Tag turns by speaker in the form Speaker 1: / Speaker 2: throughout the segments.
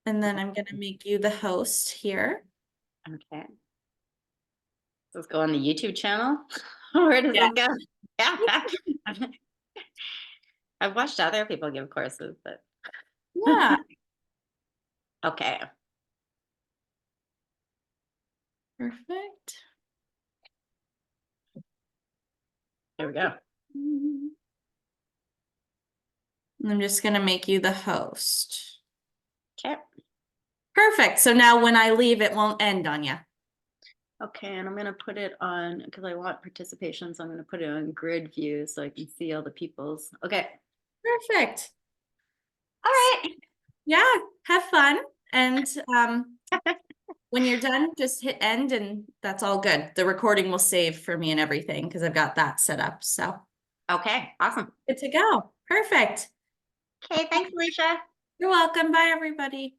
Speaker 1: And then I'm gonna make you the host here.
Speaker 2: Okay. Does this go on the YouTube channel? Where does
Speaker 1: Yeah.
Speaker 2: it go? Yeah. I've watched other people give courses, but
Speaker 1: Yeah,
Speaker 2: okay.
Speaker 1: perfect.
Speaker 2: There we go.
Speaker 1: And I'm just gonna make you the host.
Speaker 2: Okay.
Speaker 1: Perfect. So now when I leave, it won't end on you.
Speaker 2: Okay, and I'm gonna put it on because I want participation, so I'm gonna put it on grid view so I can see all the people's. Okay.
Speaker 1: Perfect.
Speaker 2: All right.
Speaker 1: Yeah, have fun. And when you're done, just hit end and that's all good. The recording will save for me and everything because I've got that set up. So
Speaker 2: Okay, awesome.
Speaker 1: good to go. Perfect.
Speaker 2: Okay, thanks, Alicia.
Speaker 1: You're welcome. Bye, everybody.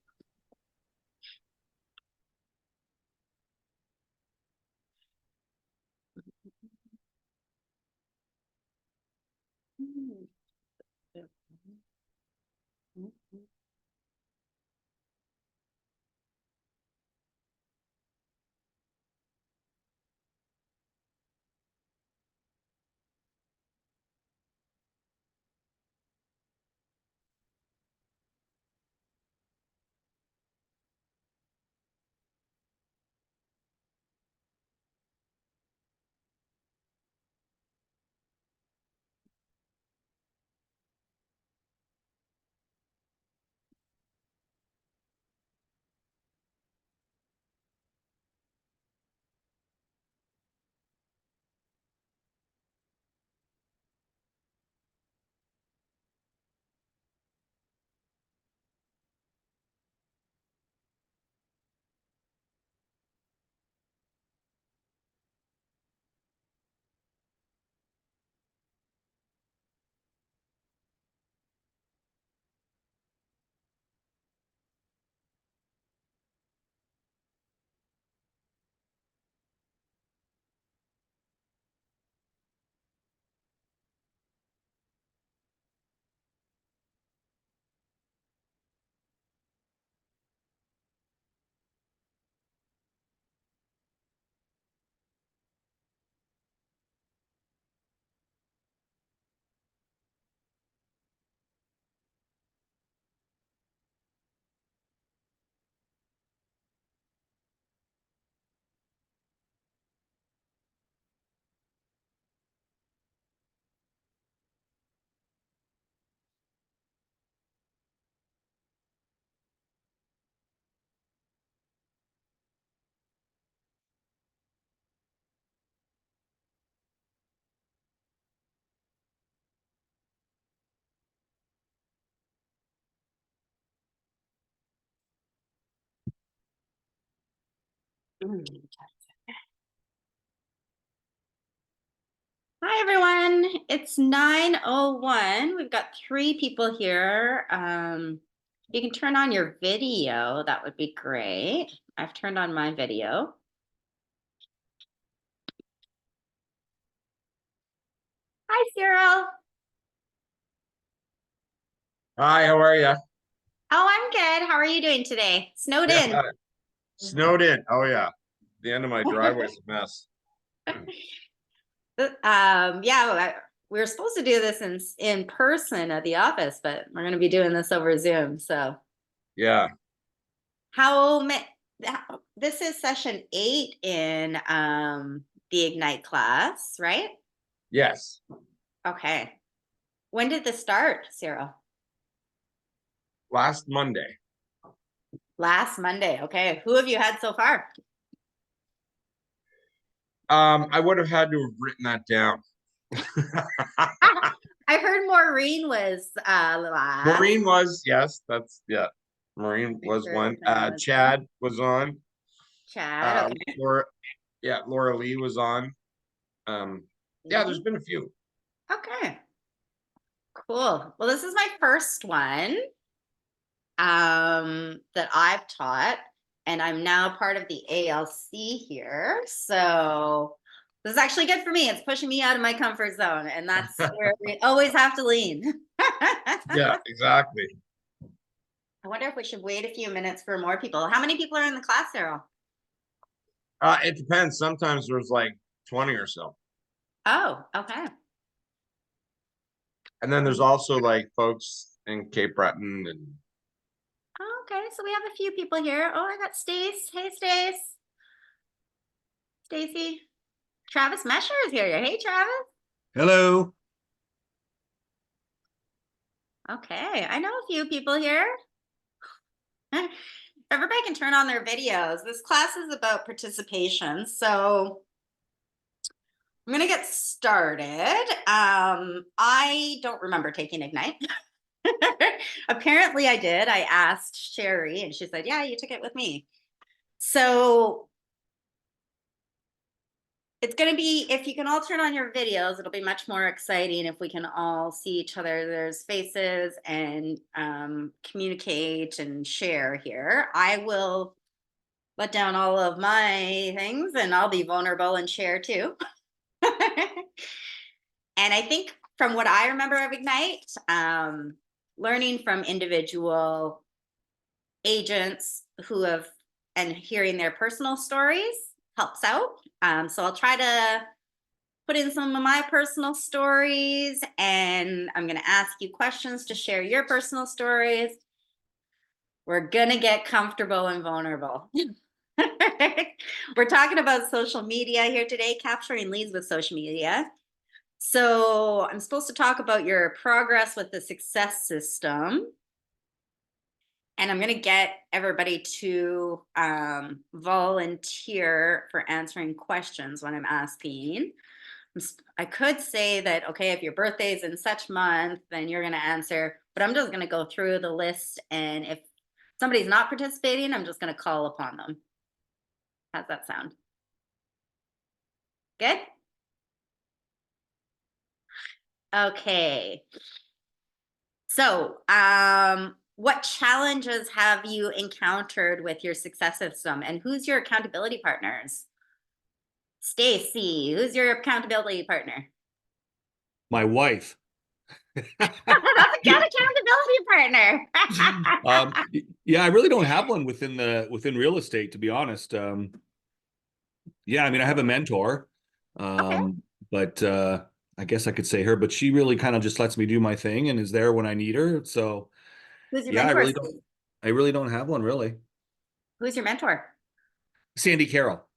Speaker 2: Hi, everyone. It's 9:01. We've got 3 people here. You can turn on your video. That would be great. I've turned on my video. Hi, Cyril.
Speaker 3: Hi, how are you?
Speaker 2: Oh, I'm good. How are you doing today? Snowed in.
Speaker 3: Snowed in. Oh yeah. The end of my driveway's a mess.
Speaker 2: Yeah, we were supposed to do this in person at the office, but we're going to be doing this over Zoom. So
Speaker 3: Yeah.
Speaker 2: how ma- this is session 8 in the Ignite class, right?
Speaker 3: Yes.
Speaker 2: Okay. When did this start, Cyril?
Speaker 3: Last Monday.
Speaker 2: Last Monday. Okay. Who have you had so far?
Speaker 3: I would have had to have written that down.
Speaker 2: I heard Maureen was last.
Speaker 3: Maureen was, yes, Maureen was one. Chad was on.
Speaker 2: Chad, okay.
Speaker 3: Laura Lee was on. Yeah, there's been a few.
Speaker 2: Okay. Cool. Well, this is my first one that I've taught, and I'm now part of the ALC here. So this is actually good for me. It's pushing me out of my comfort zone, and that's where we always have to lean.
Speaker 3: Yeah, exactly.
Speaker 2: I wonder if we should wait a few minutes for more people. How many people are in the class, Cyril?
Speaker 3: It depends. Sometimes there's like 20 or so.
Speaker 2: Oh, okay.
Speaker 3: And then there's also like folks in Cape Breton and
Speaker 2: Oh, okay, so we have a few people here. Oh, I got Stace. Hey, Stace. Stacy. Travis Mesher is here. Hey, Travis.
Speaker 4: Hello.
Speaker 2: Okay, I know a few people here. Everybody can turn on their videos. This class is about participation, so I'm gonna get started. I don't remember taking Ignite. Apparently I did. I asked Sherry and she said, yeah, you took it with me. So it's going to be, if you can all turn on your videos, it'll be much more exciting if we can all see each other's faces and communicate and share here. I will let down all of my things and I'll be vulnerable and share too. And I think from what I remember of Ignite, learning from individual agents who have and hearing their personal stories helps out. So I'll try to put in some of my personal stories and I'm going to ask you questions to share your personal stories. We're going to get comfortable and vulnerable. We're talking about social media here today, capturing leads with social media. So I'm supposed to talk about your progress with the success system. And I'm going to get everybody to volunteer for answering questions when I'm asking. I could say that, okay, if your birthday is in such month, then you're going to answer, but I'm just going to go through the list. And if somebody's not participating, I'm just going to call upon them. How's that sound? Good? Okay. So, what challenges have you encountered with your success system and who's your accountability partners? Stacy, who's your accountability partner?
Speaker 4: My wife.
Speaker 2: That's a good accountability partner.
Speaker 4: Yeah, I really don't have one within real estate, to be honest. Yeah, I mean, I have a mentor,
Speaker 2: Okay.
Speaker 4: but I guess I could say her, but she really kind of just lets me do my thing and is there when I need her. So
Speaker 2: Who's your
Speaker 4: yeah,
Speaker 2: mentor?
Speaker 4: I really don't have one really.
Speaker 2: Who's your mentor?
Speaker 4: Sandy Carroll.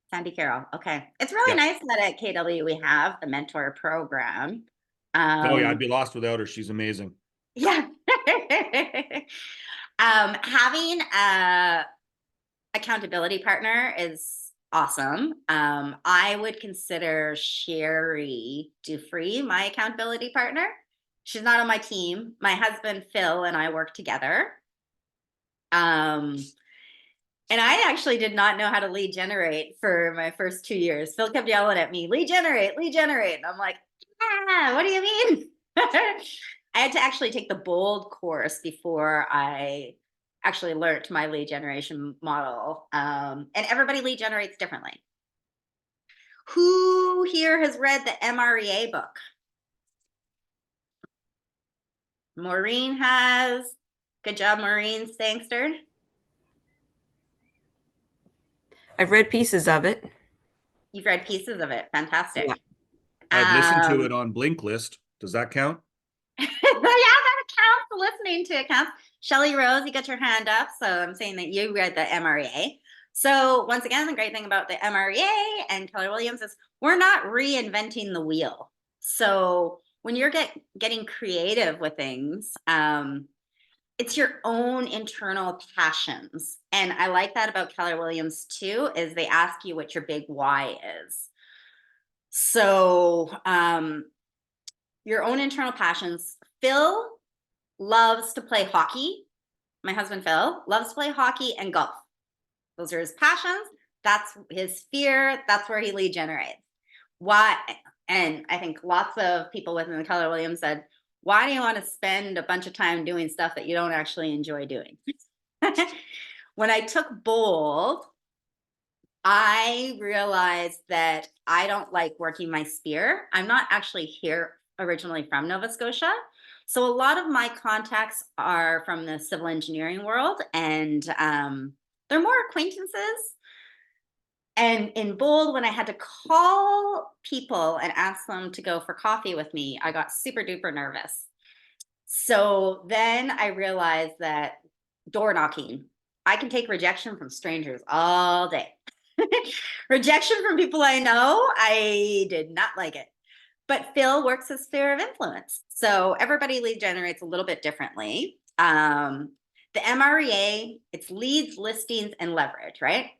Speaker 2: Sandy Carroll. Okay. It's really
Speaker 4: Yeah.
Speaker 2: nice that at KW we have the mentor program.
Speaker 4: Oh yeah, I'd be lost without her. She's amazing.
Speaker 2: Yeah. Having a accountability partner is awesome. I would consider Sherry Dufree my accountability partner. She's not on my team. My husband Phil and I work together. And I actually did not know how to lead generate for my first 2 years. Phil kept yelling at me, lead generate, lead generate. And I'm like, what do you mean? I had to actually take the Bold course before I actually learned my lead generation model. And everybody lead generates differently. Who here has read the MREA book? Maureen has. Good job, Maureen Sangster.
Speaker 5: I've read pieces of it.
Speaker 2: You've read pieces of it. Fantastic.
Speaker 5: Yeah.
Speaker 4: I've listened to it on Blinkist. Does that count?
Speaker 2: Yeah, that counts. Listening to it counts. Shelly Rose, you got your hand up. So I'm saying that you read the MREA. So once again, the great thing about the MREA and Keller Williams is we're not reinventing the wheel. So when you're getting creative with things, it's your own internal passions. And I like that about Keller Williams too, is they ask you what your big why is. So your own internal passions. Phil loves to play hockey. My husband Phil loves to play hockey and golf. Those are his passions. That's his fear. That's where he lead generates. Why? And I think lots of people within the Keller Williams said, why do you want to spend a bunch of time doing stuff that you don't actually enjoy doing? When I took Bold, I realized that I don't like working my spear. I'm not actually here originally from Nova Scotia. So a lot of my contacts are from the civil engineering world, and they're more acquaintances. And in Bold, when I had to call people and ask them to go for coffee with me, I got super duper nervous. So then I realized that door knocking, I can take rejection from strangers all day. Rejection from people I know, I did not like it. But Phil works his sphere of influence. So everybody lead generates a little bit differently. The MREA, it's leads, listings, and leverage, right?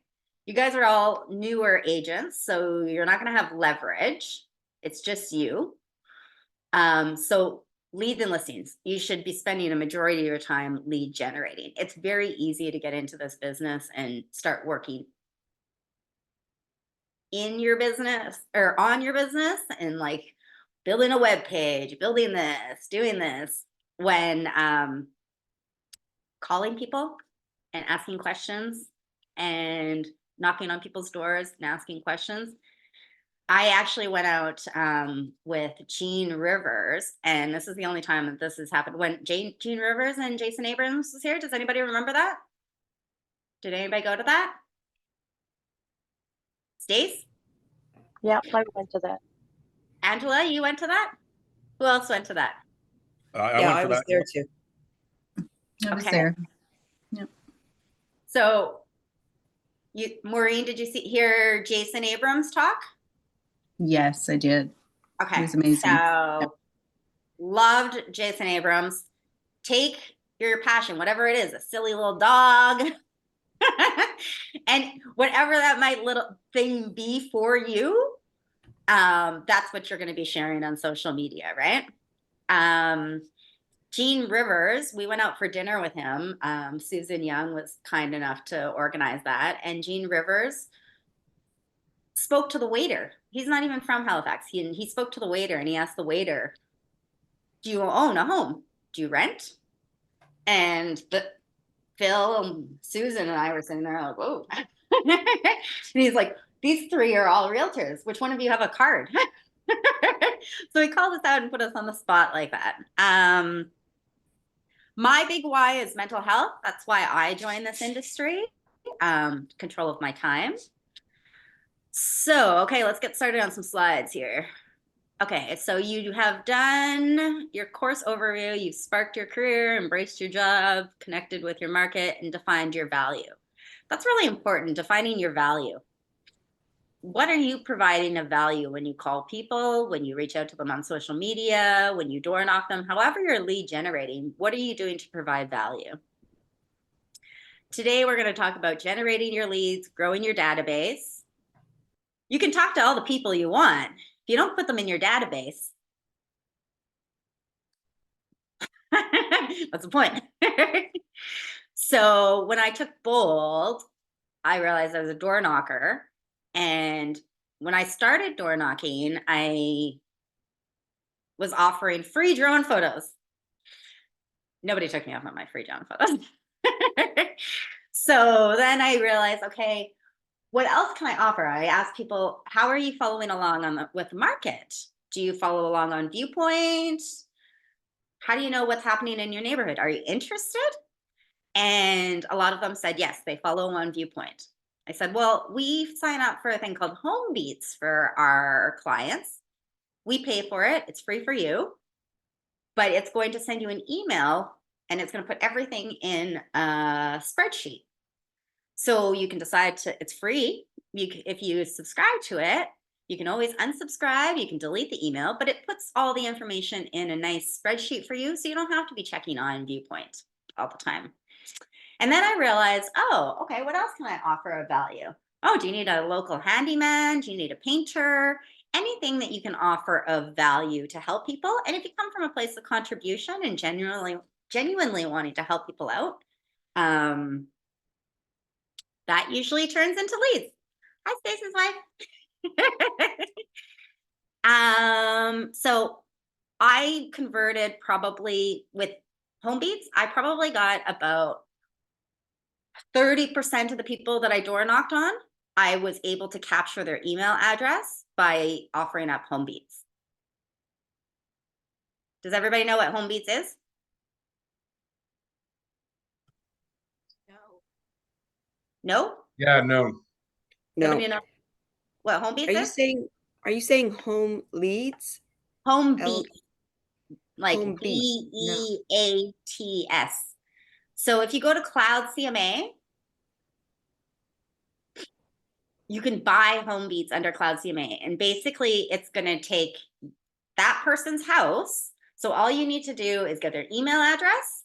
Speaker 2: You guys are all newer agents, so you're not going to have leverage. It's just you. So leads and listings, you should be spending a majority of your time lead generating. It's very easy to get into this business and start working in your business or on your business and like building a web page, building this, doing this, when calling people and asking questions and knocking on people's doors and asking questions. I actually went out with Gene Rivers, and this is the only time that this has happened. When Gene Rivers and Jason Abrams was here, does anybody remember that? Did anybody go to that? Stace?
Speaker 6: Yeah, I went to that.
Speaker 2: Angela, you went to that? Who else went to that?
Speaker 4: I
Speaker 5: Yeah,
Speaker 4: went
Speaker 5: I
Speaker 4: for
Speaker 5: was
Speaker 4: that.
Speaker 5: there too.
Speaker 7: I was
Speaker 2: Okay.
Speaker 7: there.
Speaker 2: So, Maureen, did you hear Jason Abrams talk?
Speaker 7: Yes, I did.
Speaker 2: Okay.
Speaker 7: was amazing.
Speaker 2: So, loved Jason Abrams. Take your passion, whatever it is, a silly little dog, and whatever that might little thing be for you, that's what you're going to be sharing on social media, right? Gene Rivers, we went out for dinner with him. Susan Young was kind enough to organize that. And Gene Rivers spoke to the waiter. He's not even from Halifax. He spoke to the waiter and he asked the waiter, do you own a home? Do you rent? And Phil and Susan and I were sitting there like, whoa. And he's like, these three are all realtors. Which one of you have a card? So he called us out and put us on the spot like that. My big why is mental health. That's why I joined this industry. Control of my time. So, okay, let's get started on some slides here. Okay, so you have done your course overview, you've sparked your career, embraced your job, connected with your market, and defined your value. That's really important, defining your value. What are you providing of value when you call people, when you reach out to them on social media, when you door knock them, however you're lead generating, what are you doing to provide value? Today, we're going to talk about generating your leads, growing your database. You can talk to all the people you want. If you don't put them in your database, what's the point? So when I took Bold, I realized I was a door knocker. And when I started door knocking, I was offering free drone photos. Nobody took me up on my free drone photos. So then I realized, okay, what else can I offer? I asked people, how are you following along with the market? Do you follow along on Viewpoint? How do you know what's happening in your neighborhood? Are you interested? And a lot of them said, yes, they follow on Viewpoint. I said, well, we sign up for a thing called Home Beats for our clients. We pay for it. It's free for you, but it's going to send you an email and it's going to put everything in a spreadsheet. So you can decide to, it's free. If you subscribe to it, you can always unsubscribe. You can delete the email, but it puts all the information in a nice spreadsheet for you. So you don't have to be checking on Viewpoint all the time. And then I realized, oh, okay, what else can I offer of value? Oh, do you need a local handyman? Do you need a painter? Anything that you can offer of value to help people. And if you come from a place of contribution and genuinely wanting to help people out, that usually turns into leads. Hi, Stacey's wife. So I converted probably with Home Beats, I probably got about 30% of the people that I door knocked on, I was able to capture their email address by offering up Home Beats. Does everybody know what Home Beats is? No?
Speaker 3: Yeah, no,
Speaker 5: No.
Speaker 2: Nobody know what Home Beats is?
Speaker 5: Are you saying home leads?
Speaker 2: Home
Speaker 5: L-
Speaker 2: Beats, like
Speaker 5: Home Beats, no.
Speaker 2: BEATS. So if you go to Cloud CMA, you can buy Home Beats under Cloud CMA. And basically, it's going to take that person's house. So all you need to do is get their email address,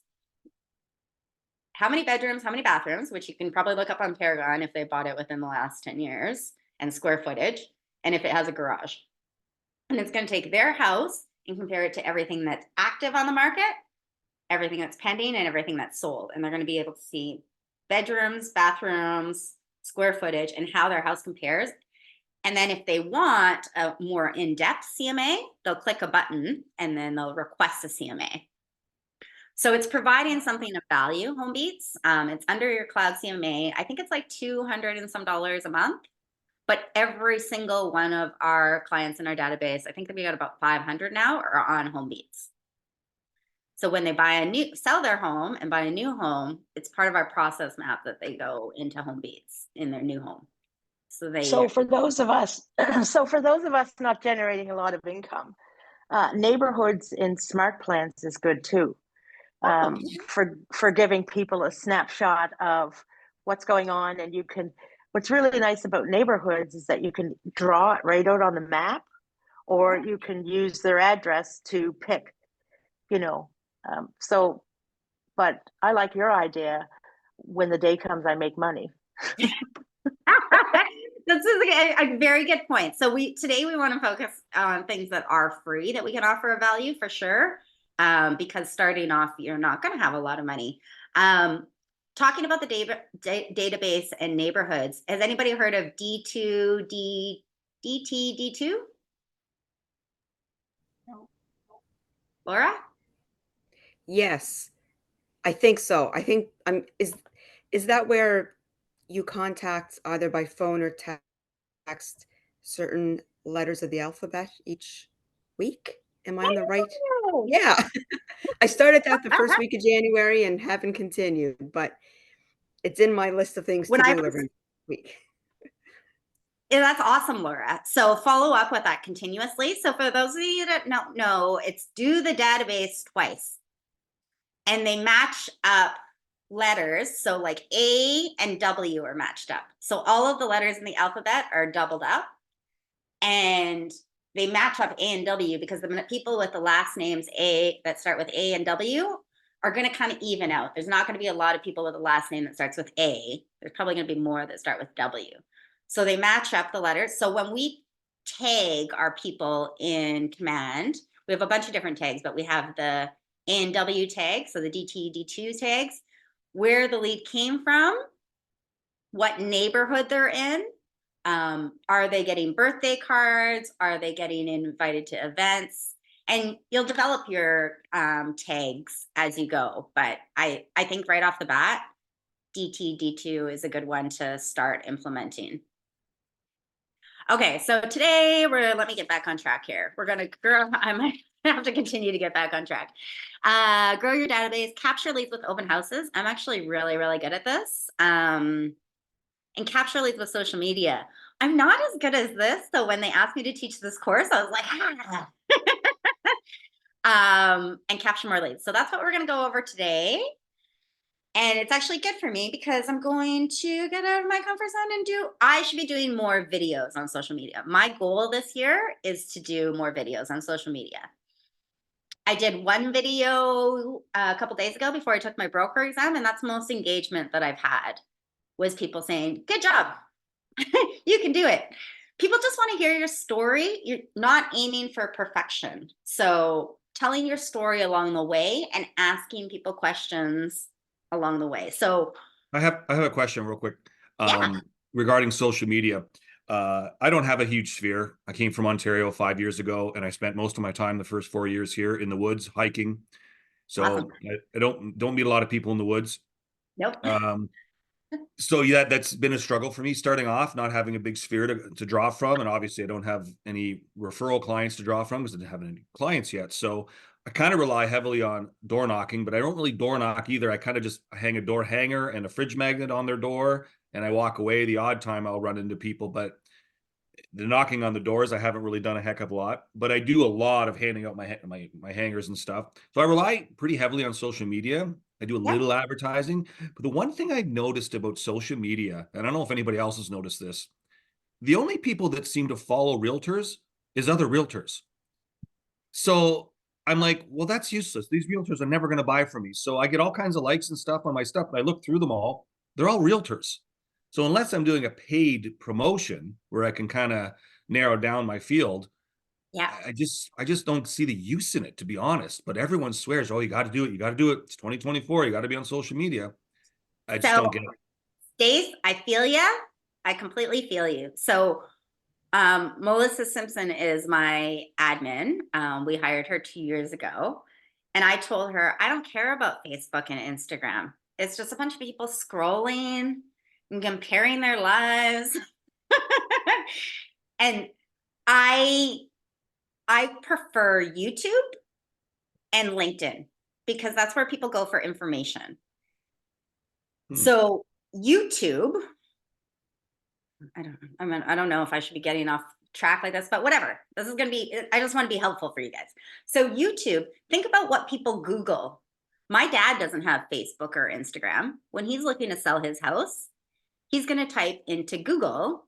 Speaker 2: how many bedrooms, how many bathrooms, which you can probably look up on Paragon if they bought it within the last 10 years, and square footage, and if it has a garage. And it's going to take their house and compare it to everything that's active on the market, everything that's pending, and everything that's sold. And they're going to be able to see bedrooms, bathrooms, square footage, and how their house compares. And then if they want a more in-depth CMA, they'll click a button and then they'll request a CMA. So it's providing something of value, Home Beats. It's under your Cloud CMA. I think it's like $200 and some a month. But every single one of our clients in our database, I think that we got about 500 now, are on Home Beats. So when they sell their home and buy a new home, it's part of our process map that they go into Home Beats in their new home.
Speaker 6: So for those of us, not generating a lot of income, neighborhoods in smart plans is good too. For giving people a snapshot of what's going on, and what's really nice about neighborhoods is that you can draw it right out on the map, or you can use their address to pick, but I like your idea. When the day comes, I make money.
Speaker 2: This is a very good point. So today we want to focus on things that are free that we can offer a value for sure. Because starting off, you're not going to have a lot of money. Talking about the database and neighborhoods, has anybody heard of D2?
Speaker 6: No.
Speaker 2: Laura?
Speaker 5: Yes, I think so. I think is that where you contact either by phone or text certain letters of the alphabet each week? Am I on the right? Yeah. I started that the first week of January and haven't continued, but it's in my list of things to do every week.
Speaker 2: Yeah, that's awesome, Laura. So follow up with that continuously. So for those of you that don't know, it's do the database twice. And they match up letters. So like A and W are matched up. So all of the letters in the alphabet are doubled up. And they match up A and W because the people with the last names that start with A and W are going to kind of even out. There's not going to be a lot of people with a last name that starts with A. There's probably going to be more that start with W. So they match up the letters. So when we tag our people in Command, we have a bunch of different tags, but we have the A and W tag, so the DT, D2 tags, where the lead came from, what neighborhood they're in, are they getting birthday cards, are they getting invited to events, and you'll develop your tags as you go. But I think right off the bat, DT, D2 is a good one to start implementing. Okay, so today let me get back on track here. I might have to continue to get back on track. Grow your database, capture leads with open houses. I'm actually really, really good at this. And capture leads with social media. I'm not as good as this. So when they asked me to teach this course, I was like, and capture more leads. So that's what we're going to go over today. And it's actually good for me because I'm going to get out of my comfort zone and I should be doing more videos on social media. My goal this year is to do more videos on social media. I did one video a couple days ago before I took my broker exam, and that's the most engagement that I've had, was people saying, good job, you can do it. People just want to hear your story. You're not aiming for perfection. So telling your story along the way and asking people questions along the way. So
Speaker 4: I have a question real quick
Speaker 2: Yeah.
Speaker 4: regarding social media. I don't have a huge sphere. I came from Ontario 5 years ago, and I spent most of my time the first 4 years here in the woods hiking. So
Speaker 2: Awesome.
Speaker 4: I don't meet a lot of people in the woods.
Speaker 2: Nope.
Speaker 4: So yeah, that's been a struggle for me starting off, not having a big sphere to draw from. And obviously I don't have any referral clients to draw from because I didn't have any clients yet. So I kind of rely heavily on door knocking, but I don't really door knock either. I kind of just hang a door hanger and a fridge magnet on their door and I walk away. The odd time I'll run into people, but the knocking on the doors, I haven't really done a heck of a lot, but I do a lot of handing out my hangers and stuff. So I rely pretty heavily on social media. I do a
Speaker 2: Yeah.
Speaker 4: little advertising, but the one thing I've noticed about social media, and I don't know if anybody else has noticed this, the only people that seem to follow realtors is other realtors. So I'm like, well, that's useless. These realtors are never going to buy from me. So I get all kinds of likes and stuff on my stuff, and I look through them all. They're all realtors. So unless I'm doing a paid promotion where I can kind of narrow down my field,
Speaker 2: Yeah.
Speaker 4: I just don't see the use in it, to be honest. But everyone swears, oh, you got to do it. You got to do it. It's 2024. You got to be on social media. I just
Speaker 2: So-
Speaker 4: don't get it.
Speaker 2: Stace, I feel ya. I completely feel you. So Melissa Simpson is my admin. We hired her 2 years ago. And I told her, I don't care about Facebook and Instagram. It's just a bunch of people scrolling and comparing their lives. And I prefer YouTube and LinkedIn because that's where people go for information. So YouTube, I don't know if I should be getting off track like this, but whatever. This is going to be, I just want to be helpful for you guys. So YouTube, think about what people Google. My dad doesn't have Facebook or Instagram. When he's looking to sell his house, he's going to type into Google,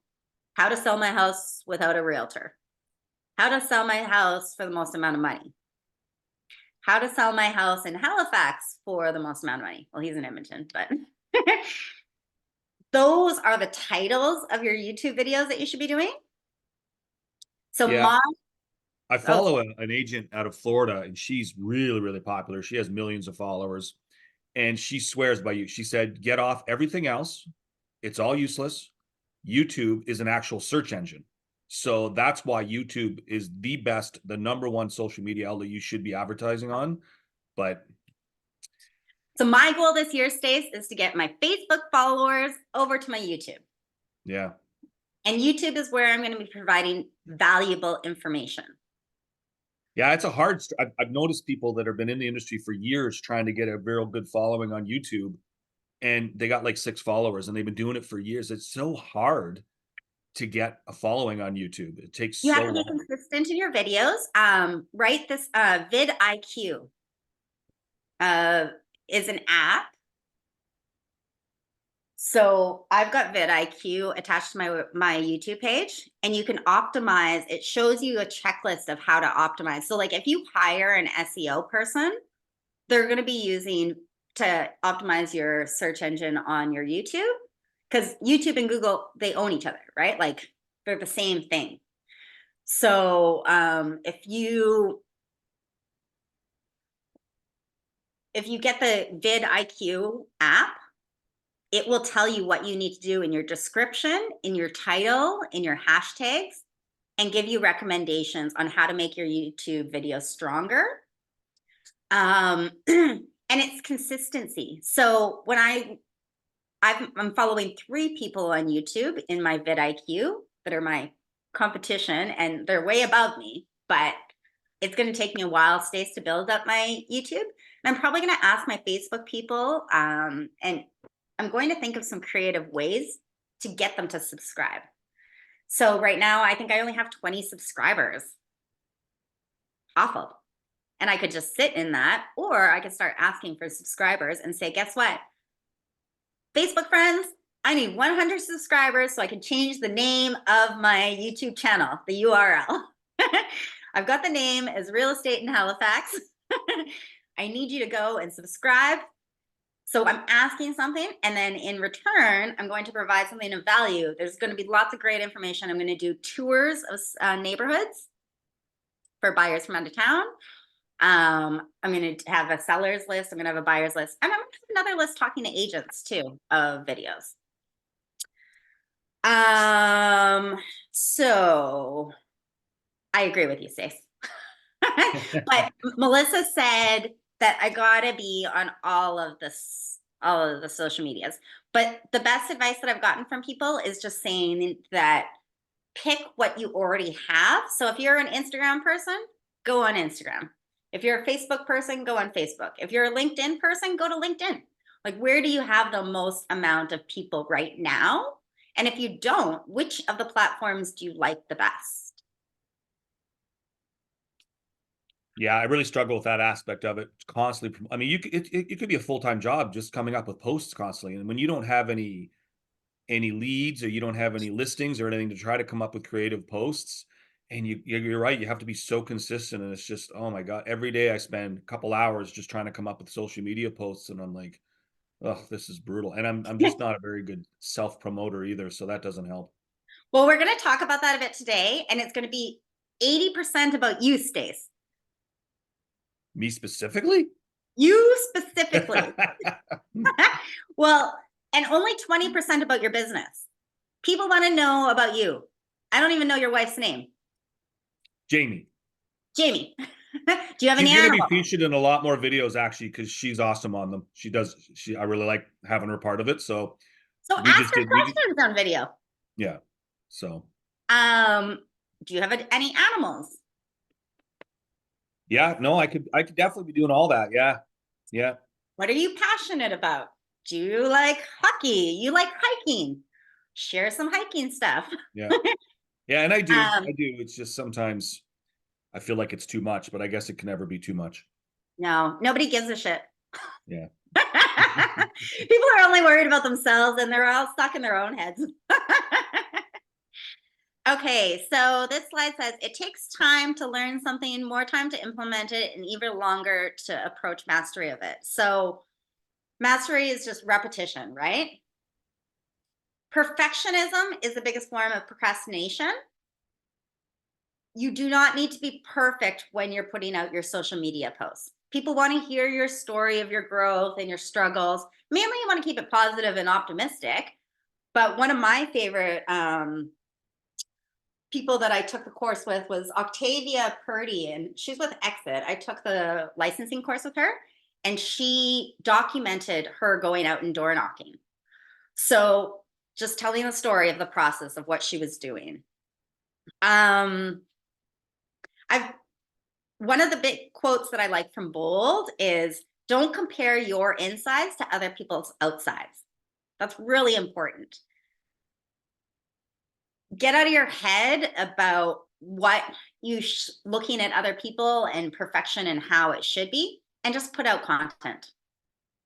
Speaker 2: how to sell my house without a realtor, how to sell my house for the most amount of money, how to sell my house in Halifax for the most amount of money. Well, he's in Edmonton, but those are the titles of your YouTube videos that you should be doing. So
Speaker 4: Yeah. I follow an agent out of Florida and she's really, really popular. She has millions of followers and she swears by you. She said, get off everything else. It's all useless. YouTube is an actual search engine. So that's why YouTube is the best, the number one social media outlet you should be advertising on. But
Speaker 2: so my goal this year, Stace, is to get my Facebook followers over to my YouTube.
Speaker 4: yeah.
Speaker 2: And YouTube is where I'm going to be providing valuable information.
Speaker 4: Yeah, it's a hard. I've noticed people that have been in the industry for years trying to get a real good following on YouTube, and they got like 6 followers, and they've been doing it for years. It's so hard to get a following on YouTube. It takes
Speaker 2: You
Speaker 4: so
Speaker 2: have to be
Speaker 4: long.
Speaker 2: consistent in your videos. Right, this vidIQ is an app. So I've got vidIQ attached to my YouTube page, and you can optimize. It shows you a checklist of how to optimize. So like if you hire an SEO person, they're going to be using to optimize your search engine on your YouTube, because YouTube and Google, they own each other, right? Like they're the same thing. So if you get the vidIQ app, it will tell you what you need to do in your description, in your title, in your hashtags, and give you recommendations on how to make your YouTube video stronger. And it's consistency. So when I'm following 3 people on YouTube in my vidIQ that are my competition, and they're way above me, but it's going to take me a while, Stace, to build up my YouTube. And I'm probably going to ask my Facebook people, and I'm going to think of some creative ways to get them to subscribe. So right now, I think I only have 20 subscribers. Awful. And I could just sit in that, or I could start asking for subscribers and say, guess what? Facebook friends, I need 100 subscribers so I can change the name of my YouTube channel, the URL. I've got the name as Real Estate in Halifax. I need you to go and subscribe. So I'm asking something, and then in return, I'm going to provide something of value. There's going to be lots of great information. I'm going to do tours of neighborhoods for buyers from out of town. I'm going to have a seller's list. I'm going to have a buyer's list. And I'm going to have another list talking to agents too of videos. So I agree with you, Stace. But Melissa said that I gotta be on all of the social medias. But the best advice that I've gotten from people is just saying that pick what you already have. So if you're an Instagram person, go on Instagram. If you're a Facebook person, go on Facebook. If you're a LinkedIn person, go to LinkedIn. Like, where do you have the most amount of people right now? And if you don't, which of the platforms do you like the best?
Speaker 4: Yeah, I really struggle with that aspect of it. Constantly, I mean, it could be a full-time job just coming up with posts constantly, and when you don't have any leads or you don't have any listings or anything to try to come up with creative posts, and you're right, you have to be so consistent, and it's just, oh my God, every day I spend a couple hours just trying to come up with social media posts, and I'm like, oh, this is brutal, and I'm just not a very good self-promoter either, so that doesn't help.
Speaker 2: Well, we're going to talk about that a bit today, and it's going to be 80% about you, Stace.
Speaker 4: Me specifically?
Speaker 2: You specifically. Well, and only 20% about your business. People want to know about you. I don't even know your wife's name.
Speaker 4: Jamie.
Speaker 2: Jamie. Do you have
Speaker 4: She's
Speaker 2: any
Speaker 4: gonna
Speaker 2: animals?
Speaker 4: be featured in a lot more videos actually, because she's awesome on them. I really like having her part of it. So
Speaker 2: So
Speaker 4: we
Speaker 2: ask
Speaker 4: just
Speaker 2: her
Speaker 4: did- we did-
Speaker 2: questions on video.
Speaker 4: yeah. So
Speaker 2: Do you have any animals?
Speaker 4: yeah, no, I could definitely be doing all that. Yeah. Yeah.
Speaker 2: What are you passionate about? Do you like hockey? You like hiking? Share some hiking stuff.
Speaker 4: Yeah. Yeah, and I do.
Speaker 2: Um,
Speaker 4: I do. It's just sometimes I feel like it's too much, but I guess it can never be too much.
Speaker 2: No, nobody gives a shit.
Speaker 4: Yeah.
Speaker 2: People are only worried about themselves and they're all stuck in their own heads. Okay, so this slide says it takes time to learn something, more time to implement it, and even longer to approach mastery of it. So mastery is just repetition, right? Perfectionism is the biggest form of procrastination. You do not need to be perfect when you're putting out your social media posts. People want to hear your story of your growth and your struggles. Mainly, you want to keep it positive and optimistic. But one of my favorite people that I took the course with was Octavia Purdy, and she's with Exit. I took the licensing course with her, and she documented her going out and door knocking. So just telling the story of the process of what she was doing. One of the big quotes that I like from Bold is, don't compare your insides to other people's outsides. That's really important. Get out of your head about what you looking at other people and perfection and how it should be, and just put out content.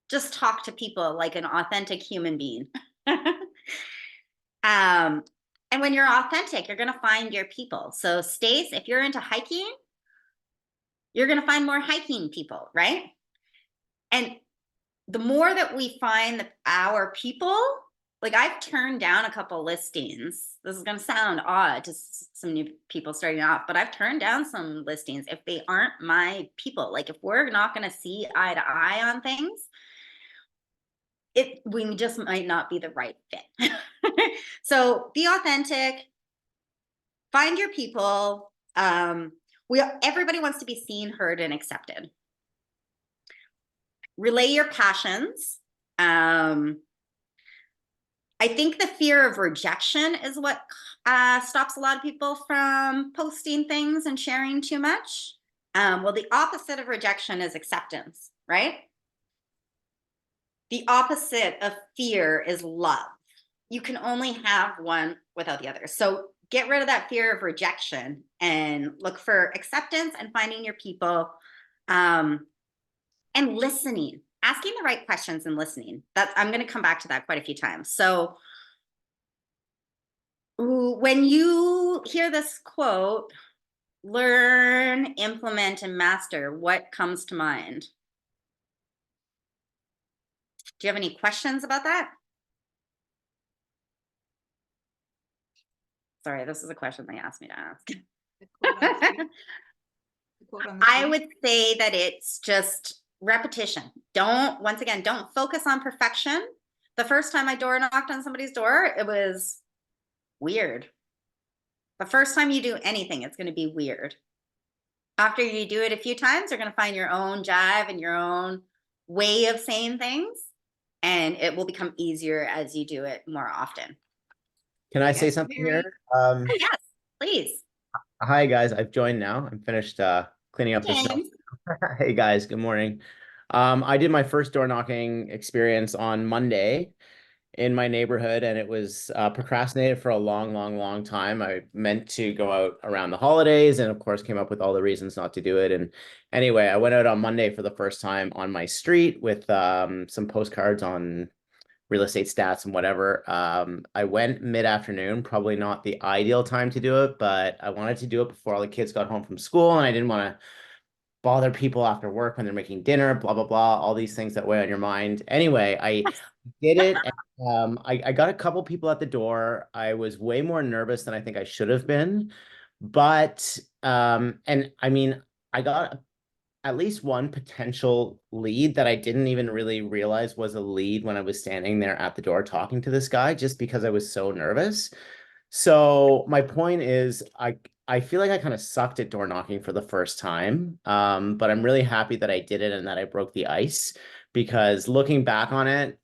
Speaker 2: Just talk to people like an authentic human being. And when you're authentic, you're going to find your people. So Stace, if you're into hiking, you're going to find more hiking people, right? And the more that we find our people, like I've turned down a couple listings. This is going to sound odd to some new people starting off, but I've turned down some listings if they aren't my people. Like if we're not going to see eye to eye on things, we just might not be the right fit. So be authentic, find your people. Everybody wants to be seen, heard, and accepted. Relay your passions. I think the fear of rejection is what stops a lot of people from posting things and sharing too much. Well, the opposite of rejection is acceptance, right? The opposite of fear is love. You can only have one without the other. So get rid of that fear of rejection and look for acceptance and finding your people, and listening, asking the right questions and listening. I'm going to come back to that quite a few times. So when you hear this quote, learn, implement, and master, what comes to mind? Do you have any questions about that? Sorry, this is a question they asked me to ask. I would say that it's just repetition. Once again, don't focus on perfection. The first time I door knocked on somebody's door, it was weird. The first time you do anything, it's going to be weird. After you do it a few times, you're going to find your own jive and your own way of saying things, and it will become easier as you do it more often.
Speaker 8: Can I say something here?
Speaker 2: Yes, please.
Speaker 8: Hi guys, I've joined now. I'm finished cleaning up this.
Speaker 2: James.
Speaker 8: Hey guys, good morning. I did my first door knocking experience on Monday in my neighborhood, and it was procrastinated for a long, long, long time. I meant to go out around the holidays, and of course, came up with all the reasons not to do it. And anyway, I went out on Monday for the first time on my street with some postcards on real estate stats and whatever. I went mid-afternoon, probably not the ideal time to do it, but I wanted to do it before all the kids got home from school, and I didn't want to bother people after work when they're making dinner, blah, blah, blah, all these things that weigh on your mind. Anyway, I did it. And, I got a couple people at the door. I was way more nervous than I think I should have been. But, and I mean, I got at least one potential lead that I didn't even really realize was a lead when I was standing there at the door talking to this guy, just because I was so nervous. So my point is, I feel like I kind of sucked at door knocking for the first time, but I'm really happy that I did it and that I broke the ice, because looking back on it,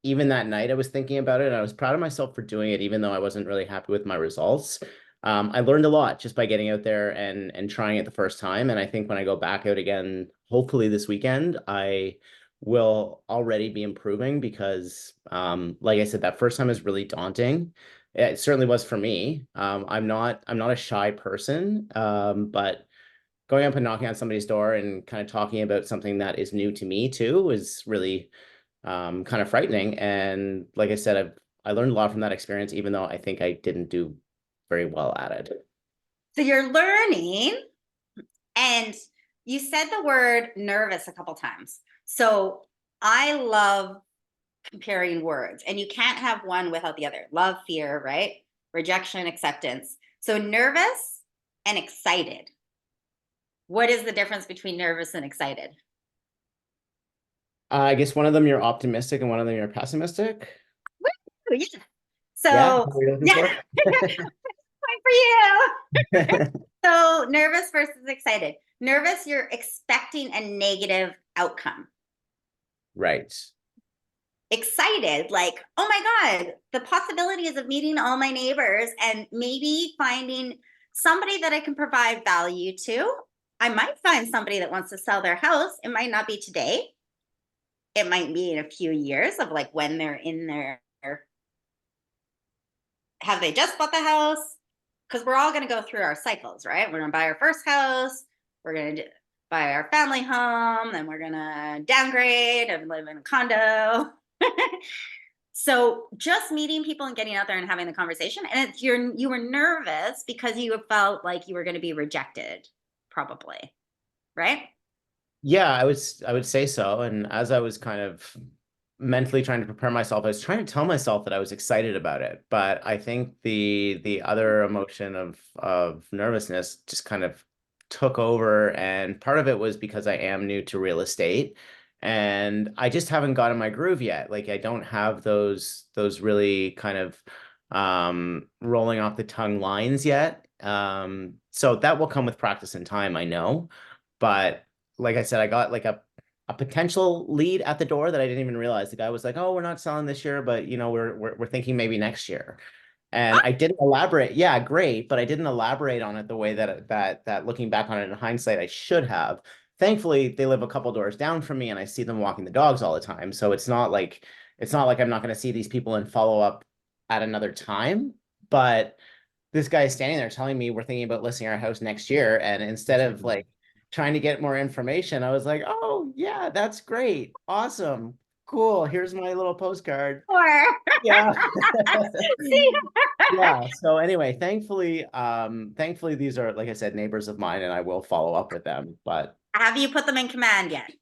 Speaker 8: even that night I was thinking about it and I was proud of myself for doing it, even though I wasn't really happy with my results. I learned a lot just by getting out there and trying it the first time. And I think when I go back out again, hopefully this weekend, I will already be improving, because like I said, that first time is really daunting. It certainly was for me. I'm not a shy person, but going up and knocking on somebody's door and kind of talking about something that is new to me too is really kind of frightening. And like I said, I learned a lot from that experience, even though I think I didn't do very well at it.
Speaker 2: So you're learning, and you said the word nervous a couple times. So I love comparing words, and you can't have one without the other. Love, fear, right? Rejection, acceptance. So nervous and excited. What is the difference between nervous and excited?
Speaker 8: I guess one of them you're optimistic and one of them you're pessimistic.
Speaker 2: Woo, yeah.
Speaker 8: Yeah,
Speaker 2: So
Speaker 8: what are you looking
Speaker 2: yeah, point for you.
Speaker 8: for?
Speaker 2: So nervous versus excited. Nervous, you're expecting a negative outcome.
Speaker 8: Right.
Speaker 2: Excited, like, oh my God, the possibilities of meeting all my neighbors and maybe finding somebody that I can provide value to. I might find somebody that wants to sell their house. It might not be today. It might be in a few years of like when they're in their, have they just bought the house? Because we're all going to go through our cycles, right? We're going to buy our first house. We're going to buy our family home. Then we're going to downgrade and live in a condo. So just meeting people and getting out there and having the conversation, and you were nervous because you felt like you were going to be rejected, probably, right?
Speaker 8: Yeah, I would say so. And as I was kind of mentally trying to prepare myself, I was trying to tell myself that I was excited about it. But I think the other emotion of nervousness just kind of took over, and part of it was because I am new to real estate and I just haven't gotten my groove yet. Like, I don't have those really kind of rolling off the tongue lines yet. So that will come with practice and time, I know. But like I said, I got like a potential lead at the door that I didn't even realize. The guy was like, "Oh, we're not selling this year, but you know, we're thinking maybe next year." And I didn't elaborate. Yeah, great, but I didn't elaborate on it the way that looking back on it in hindsight, I should have. Thankfully, they live a couple doors down from me, and I see them walking the dogs all the time. So it's not like I'm not going to see these people and follow up at another time. But this guy is standing there telling me we're thinking about listing our house next year, and instead of like trying to get more information, I was like, "Oh yeah, that's great, awesome, cool. Here's my little postcard."
Speaker 2: Or
Speaker 8: Yeah.
Speaker 2: see,
Speaker 8: Yeah. So anyway, thankfully these are, like I said, neighbors of mine, and I will follow up with them. But
Speaker 2: have you put them in command yet?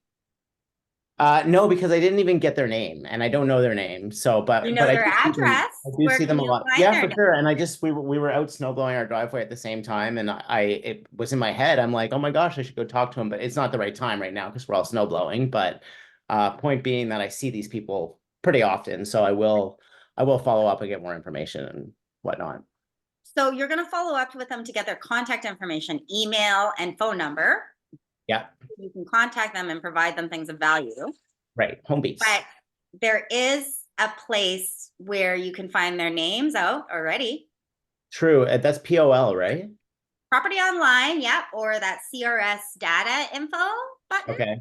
Speaker 8: no, because I didn't even get their name, and I don't know their name. So, but
Speaker 2: You know
Speaker 8: I
Speaker 2: their
Speaker 8: do see them-
Speaker 2: address?
Speaker 8: I do
Speaker 2: Where
Speaker 8: see them
Speaker 2: can
Speaker 8: a
Speaker 2: you
Speaker 8: lot.
Speaker 2: find
Speaker 8: Yeah,
Speaker 2: their
Speaker 8: for
Speaker 2: name?
Speaker 8: sure. And I just we were out snow blowing our driveway at the same time, and it was in my head. I'm like, oh my gosh, I should go talk to him, but it's not the right time right now because we're all snow blowing. But point being that I see these people pretty often, so I will follow up and get more information and whatnot.
Speaker 2: So you're going to follow up with them to get their contact information, email, and phone number.
Speaker 8: Yeah.
Speaker 2: You can contact them and provide them things of value.
Speaker 8: Right. Home Beats.
Speaker 2: But there is a place where you can find their names out already.
Speaker 8: True. That's POL, right?
Speaker 2: property online, yep, or that CRS data info button.
Speaker 8: Okay.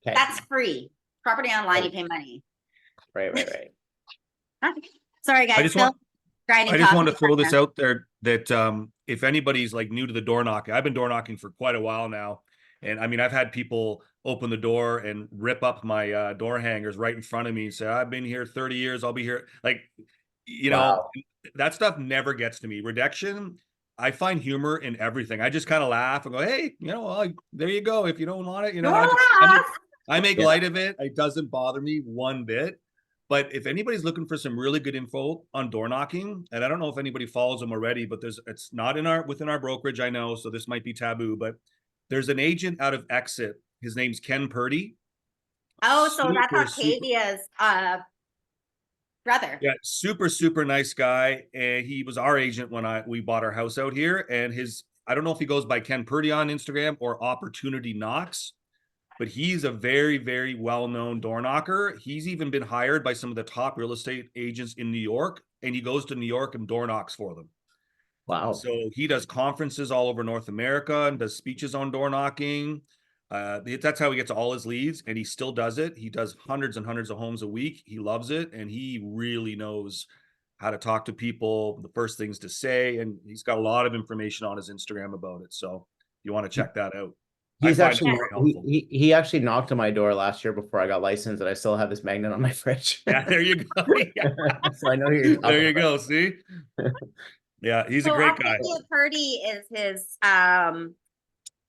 Speaker 8: Okay.
Speaker 2: That's free. Property online, you
Speaker 8: Right.
Speaker 2: pay money.
Speaker 8: Right.
Speaker 2: Sorry, guys.
Speaker 4: I just
Speaker 2: Still
Speaker 4: want,
Speaker 2: grinding
Speaker 4: I just
Speaker 2: coffee
Speaker 4: want to throw this
Speaker 2: here.
Speaker 4: out there that if anybody's like new to the door knocking, I've been door knocking for quite a while now. And I mean, I've had people open the door and rip up my door hangers right in front of me and say, I've been here 30 years, I'll be here. Like, you know,
Speaker 8: Wow.
Speaker 4: that stuff never gets to me. Rejection, I find humor in everything. I just kind of laugh and go, hey, you know, well, there you go. If you don't want it, you know, I make
Speaker 8: Yeah.
Speaker 4: light of it. It doesn't bother me one bit. But if anybody's looking for some really good info on door knocking, and I don't know if anybody follows them already, but it's not within our brokerage, I know, so this might be taboo, but there's an agent out of Exit. His name's Ken Purdy.
Speaker 2: Oh, so that's
Speaker 4: Super,
Speaker 2: Octavia's brother.
Speaker 4: Yeah, super nice guy. And he was our agent when we bought our house out here. And I don't know if he goes by Ken Purdy on Instagram or Opportunity Knocks, but he's a very well-known door knocker. He's even been hired by some of the top real estate agents in New York, and he goes to New York and door knocks for them.
Speaker 8: Wow.
Speaker 4: So he does conferences all over North America and does speeches on door knocking. That's how he gets all his leads, and he still does it. He does hundreds and hundreds of homes a week. He loves it, and he really knows how to talk to people, the first things to say, and he's got a lot of information on his Instagram about it. So you want to check that out.
Speaker 8: He's
Speaker 4: I find
Speaker 8: actually
Speaker 4: it very helpful.
Speaker 8: he actually knocked on my door last year before I got licensed, and I still have his magnet on my fridge.
Speaker 4: Yeah, there you go. Yeah.
Speaker 8: So I know who you're talking
Speaker 4: There you
Speaker 8: about.
Speaker 4: go. See? Yeah, he's a
Speaker 2: So
Speaker 4: great guy.
Speaker 2: Octavia Purdy is his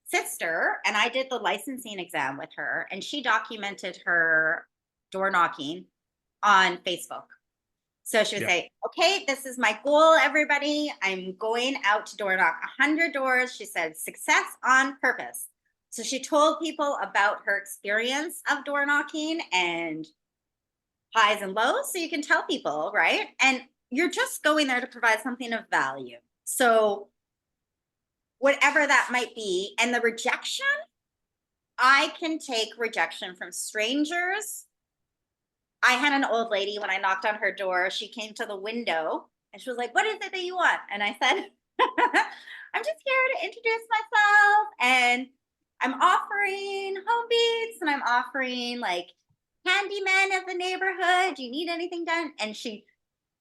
Speaker 2: sister, and I did the licensing exam with her, and she documented her door knocking on Facebook. So she would
Speaker 4: Yeah.
Speaker 2: say, okay, this is my goal, everybody. I'm going out to door knock 100 doors. She said, success on purpose. So she told people about her experience of door knocking and highs and lows. So you can tell people, right? And you're just going there to provide something of value. So whatever that might be, and the rejection, I can take rejection from strangers. I had an old lady, when I knocked on her door, she came to the window and she was like, what is it that you want? And I said, I'm just here to introduce myself, and I'm offering home beats, and I'm offering like handyman of the neighborhood. Do you need anything done? And she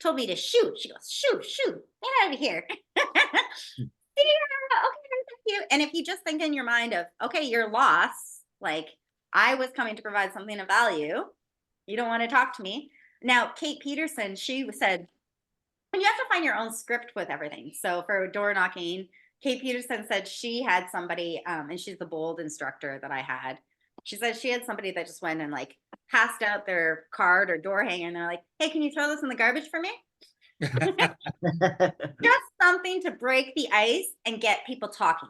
Speaker 2: told me to shoot. She goes, shoot, get out of here. Yeah, okay, thank you. And if you just think in your mind of, okay, you're lost, like I was coming to provide something of value, you don't want to talk to me. Now, Kate Peterson, she said, you have to find your own script with everything. So for door knocking, Kate Peterson said she had somebody, and she's the bold instructor that I had. She said she had somebody that just went and like passed out their card or door hanger, and they're like, hey, can you throw this in the garbage for me? Just something to break the ice and get people talking.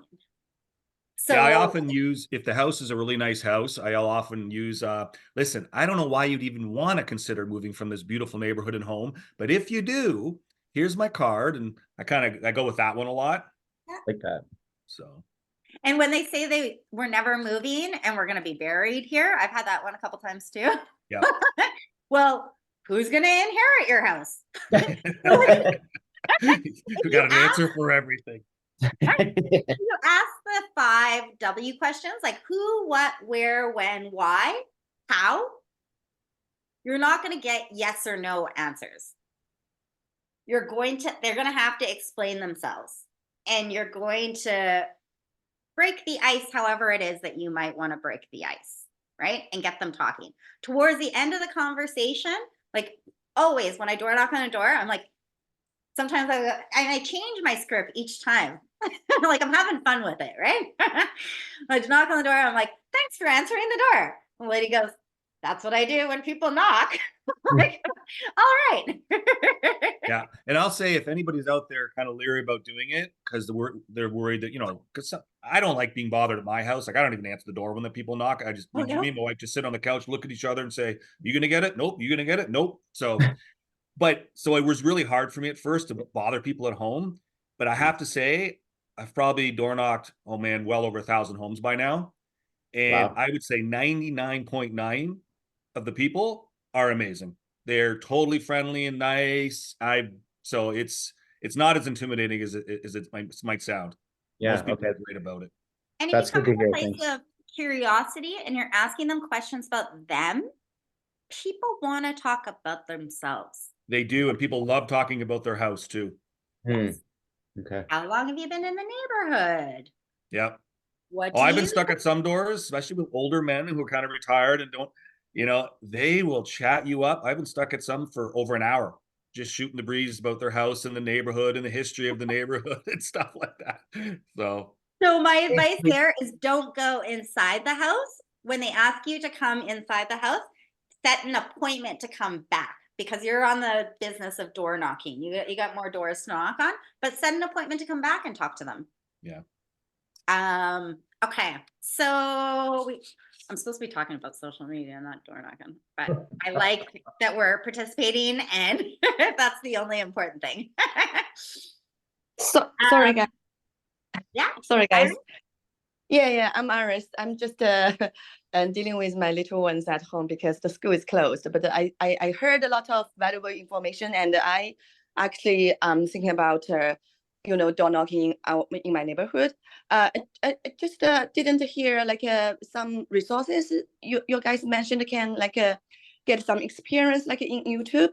Speaker 2: So
Speaker 4: yeah, I often use, if the house is a really nice house, I'll often use, listen, I don't know why you'd even want to consider moving from this beautiful neighborhood and home, but if you do, here's my card. And I go with that one a lot.
Speaker 8: Like that.
Speaker 4: So.
Speaker 2: And when they say they were never moving and we're going to be buried here, I've had that one a couple times too.
Speaker 4: Yeah.
Speaker 2: Well, who's going to inherit your house?
Speaker 4: We got an answer for everything.
Speaker 2: You ask the 5 W questions, like who, what, where, when, why, how. You're not going to get yes or no answers. They're going to have to explain themselves, and you're going to break the ice however it is that you might want to break the ice, right? And get them talking. Towards the end of the conversation, like always when I door knock on a door, I'm like, sometimes I change my script each time. Like I'm having fun with it, right? I knock on the door, I'm like, thanks for answering the door. The lady goes, that's what I do when people knock. I'm like, all right.
Speaker 4: Yeah. And I'll say, if anybody's out there kind of leery about doing it because they're worried that, because I don't like being bothered at my house. Like I don't even answer the door when the people knock. I just, me and my wife just sit on the couch, look at each other and say, you going to get it? Nope. You going to get it? Nope. So, so it was really hard for me at first to bother people at home. But I have to say, I've probably door knocked, well over 1,000 homes by now. And
Speaker 8: Wow.
Speaker 4: I would say 99.9 of the people are amazing. They're totally friendly and nice. So it's not as intimidating as it might sound.
Speaker 8: Yeah,
Speaker 4: Most people
Speaker 8: okay.
Speaker 4: are great about it.
Speaker 2: And if
Speaker 8: That's
Speaker 2: you come
Speaker 8: good to
Speaker 2: from a
Speaker 8: hear,
Speaker 2: place
Speaker 8: thanks.
Speaker 2: of curiosity and you're asking them questions about them, people want to talk about themselves.
Speaker 4: They do, and people love talking about their house too.
Speaker 8: Hmm, okay.
Speaker 2: How long have you been in the neighborhood?
Speaker 4: Yep.
Speaker 2: What
Speaker 4: Oh,
Speaker 2: do
Speaker 4: I've been
Speaker 2: you
Speaker 4: stuck at some doors, especially with older men who are kind of retired and don't, they will chat you up. I've been stuck at some for over an hour, just shooting the breeze about their house and the neighborhood and the history of the neighborhood and stuff like that. So,
Speaker 2: So my advice there is don't go inside the house. When they ask you to come inside the house, set an appointment to come back because you're on the business of door knocking. You got more doors to knock on, but set an appointment to come back and talk to them.
Speaker 4: yeah.
Speaker 2: Okay. So I'm supposed to be talking about social media, not door knocking, but I like that we're participating and that's the only important thing.
Speaker 9: So sorry, guys.
Speaker 2: Yeah.
Speaker 9: Sorry, guys.
Speaker 2: Iris?
Speaker 9: Yeah, I'm Iris. I'm just dealing with my little ones at home because the school is closed. But I heard a lot of valuable information, and I actually thinking about door knocking out in my neighborhood. I just didn't hear like some resources you guys mentioned can like get some experience like in YouTube.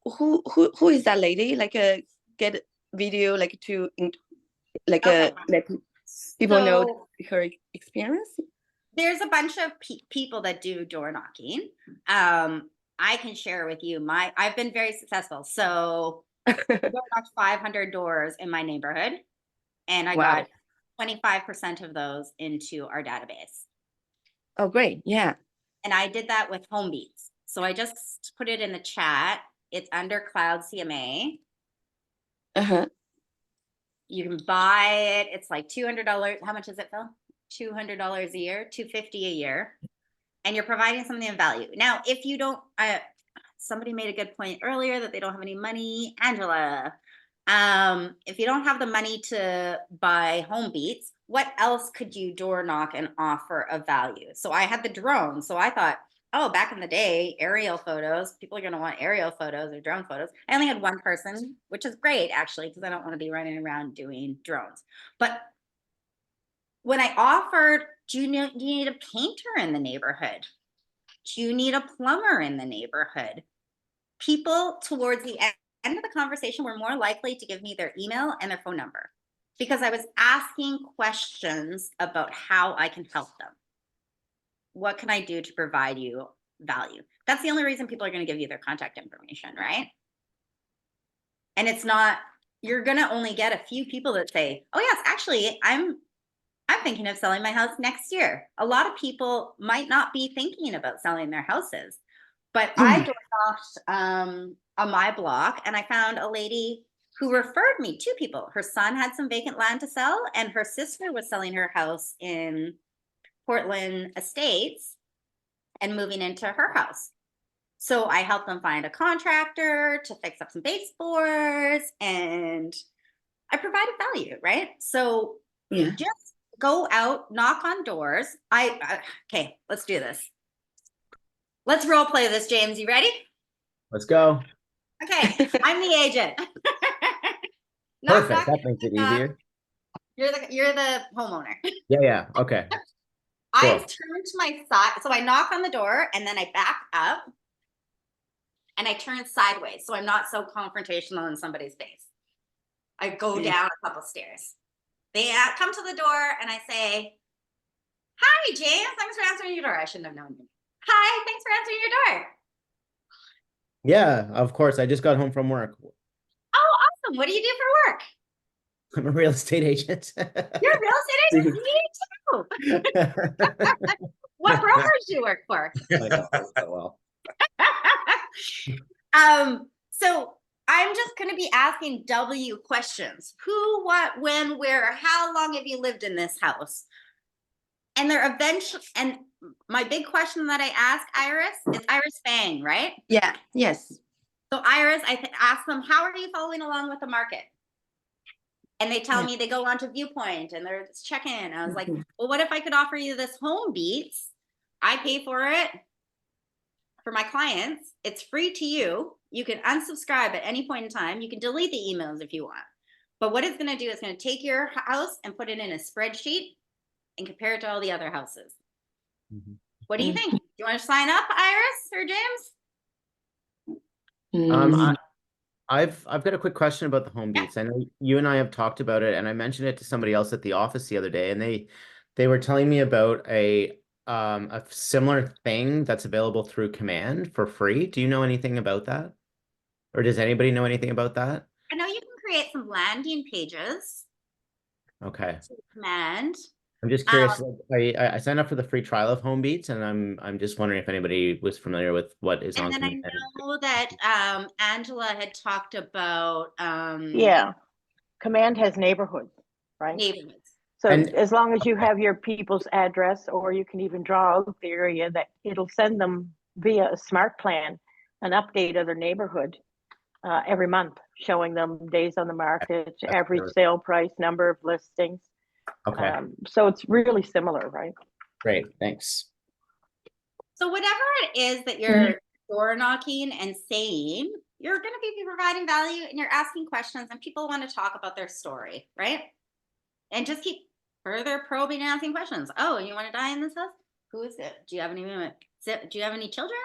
Speaker 9: Who is that lady? Like get video like to like
Speaker 2: Okay.
Speaker 9: let people know
Speaker 2: So
Speaker 9: her experience.
Speaker 2: there's a bunch of people that do door knocking. I can share with you I've been very successful. So I door knocked 500 doors in my neighborhood, and I
Speaker 9: Wow.
Speaker 2: got 25% of those into our database.
Speaker 9: Oh, great. Yeah.
Speaker 2: And I did that with HomeBeats. So I just put it in the chat. It's under Cloud CMA.
Speaker 9: Uh-huh.
Speaker 2: You can buy it. It's like $200. How much is it, Phil? $200 a year, $250 a year. And you're providing something of value. Now, if you don't, somebody made a good point earlier that they don't have any money. Angela, if you don't have the money to buy HomeBeats, what else could you door knock and offer of value? So I had the drone. So I thought, oh, back in the day, aerial photos, people are going to want aerial photos or drone photos. I only had one person, which is great, actually, because I don't want to be running around doing drones. But when I offered, do you need a painter in the neighborhood? Do you need a plumber in the neighborhood? People towards the end of the conversation were more likely to give me their email and their phone number because I was asking questions about how I can help them. What can I do to provide you value? That's the only reason people are going to give you their contact information, right? And it's not, you're going to only get a few people that say, oh yes, actually, I'm thinking of selling my house next year. A lot of people might not be thinking about selling their houses, but I door knocked on my block and I found a lady who referred me to people. Her son had some vacant land to sell and her sister was selling her house in Portland Estates and moving into her house. So I helped them find a contractor to fix up some baseboards and I provided value, right? So
Speaker 9: Yeah.
Speaker 2: just go out, knock on doors. Okay, let's do this. Let's role play this, James. You ready?
Speaker 8: Let's go.
Speaker 2: Okay, I'm the agent. Knock,
Speaker 8: Perfect.
Speaker 2: knock,
Speaker 8: That makes it
Speaker 2: knock.
Speaker 8: easier.
Speaker 2: You're the homeowner.
Speaker 8: Yeah. Okay.
Speaker 2: I
Speaker 8: Cool.
Speaker 2: turn to my side, so I knock on the door and then I back up and I turn sideways, so I'm not so confrontational in somebody's face. I go down a couple stairs. They come to the door and I say, "Hi, James. Thanks for answering your door." I shouldn't have known you. Hi, thanks for answering your door.
Speaker 8: Yeah, of course. I just got home from work.
Speaker 2: Oh, awesome. What do you do for work?
Speaker 8: I'm a real estate agent.
Speaker 2: You're a real estate agent? Me too. What brokerage do you work for?
Speaker 8: Well,
Speaker 2: So I'm just going to be asking W questions. Who, what, when, where, how long have you lived in this house? And they're eventually, and my big question that I ask Iris is Iris Fang, right?
Speaker 9: Yeah. Yes.
Speaker 2: So Iris, I ask them, how are you following along with the market? And they tell me they go on to Viewpoint and they're checking. I was like, well, what if I could offer you this HomeBeats? I pay for it for my clients. It's free to you. You can unsubscribe at any point in time. You can delete the emails if you want. But what it's going to do is going to take your house and put it in a spreadsheet and compare it to all the other houses.
Speaker 4: Mhm.
Speaker 2: What do you think? Do you want to sign up, Iris or James?
Speaker 9: Mm.
Speaker 8: I've got a quick question about the home beats. I know you and I have talked about it, and I mentioned it to somebody else at the office the other day, and they were telling me about a similar thing that's available through Command for free. Do you know anything about that? Or does anybody know anything about that?
Speaker 2: I know you can create some landing pages
Speaker 8: Okay.
Speaker 2: to Command.
Speaker 8: I'm just curious. I signed up for the free trial of Home Beats, and I'm just wondering if anybody was familiar with what is on
Speaker 2: And then I
Speaker 8: Command.
Speaker 2: know that Angela had talked about
Speaker 6: Yeah, Command has neighborhoods, right?
Speaker 2: neighborhoods.
Speaker 6: So
Speaker 8: And-
Speaker 6: as long as you have your people's address, or you can even draw out the area, that it'll send them via a smart plan an update of their neighborhood every month, showing them days on the market, average
Speaker 8: good.
Speaker 6: sale price, number of listings.
Speaker 8: Okay,
Speaker 6: So it's really similar, right?
Speaker 8: great, thanks.
Speaker 2: So whatever it is that you're door knocking and saying, you're going to be providing value and you're asking questions and people want to talk about their story, right? And just keep further probing and asking questions. Oh, you want to die in this house? Who is it? Do you have any children?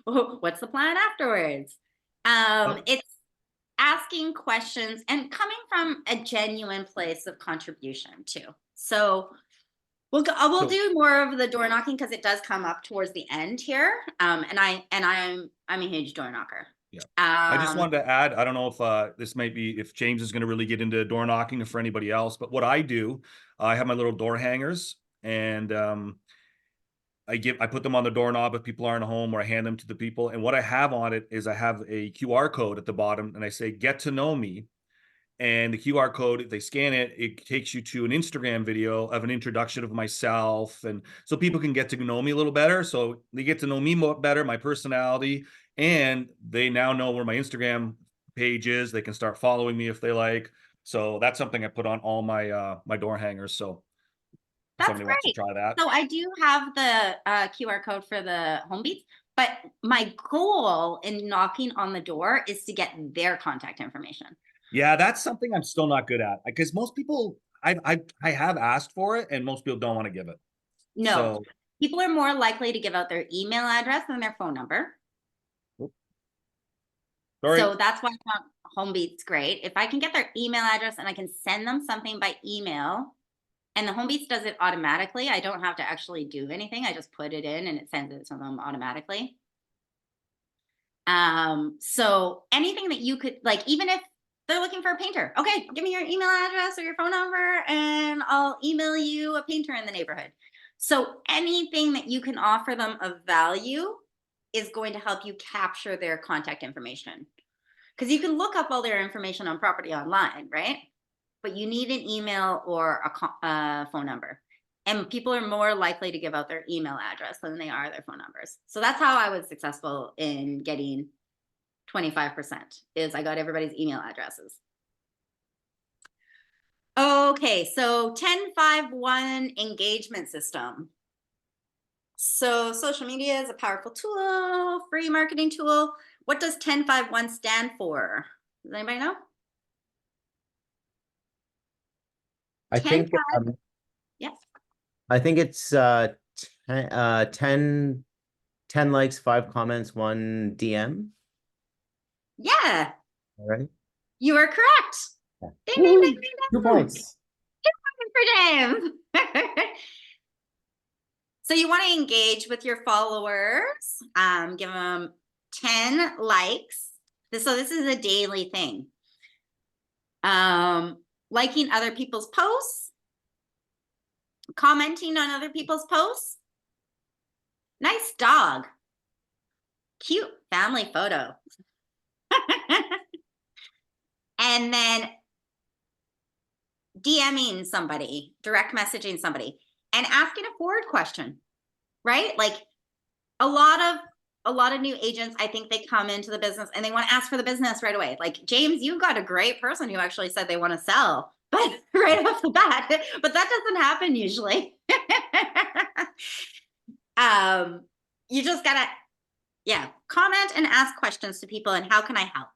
Speaker 2: What's the plan afterwards? It's asking questions and coming from a genuine place of contribution too. So we'll do more of the door knocking because it does come up towards the end here. I'm a huge door knocker.
Speaker 4: Yeah. I just wanted to add, I don't know if this might be, if James is going to really get into door knocking or for anybody else, but what I do, I have my little door hangers, and I put them on the doorknob if people aren't home, or I hand them to the people. And what I have on it is I have a QR code at the bottom, and I say, "Get to know me." And the QR code, if they scan it, it takes you to an Instagram video of an introduction of myself. And so people can get to know me a little better. So they get to know me more better, my personality, and they now know where my Instagram page is. They can start following me if they like. So that's something I put on all my my door hangers. So if
Speaker 2: That's
Speaker 4: somebody wants to
Speaker 2: great.
Speaker 4: try that.
Speaker 2: So I do have the QR code for the home beats, but my goal in knocking on the door is to get their contact information.
Speaker 4: Yeah, that's something I'm still not good at, because most people, I have asked for it, and most people don't want to give it.
Speaker 2: No,
Speaker 4: So,
Speaker 2: people are more likely to give out their email address than their phone number.
Speaker 4: sorry.
Speaker 2: So that's why I found home beats great. If I can get their email address and I can send them something by email, and the home beats does it automatically, I don't have to actually do anything. I just put it in and it sends it to them automatically. So anything that you could, like, even if they're looking for a painter, okay, give me your email address or your phone number and I'll email you a painter in the neighborhood. So anything that you can offer them of value is going to help you capture their contact information. Because you can look up all their information on property online, right? But you need an email or a phone number. And people are more likely to give out their email address than they are their phone numbers. So that's how I was successful in getting 25%, is I got everybody's email addresses. Okay, so 1051 engagement system. So social media is a powerful tool, free marketing tool. What does 1051 stand for? Does anybody know?
Speaker 8: I think
Speaker 2: Yes.
Speaker 8: I think it's 10 likes, 5 comments, 1 DM.
Speaker 2: Yeah,
Speaker 8: All right.
Speaker 2: you are correct.
Speaker 8: Yeah.
Speaker 2: Ding, ding, ding, ding, ding.
Speaker 8: 2 points.
Speaker 2: For James. So you want to engage with your followers, give them 10 likes. So this is a daily thing. Liking other people's posts, commenting on other people's posts. Nice dog. Cute family photo. And then DMing somebody, direct messaging somebody, and asking a forward question, right? Like a lot of new agents, I think they come into the business and they want to ask for the business right away. Like, James, you've got a great person who actually said they want to sell, but right off the bat, but that doesn't happen usually. You just gotta, comment and ask questions to people and how can I help?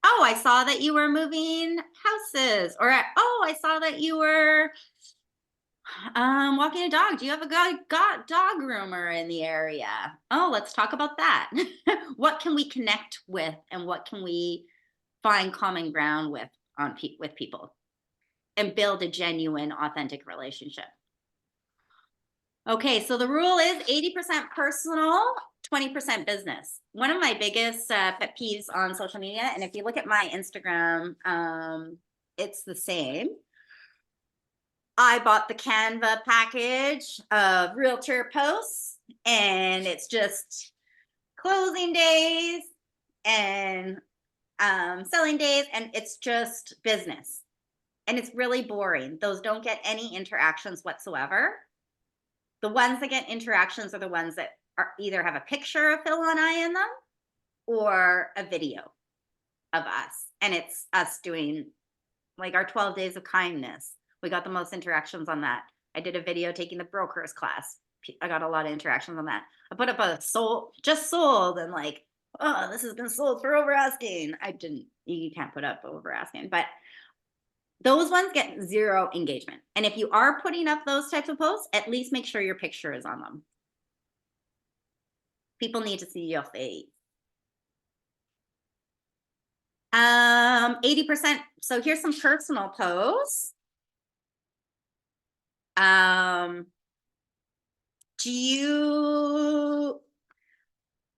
Speaker 2: oh, I saw that you were moving houses, or oh, I saw that you were walking a dog. Do you have a dog groomer in the area? Oh, let's talk about that. What can we connect with, and what can we find common ground with with people, and build a genuine, authentic relationship? Okay, so the rule is 80% personal, 20% business. One of my biggest pet peeves on social media, and if you look at my Instagram, it's the same. I bought the Canva package of realtor posts, and it's just closing days and selling days, and it's just business. And it's really boring. Those don't get any interactions whatsoever. The ones that get interactions are the ones that are either have a picture of Phil and I in them, or a video of us. And it's us doing like our 12 days of kindness. We got the most interactions on that. I did a video taking the brokers class. I got a lot of interactions on that. I put up a just sold, and like, oh, this has been sold for over asking. You can't put up over asking, but those ones get zero engagement. And if you are putting up those types of posts, at least make sure your picture is on them. People need to see your face. 80%. So here's some personal posts.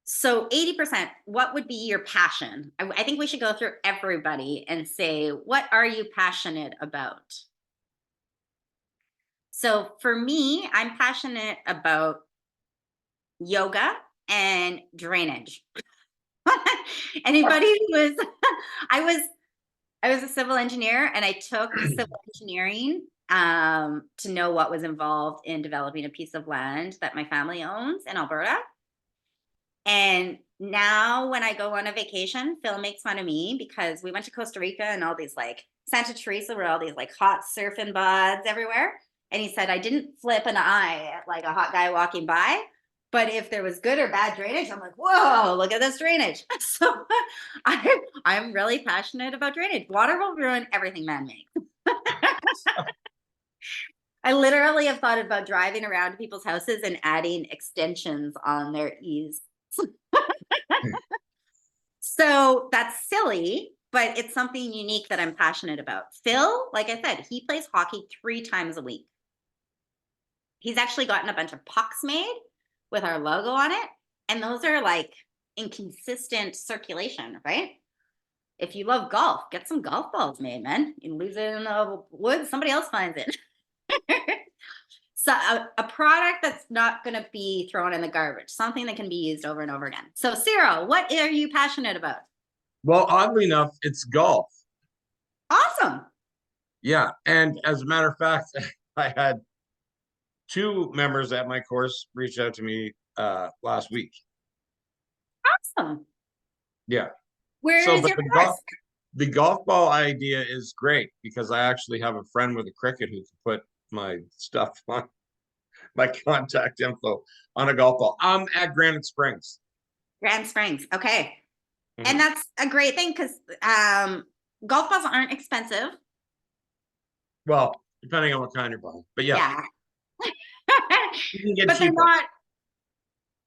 Speaker 2: So 80%, what would be your passion? I think we should go through everybody and say, what are you passionate about? So for me, I'm passionate about yoga and drainage. Anybody who was, I was a civil engineer, and I took civil engineering to know what was involved in developing a piece of land that my family owns in Alberta. And now when I go on a vacation, Phil makes fun of me because we went to Costa Rica and all these like Santa Teresa, where all these like hot surfing buds everywhere. And he said, I didn't flip an eye at like a hot guy walking by, but if there was good or bad drainage, I'm like, whoa, look at this drainage. So I'm really passionate about drainage. Water will ruin everything man makes. I literally have thought about driving around to people's houses and adding extensions on their eaves. So that's silly, but it's something unique that I'm passionate about. Phil, like I said, he plays hockey 3 times a week. He's actually gotten a bunch of pucks made with our logo on it. And those are like inconsistent circulation, right? If you love golf, get some golf balls made, man. You lose it in the woods, somebody else finds it. So a product that's not going to be thrown in the garbage, something that can be used over and over again. So Cyril, what are you passionate about?
Speaker 3: Well, oddly enough, it's golf.
Speaker 2: Awesome.
Speaker 3: Yeah. And as a matter of fact, I had 2 members at my course reach out to me last week.
Speaker 2: Awesome.
Speaker 3: Yeah.
Speaker 2: Where
Speaker 3: So,
Speaker 2: is
Speaker 3: but
Speaker 2: your
Speaker 3: the
Speaker 2: course?
Speaker 3: the golf ball idea is great because I actually have a friend with a cricket who can put my stuff on, my contact info on a golf ball. I'm at Granite Springs.
Speaker 2: Grand Springs. Okay.
Speaker 3: Mhm.
Speaker 2: And that's a great thing because golf balls aren't expensive.
Speaker 3: Well, depending on what kind you're buying, but yeah, you can get
Speaker 2: But they're
Speaker 3: cheaper.
Speaker 2: not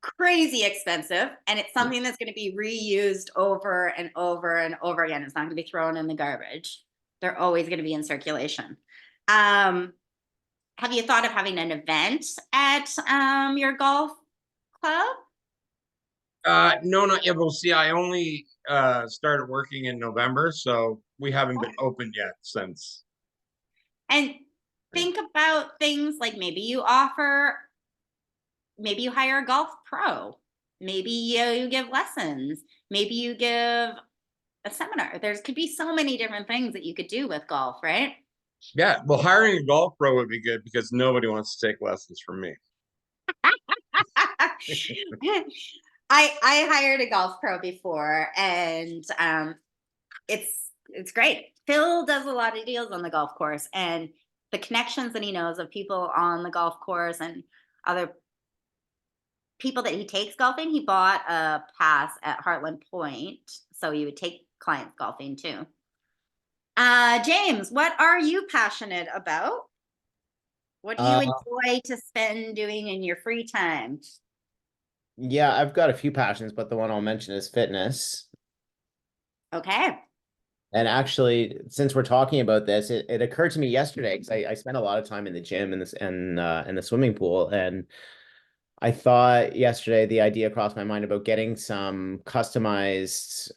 Speaker 2: crazy expensive, and it's something that's going to be reused over and over and over again. It's not going to be thrown in the garbage. They're always going to be in circulation. Have you thought of having an event at your golf club?
Speaker 3: No, not yet. Well, see, I only started working in November, so we haven't been open yet since.
Speaker 2: And think about things like maybe you hire a golf pro. Maybe you give lessons. Maybe you give a seminar. Could be so many different things that you could do with golf, right?
Speaker 3: Yeah, well, hiring a golf pro would be good because nobody wants to take lessons from me.
Speaker 2: I hired a golf pro before, and it's great. Phil does a lot of deals on the golf course, and the connections that he knows of people on the golf course and other people that he takes golfing. He bought a pass at Heartland Point, so he would take clients golfing too. James, what are you passionate about? What do you enjoy to spend doing in your free time?
Speaker 8: Yeah, I've got a few passions, but the one I'll mention is fitness.
Speaker 2: Okay.
Speaker 8: And actually, since we're talking about this, it occurred to me yesterday because I spent a lot of time in the gym and in the swimming pool, and I thought yesterday the idea crossed my mind about getting some customized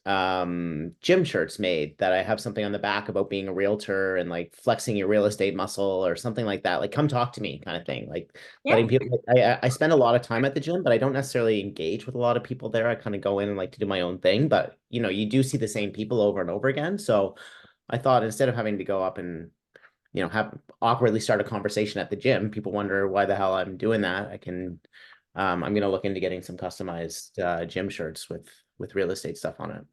Speaker 8: gym shirts made that I have something on the back about being a realtor and like flexing your real estate muscle or something like that. Like, come talk to me kind of thing. Like letting people, I spend a lot of time at the gym, but I don't necessarily engage with a lot of people there. I kind of go in and like to do my own thing, but you know, you do see the same people over and over again. So I thought instead of having to go up and, you know, have awkwardly start a conversation at the gym, people wonder why the hell I'm doing that. I can, I'm going to look into getting some customized gym shirts with real estate stuff on it.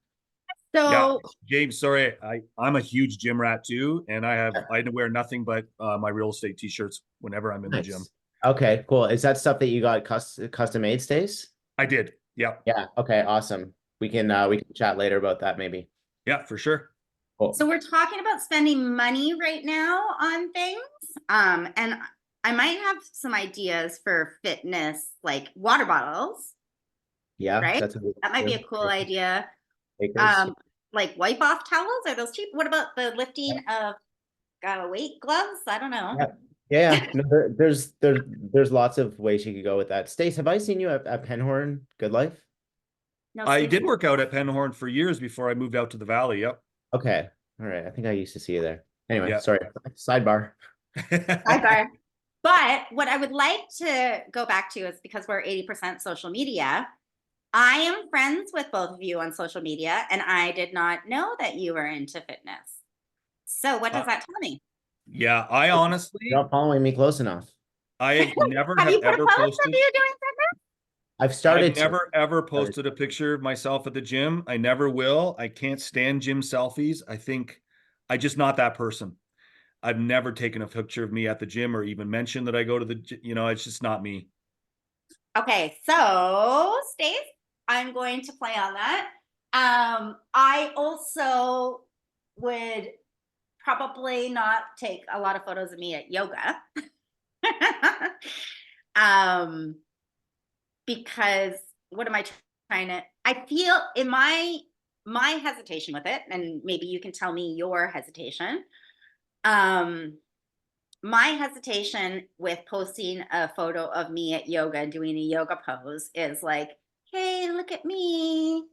Speaker 2: So
Speaker 4: Yeah, James, sorry, I'm a huge gym rat too, and I wear nothing but my real estate t-shirts whenever I'm in the gym.
Speaker 8: Okay, cool. Is that stuff that you got custom made, Stace?
Speaker 4: I did. Yeah.
Speaker 8: Yeah. Okay. Awesome. We can chat later about that maybe.
Speaker 4: Yeah, for sure.
Speaker 8: Cool.
Speaker 2: So we're talking about spending money right now on things. And I might have some ideas for fitness, like water bottles.
Speaker 8: Yeah,
Speaker 2: Right?
Speaker 8: that
Speaker 2: might be a cool idea.
Speaker 8: Bakers.
Speaker 2: Like wipe off towels, are those cheap? What about the lifting of weight gloves? I don't know.
Speaker 8: Yeah. No, there's lots of ways you could go with that. Stace, have I seen you at Penhorn Good Life?
Speaker 2: No,
Speaker 4: I
Speaker 2: seriously.
Speaker 4: did work out at Penhorn for years before I moved out to the Valley. Yep.
Speaker 8: Okay. All right. I think I used to see you there. Anyway,
Speaker 4: Yeah.
Speaker 8: sorry. Sidebar.
Speaker 2: Sidebar. But what I would like to go back to is because we're 80% social media. I am friends with both of you on social media, and I did not know that you were into fitness. So what does that tell me?
Speaker 4: Yeah, I honestly,
Speaker 8: You're not following me close enough.
Speaker 4: I have never
Speaker 2: Have you put
Speaker 4: ever
Speaker 2: a post of
Speaker 4: posted.
Speaker 2: you doing fitness?
Speaker 8: I've started
Speaker 4: I've never ever posted a picture of myself at the gym. I never will. I can't stand gym selfies. I think I'm just not that person. I've never taken a picture of me at the gym or even mentioned that I go to the, it's just not me.
Speaker 2: Okay, so Stace, I'm going to play on that. I also would probably not take a lot of photos of me at yoga. Because what am I trying to, I feel in my hesitation with it, and maybe you can tell me your hesitation. My hesitation with posting a photo of me at yoga doing a yoga pose is like, hey, look at me.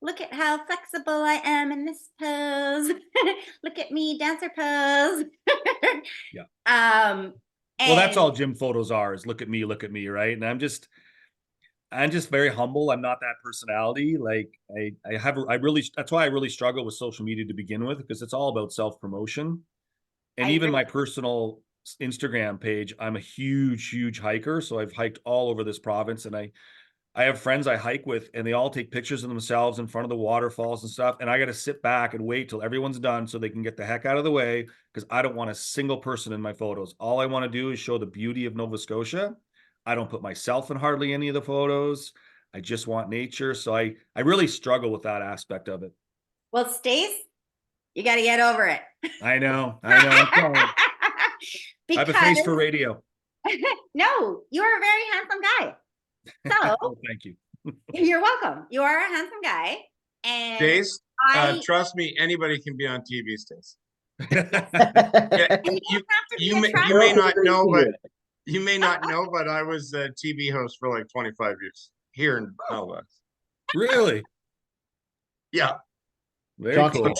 Speaker 2: Look at how flexible I am in this pose. Look at me, dancer pose.
Speaker 4: Yeah.
Speaker 2: Well,
Speaker 4: that's all gym photos are, is look at me, right? And I'm just very humble. I'm not that personality. Like that's why I really struggle with social media to begin with, because it's all about self-promotion. And even my personal Instagram page, I'm a huge hiker. So I've hiked all over this province, and I have friends I hike with, and they all take pictures of themselves in front of the waterfalls and stuff. And I got to sit back and wait till everyone's done so they can get the heck out of the way, because I don't want a single person in my photos. All I want to do is show the beauty of Nova Scotia. I don't put myself in hardly any of the photos. I just want nature. So I really struggle with that aspect of it.
Speaker 2: Well, Stace, you got to get over it.
Speaker 4: I know. I have a face for radio.
Speaker 2: No, you are a very handsome guy. So
Speaker 4: oh, thank you.
Speaker 2: You're welcome. You are a handsome guy. And
Speaker 3: Stace, trust me, anybody can be on TV, Stace. You may not know, but I was a TV host for like 25 years here in Halifax.
Speaker 4: Really?
Speaker 3: Yeah.
Speaker 4: Very cool.
Speaker 3: So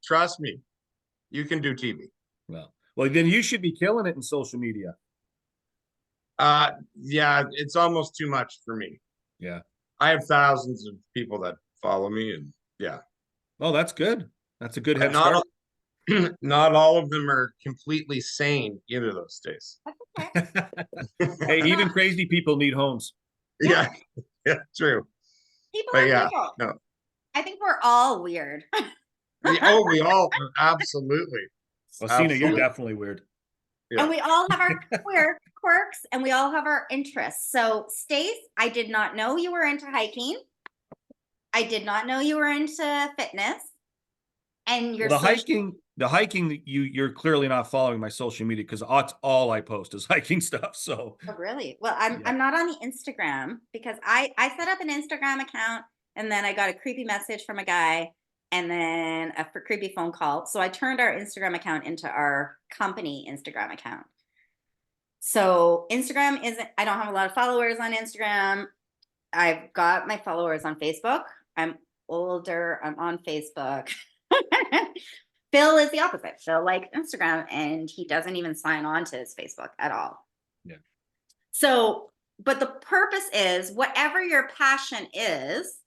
Speaker 3: trust me, you can do TV.
Speaker 4: Well, then you should be killing it in social media.
Speaker 3: Yeah, it's almost too much for me.
Speaker 4: Yeah.
Speaker 3: I have thousands of people that follow me, and yeah.
Speaker 4: Oh, that's good. That's a good head start.
Speaker 3: Not all of them are completely sane either those days.
Speaker 4: Hey, even crazy people need homes.
Speaker 3: Yeah, true.
Speaker 2: People are people.
Speaker 3: No.
Speaker 2: I think we're all weird.
Speaker 3: We all absolutely.
Speaker 4: Well, Sina, you're definitely weird.
Speaker 2: Yeah. And we all have our quirks, and we all have our interests. So, Stace, I did not know you were into hiking. I did not know you were into fitness. And your
Speaker 4: The
Speaker 2: social-
Speaker 4: hiking, you're clearly not following my social media because that's all I post is hiking stuff. So
Speaker 2: Oh, really? Well, I'm not on the Instagram because I set up an Instagram account and then I got a creepy message from a guy and then a creepy phone call. So I turned our Instagram account into our company Instagram account. So Instagram isn't, I don't have a lot of followers on Instagram. I've got my followers on Facebook. I'm older. I'm on Facebook. Phil is the opposite. Phil likes Instagram and he doesn't even sign on to his Facebook at all.
Speaker 4: Yeah.
Speaker 2: So, but the purpose is whatever your passion is,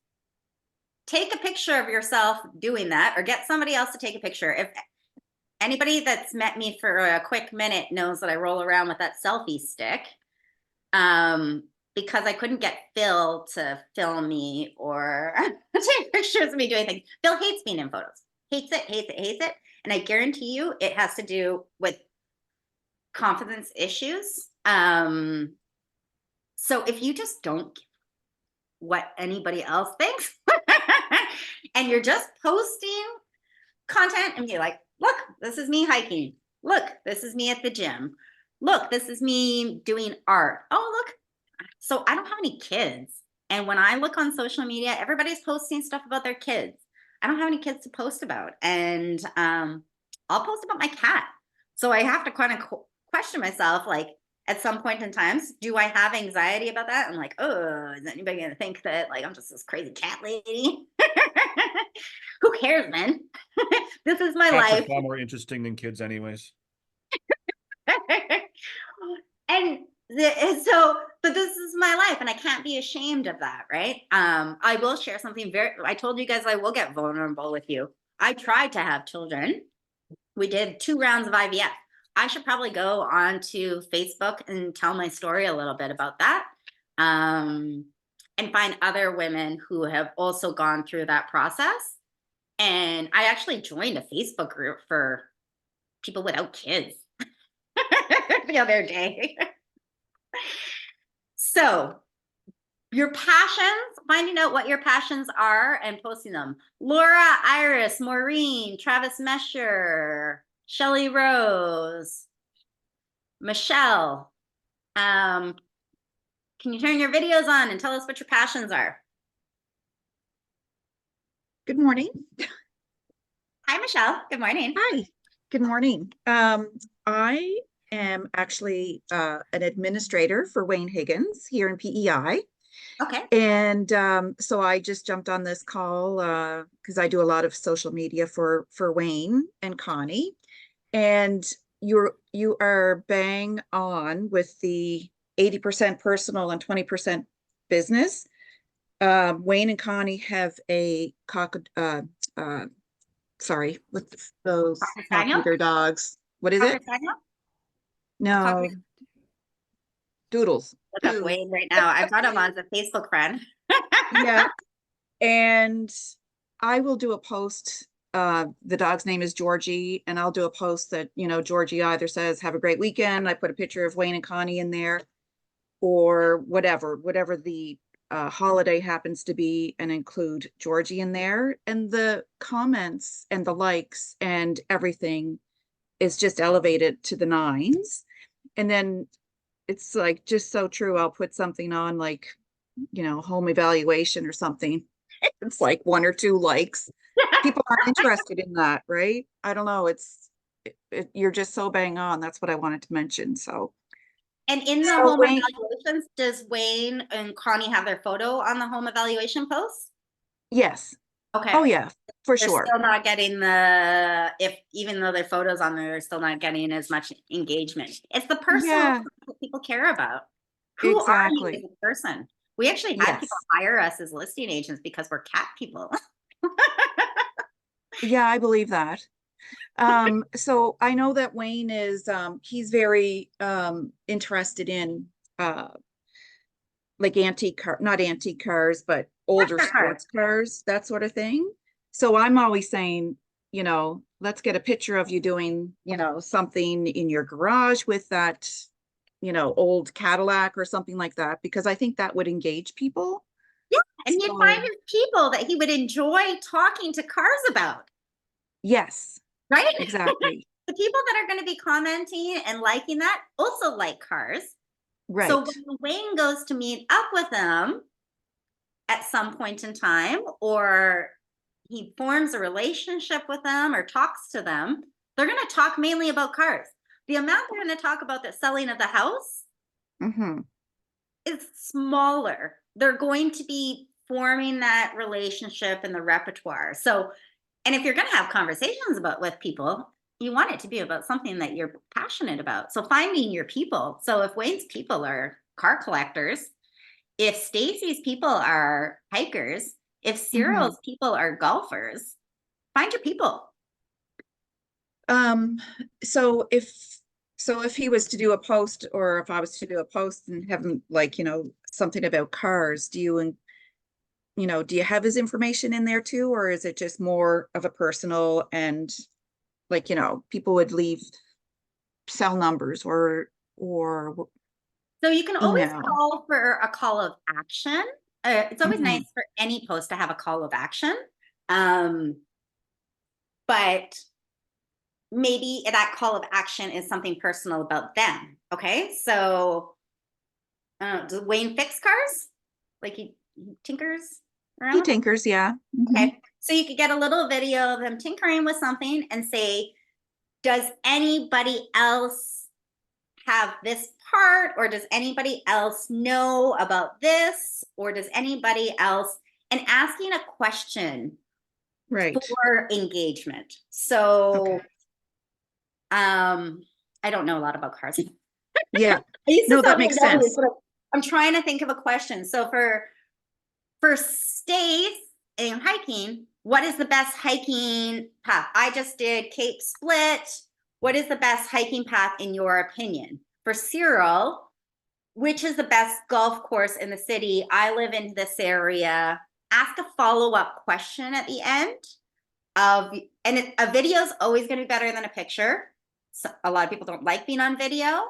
Speaker 2: take a picture of yourself doing that or get somebody else to take a picture. If anybody that's met me for a quick minute knows that I roll around with that selfie stick, because I couldn't get Phil to film me or take pictures of me doing things. Phil hates being in photos. Hates it. And I guarantee you it has to do with confidence issues. So if you just don't give what anybody else thinks and you're just posting content and you're like, look, this is me hiking. Look, this is me at the gym. Look, this is me doing art. Oh, look. So I don't have any kids. And when I look on social media, everybody's posting stuff about their kids. I don't have any kids to post about. And I'll post about my cat. So I have to kind of question myself, like at some point in times, do I have anxiety about that? I'm like, oh, is anybody going to think that like I'm just this crazy cat lady? Who cares, man? This is my
Speaker 4: cats are
Speaker 2: life.
Speaker 4: far more interesting than kids anyways.
Speaker 2: And but this is my life and I can't be ashamed of that, right? I will share something I told you guys I will get vulnerable with you. I tried to have children. We did 2 rounds of IVF. I should probably go on to Facebook and tell my story a little bit about that. And find other women who have also gone through that process. And I actually joined a Facebook group for people without kids the other day. So your passions, finding out what your passions are and posting them. Laura, Iris, Maureen, Travis Mesher, Shelly Rose, Michelle. Can you turn your videos on and tell us what your passions are?
Speaker 10: Good morning.
Speaker 2: Hi, Michelle. Good morning.
Speaker 10: Hi. Good morning. I am actually an administrator for Wayne Higgins here in PEI.
Speaker 2: Okay.
Speaker 10: And so I just jumped on this call because I do a lot of social media for Wayne and Connie. And you are bang on with the 80% personal and 20% business. Wayne and Connie have a sorry, with those popular dogs. What is it? No. Doodles.
Speaker 2: Look up Wayne right now. I've got him as a Facebook friend.
Speaker 10: Yeah. And I will do a post. The dog's name is Georgie, and I'll do a post that, you know, Georgie either says, have a great weekend. I put a picture of Wayne and Connie in there or whatever the holiday happens to be, and include Georgie in there. And the comments and the likes and everything is just elevated to the 9s. And then it's like just so true. I'll put something on like, you know, home evaluation or something. It's like 1 or 2 likes. People aren't interested in that, right? I don't know. You're just so bang on. That's what I wanted to mention. So.
Speaker 2: And in the home evaluations, does Wayne and Connie have their photo on the home evaluation post?
Speaker 10: Yes.
Speaker 2: Okay.
Speaker 10: Oh yeah, for
Speaker 2: They're
Speaker 10: sure.
Speaker 2: still not getting even though their photos on there, they're still not getting as much engagement. It's the personal
Speaker 10: Yeah.
Speaker 2: that people care about. Who are you
Speaker 10: Exactly.
Speaker 2: as a person? We actually had
Speaker 10: Yes.
Speaker 2: people hire us as listing agents because we're cat people.
Speaker 10: Yeah, I believe that. So I know that Wayne is he's very interested in like not antique cars, but older sports cars, that sort of thing. So I'm always saying, you know, let's get a picture of you doing, you know, something in your garage with that, you know, old Cadillac or something like that, because I think that would engage people.
Speaker 2: Yeah, and you'd find his people that he would enjoy talking to cars about.
Speaker 10: Yes,
Speaker 2: right?
Speaker 10: exactly.
Speaker 2: The people that are going to be commenting and liking that also like cars.
Speaker 10: Right.
Speaker 2: So when Wayne goes to meet up with them at some point in time, or he forms a relationship with them or talks to them, they're going to talk mainly about cars. The amount they're going to talk about the selling of the house
Speaker 10: Mm-hmm.
Speaker 2: is smaller. They're going to be forming that relationship in the repertoire. So, and if you're going to have conversations about with people, you want it to be about something that you're passionate about. So finding your people. So if Wayne's people are car collectors, if Stacy's people are hikers, if Cyril's people are golfers, find your people.
Speaker 10: So if he was to do a post, or if I was to do a post and have him, like, something about cars, do you have his information in there too, or is it just more of a personal, and like, people would leave cell numbers or
Speaker 2: So you can always
Speaker 10: email?
Speaker 2: call for a call of action. It's always
Speaker 10: Mhm.
Speaker 2: nice for any post to have a call of action. But maybe that call of action is something personal about them. Okay. So does Wayne fix cars? Like he tinkers around?
Speaker 10: He
Speaker 2: with them?
Speaker 10: tinkers, yeah. Mhm.
Speaker 2: Okay. So you could get a little video of him tinkering with something and say, does anybody else have this part, or does anybody else know about this, or does anybody else, and asking a question
Speaker 10: Right.
Speaker 2: for engagement. So
Speaker 10: Okay.
Speaker 2: I don't know a lot about cars.
Speaker 10: Yeah.
Speaker 2: I used to
Speaker 10: No,
Speaker 2: sell
Speaker 10: that makes
Speaker 2: BMWs,
Speaker 10: sense.
Speaker 2: but I'm trying to think of a question. So for Stace and hiking, what is the best hiking path? I just did Cape Split. What is the best hiking path in your opinion? For Cyril, which is the best golf course in the city? I live in this area. Ask a follow-up question at the end of, and a video is always going to be better than a picture. So a lot of people don't like being on video,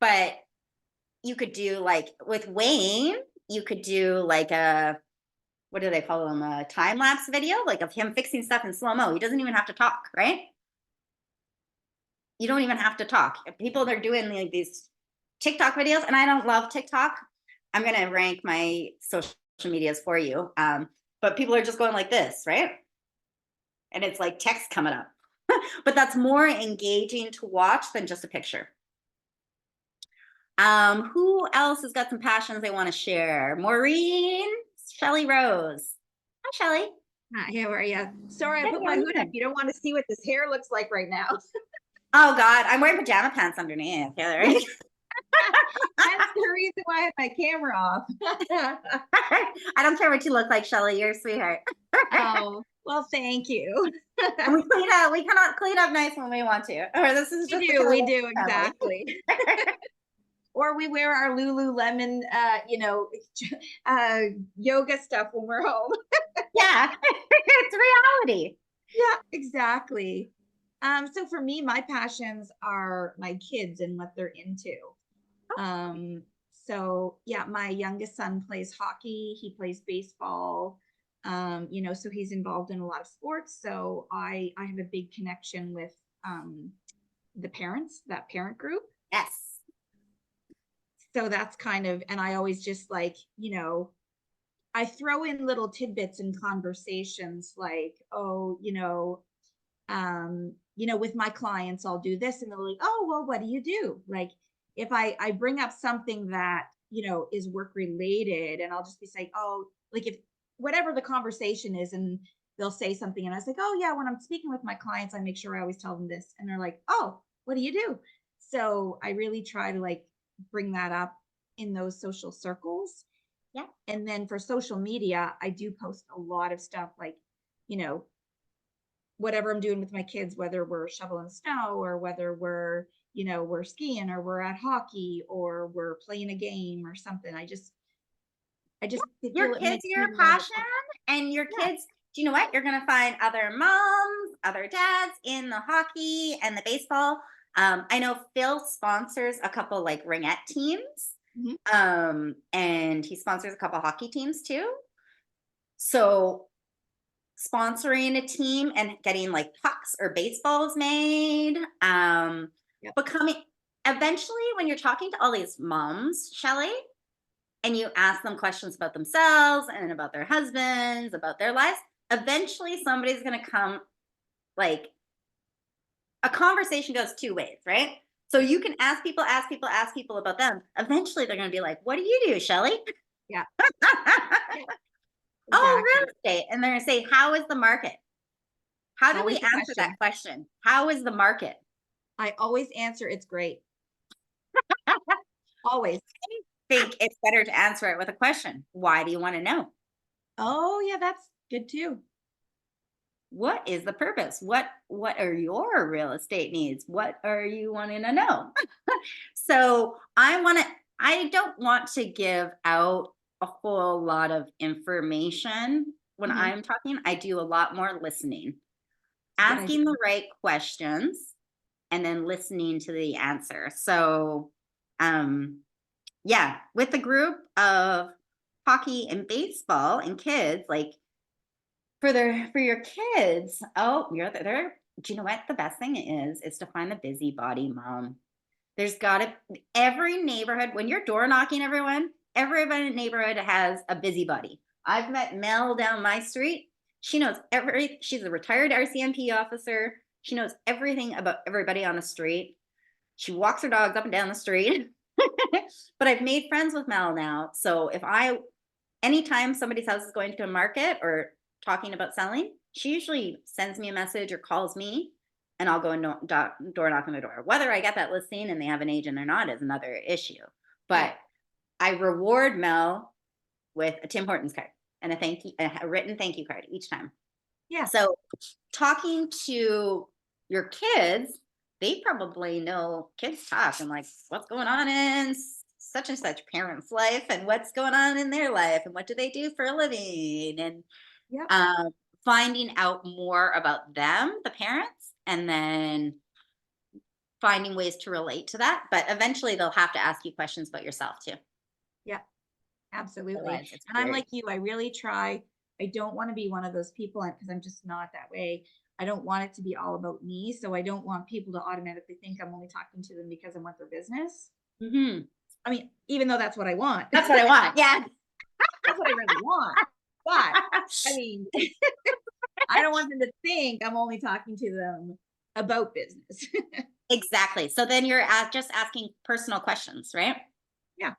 Speaker 2: but you could do, like with Wayne, you could do like a, what do they call them? A time lapse video, like of him fixing stuff in slow-mo. He doesn't even have to talk, right? You don't even have to talk. If people are doing like these TikTok videos, and I don't love TikTok. I'm going to rank my social medias for you. But people are just going like this, right? And it's like text coming up. But that's more engaging to watch than just a picture. Who else has got some passions they want to share? Maureen, Shelly Rose. Hi, Shelly.
Speaker 11: Hi, how are you? Sorry, I
Speaker 2: Good,
Speaker 11: put
Speaker 2: how
Speaker 11: my
Speaker 2: are
Speaker 11: hood up.
Speaker 2: you?
Speaker 11: You don't want to see what this hair looks like right now.
Speaker 2: Oh God, I'm wearing pajama pants underneath. Taylor.
Speaker 11: That's the reason why I have my camera off.
Speaker 2: I don't care what you look like, Shelly. You're a sweetheart.
Speaker 11: Oh, well, thank you.
Speaker 2: And we clean up. We cannot clean up nice when we want to. Or this is just
Speaker 11: We do exactly. Or we wear our Lululemon, yoga stuff when we're home.
Speaker 2: Yeah, it's reality.
Speaker 11: Yeah, exactly. So for me, my passions are my kids and what they're into. So yeah, my youngest son plays hockey. He plays baseball. So he's involved in a lot of sports. So I have a big connection with the parents, that parent group.
Speaker 2: Yes.
Speaker 11: So that's kind of, and I always just like, I throw in little tidbits in conversations like, with my clients, I'll do this. And they're like, oh, well, what do you do? Like if I bring up something that, is work related, and I'll just be saying, oh, like if whatever the conversation is, and they'll say something and I was like, oh yeah, when I'm speaking with my clients, I make sure I always tell them this. And they're like, oh, what do you do? So I really try to like bring that up in those social circles.
Speaker 2: Yeah.
Speaker 11: And then for social media, I do post a lot of stuff like, whatever I'm doing with my kids, whether we're shoveling snow or whether we're skiing or we're at hockey or we're playing a game or something. I just
Speaker 2: Your kids are your passion, and your kids, do you know what? You're going to find other moms, other dads in the hockey and the baseball. I know Phil sponsors a couple like ringette teams. And he sponsors a couple hockey teams too. So sponsoring a team and getting like pucks or baseballs made. Becoming eventually when you're talking to all these moms, Shelley, and you ask them questions about themselves and about their husbands, about their lives, eventually somebody's going to come, like, a conversation goes two ways, right? So you can ask people about them. Eventually they're going to be like, what do you do, Shelley?
Speaker 11: Yeah.
Speaker 2: Oh,
Speaker 11: Exactly.
Speaker 2: real estate. And they're going to say, how is the market? How do we
Speaker 11: Always the
Speaker 2: answer that question? How is the market?
Speaker 11: I always answer it's great. Always.
Speaker 2: I think it's better to answer it with a question. Why do you want to know?
Speaker 11: Oh yeah, that's good too.
Speaker 2: What is the purpose? What are your real estate needs? What are you wanting to know? So I don't want to give out a whole lot of information when
Speaker 11: Mhm.
Speaker 2: I'm talking. I do a lot more listening,
Speaker 11: Good
Speaker 2: asking
Speaker 11: idea.
Speaker 2: the right questions, and then listening to the answer. So, yeah, with the group of hockey and baseball and kids, like for your kids, oh, do you know what the best thing is to find the busybody mom. There's every neighborhood, when you're door knocking, everybody in the neighborhood has a busybody. I've met Mel down my street. She knows she's a retired RCMP officer. She knows everything about everybody on the street. She walks her dogs up and down the street. But I've made friends with Mel now. So anytime somebody's house is going to a market or talking about selling, she usually sends me a message or calls me, and I'll go and door knock on the door. Whether I get that listing and they have an agent or not is another issue. But I reward Mel with a Tim Hortons card and a written thank you card each time.
Speaker 11: Yeah.
Speaker 2: So talking to your kids, they probably know kids talk and like what's going on in such and such parent's life and what's going on in their life and what do they do for a living, and finding out more about them, the parents, and then finding ways to relate to that. But eventually they'll have to ask you questions about yourself too.
Speaker 11: Yeah, absolutely.
Speaker 2: Otherwise, it's
Speaker 11: And I'm
Speaker 2: weird.
Speaker 11: like you, I really try. I don't want to be one of those people because I'm just not that way. I don't want it to be all about me. So I don't want people to automatically think I'm only talking to them because I want their business.
Speaker 2: Mhm.
Speaker 11: I mean, even though that's what I want.
Speaker 2: That's what I want. Yeah.
Speaker 11: That's what I really want. But I mean, I don't want them to think I'm only talking to them about business.
Speaker 2: Exactly. So then you're just asking personal questions, right?
Speaker 11: Yeah.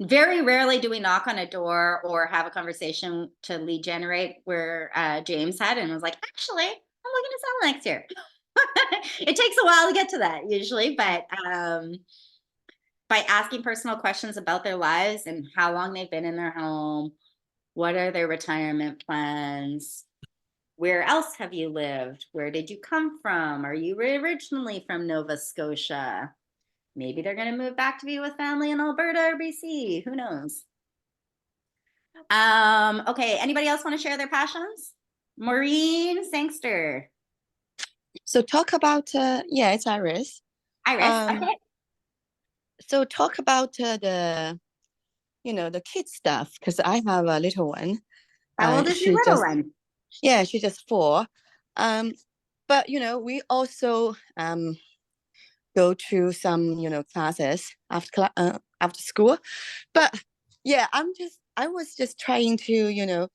Speaker 2: Very rarely do we knock on a door or have a conversation to lead generate where James had and was like, actually, I'm looking to sell next year. It takes a while to get to that usually, but by asking personal questions about their lives and how long they've been in their home, what are their retirement plans, where else have you lived, where did you come from, are you originally from Nova Scotia, maybe they're going to move back to be with family in Alberta or BC, who knows. Okay, anybody else want to share their passions? Maureen Sangster.
Speaker 9: So talk about, yeah, it's Iris.
Speaker 2: Iris, okay.
Speaker 9: So talk about the kid stuff, because I have a little one.
Speaker 2: How old is your little one?
Speaker 9: Yeah, she's just 4. But we also go to some classes after school. But yeah, I was just trying to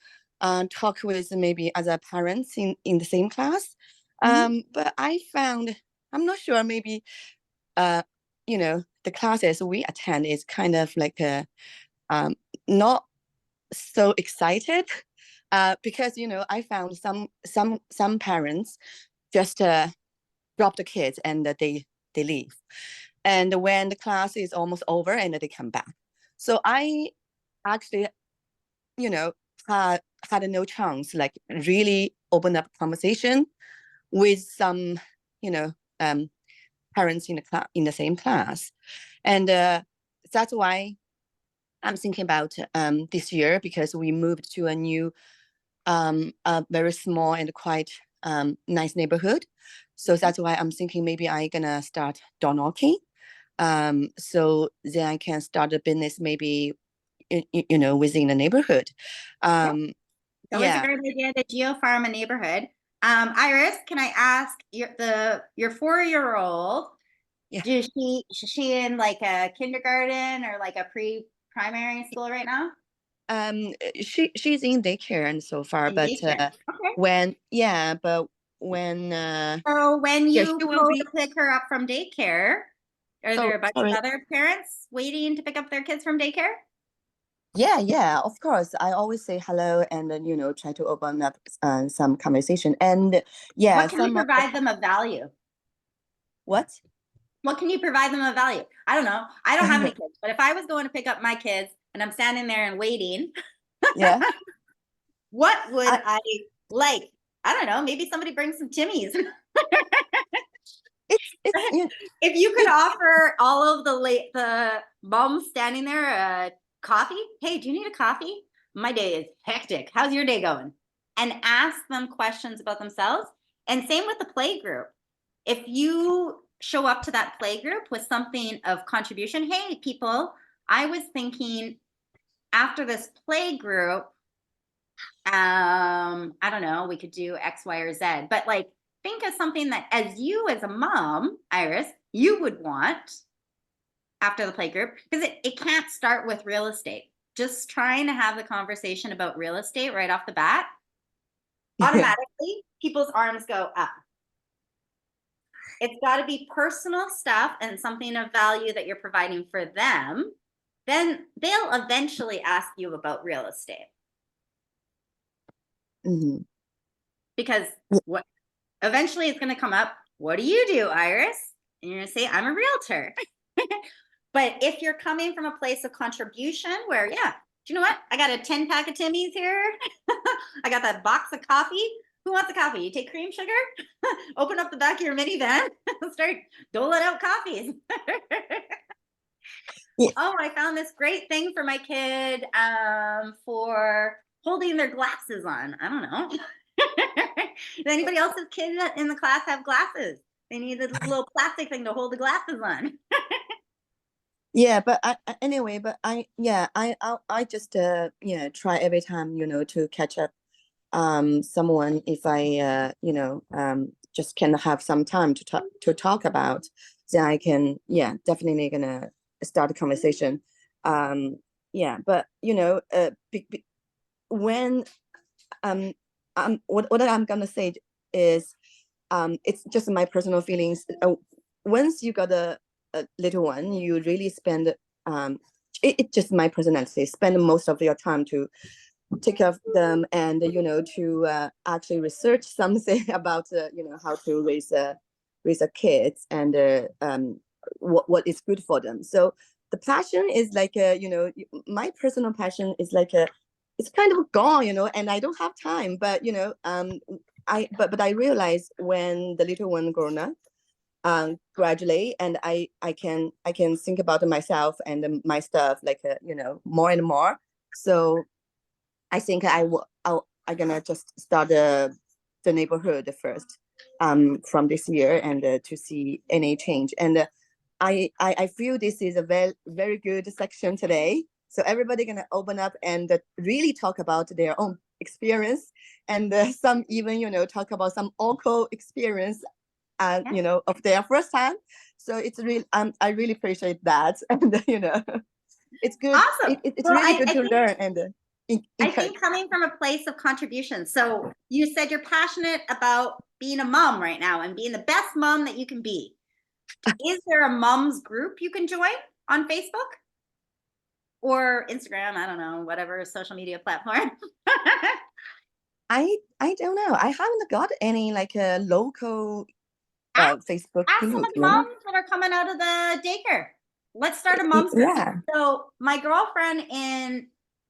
Speaker 9: talk with maybe other parents in the same class. But I found, I'm not sure, maybe the classes we attend is kind of like not so excited, because I found some parents just drop the kids and they leave, and when the class is almost over and they come back. So I actually had no chance like really open up conversation with some parents in the same class, and that's why I'm thinking about this year, because we moved to a new a very small and quite nice neighborhood. So that's why I'm thinking maybe I'm gonna start door knocking, so then I can start a business maybe within the neighborhood.
Speaker 2: That was
Speaker 9: Yeah.
Speaker 2: a great idea, the Geo Farm a neighborhood. Iris, can I ask your 4-year-old?
Speaker 9: Yeah.
Speaker 2: Is she in like a kindergarten or like a pre-primary school right now?
Speaker 9: She's in daycare and so far,
Speaker 2: In
Speaker 9: but
Speaker 2: daycare. Okay.
Speaker 9: when
Speaker 2: So when
Speaker 9: yeah,
Speaker 2: you
Speaker 9: she will
Speaker 2: go
Speaker 9: be.
Speaker 2: to pick her up from daycare, are there a bunch
Speaker 9: Sorry.
Speaker 2: of other parents waiting to pick up their kids from daycare?
Speaker 9: Yeah, of course. I always say hello and then, try to open up some conversation. And yeah,
Speaker 2: What can you provide them of value?
Speaker 9: What?
Speaker 2: What can you provide them of value? I don't know. I don't have any kids, but if I was going to pick up my kids and I'm standing there and waiting,
Speaker 9: Yeah.
Speaker 2: what would I like? I don't know. Maybe somebody brings some Timmies. If you could offer all of the moms standing there a coffee, hey, do you need a coffee? My day is hectic. How's your day going? And ask them questions about themselves. And same with the play group. If you show up to that play group with something of contribution, hey, people, I was thinking after this play group, I don't know, we could do X, Y, or Z, but like, think of something that as a mom, Iris, you would want after the play group, because it can't start with real estate. Just trying to have the conversation about real estate right off the bat, automatically people's arms go up. It's got to be personal stuff and something of value that you're providing for them. Then they'll eventually ask you about real estate.
Speaker 9: Mm-hmm.
Speaker 2: Because what eventually it's going to come up. What do you do, Iris? And you're going to say, I'm a realtor. But if you're coming from a place of contribution where, yeah, do you know what? I got a 10-pack of Timmy's here. I got that box of coffee. Who wants a coffee? You take cream sugar? Open up the back of your minivan. Start doling out coffees.
Speaker 9: Yeah.
Speaker 2: Oh, I found this great thing for my kid for holding their glasses on. I don't know. Does anybody else's kid in the class have glasses? They need a little plastic thing to hold the glasses on.
Speaker 9: Yeah, but I just try every time, to catch up someone if I just can have some time to talk about, then I can definitely gonna start a conversation. But when what I'm gonna say is it's just my personal feelings. Once you got a little one, you really spend it's just my personality, spend most of your time to take care of them and to actually research something about how to raise a kids and what is good for them. So the passion is like my personal passion is like it's kind of gone, and I don't have time, but I realize when the little one grown up gradually, and I can think about myself and my stuff like more and more. So I think I'm gonna just start the neighborhood first from this year and to see any change. And I feel this is a very, very good section today. So everybody gonna open up and really talk about their own experience, and some even talk about some awkward experience of their first time. So it's really I really appreciate that. And it's good.
Speaker 2: Awesome.
Speaker 9: It's really good to learn and
Speaker 2: I think coming from a place of contribution. So you said you're passionate about being a mom right now and being the best mom that you can be. Is there a mom's group you can join on Facebook or Instagram? I don't know, whatever social media platform.
Speaker 9: I don't know. I haven't got any like a local Facebook
Speaker 2: Ask some
Speaker 9: group.
Speaker 2: of the moms that are coming out of the daycare. Let's start a mom's group.
Speaker 9: Yeah.
Speaker 2: So my girlfriend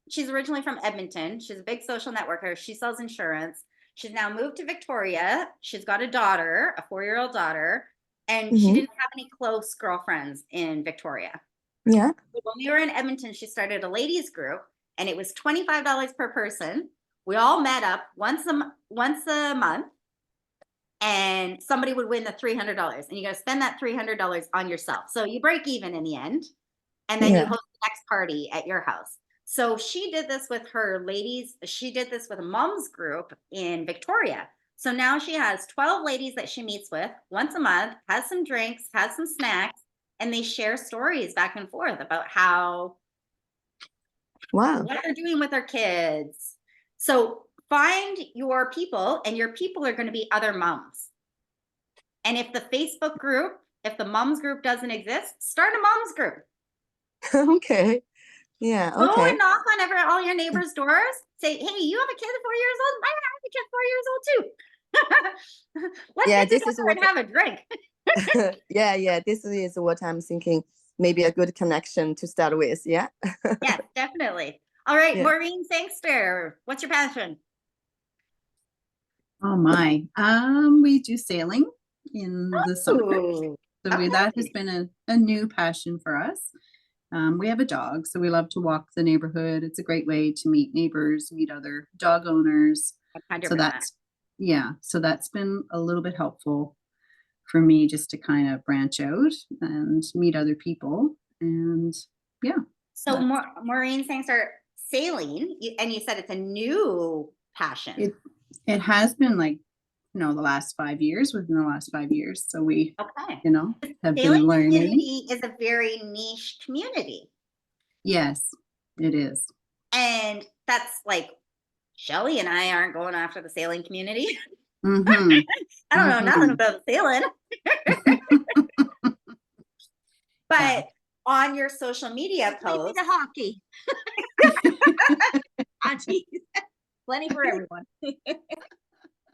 Speaker 2: she's originally from Edmonton. She's a big social networker. She sells insurance. She's now moved to Victoria. She's got a daughter, a 4-year-old daughter, and she didn't have any close girlfriends in Victoria.
Speaker 9: Yeah.
Speaker 2: So when we were in Edmonton, she started a ladies group, and it was $25 per person. We all met up once a month, and somebody would win the $300, and you got to spend that $300 on yourself. So you break even in the end, and then you host the next party at your house. So she did this with her ladies. She did this with a mom's group in Victoria. So now she has 12 ladies that she meets with once a month, has some drinks, has some snacks, and they share stories back and forth about how
Speaker 9: Wow.
Speaker 2: what they're doing with their kids. So find your people, and your people are going to be other moms. And if the Facebook group, if the moms group doesn't exist, start a moms group.
Speaker 9: Okay. Yeah.
Speaker 2: Go
Speaker 9: Okay.
Speaker 2: and knock on all your neighbors' doors. Say, hey, you have a kid at 4 years old? I have a kid 4 years old too. Let's
Speaker 9: Yeah,
Speaker 2: get
Speaker 9: this
Speaker 2: together
Speaker 9: is what
Speaker 2: and have a drink.
Speaker 9: yeah, this is what I'm thinking. Maybe a good connection to start with. Yeah.
Speaker 2: Yes, definitely. All right,
Speaker 9: Yeah.
Speaker 2: Maureen Sangster, what's your passion?
Speaker 7: Oh my. We do sailing in the summer.
Speaker 2: Ooh,
Speaker 7: So that has
Speaker 2: okay.
Speaker 7: been a new passion for us. We have a dog, so we love to walk the neighborhood. It's a great way to meet neighbors, meet other dog owners. So
Speaker 2: 100%.
Speaker 7: so that's been a little bit helpful for me, just to kind of branch out and meet other people. And yeah.
Speaker 2: So
Speaker 7: that's-
Speaker 2: Maureen Sangster, sailing, and you said it's a new passion.
Speaker 7: It has been like, the last 5 years, within the last 5 years. So we,
Speaker 2: Okay.
Speaker 7: have been
Speaker 2: Sailing
Speaker 7: learning.
Speaker 2: community is a very niche community.
Speaker 7: Yes, it is.
Speaker 2: And that's like, Shelly and I aren't going after the sailing community.
Speaker 7: Mhm.
Speaker 2: I don't know nothing
Speaker 7: Mhm.
Speaker 2: about sailing. But on your social media
Speaker 11: Maybe
Speaker 2: posts,
Speaker 11: the hockey. Ah, geez. Plenty for everyone.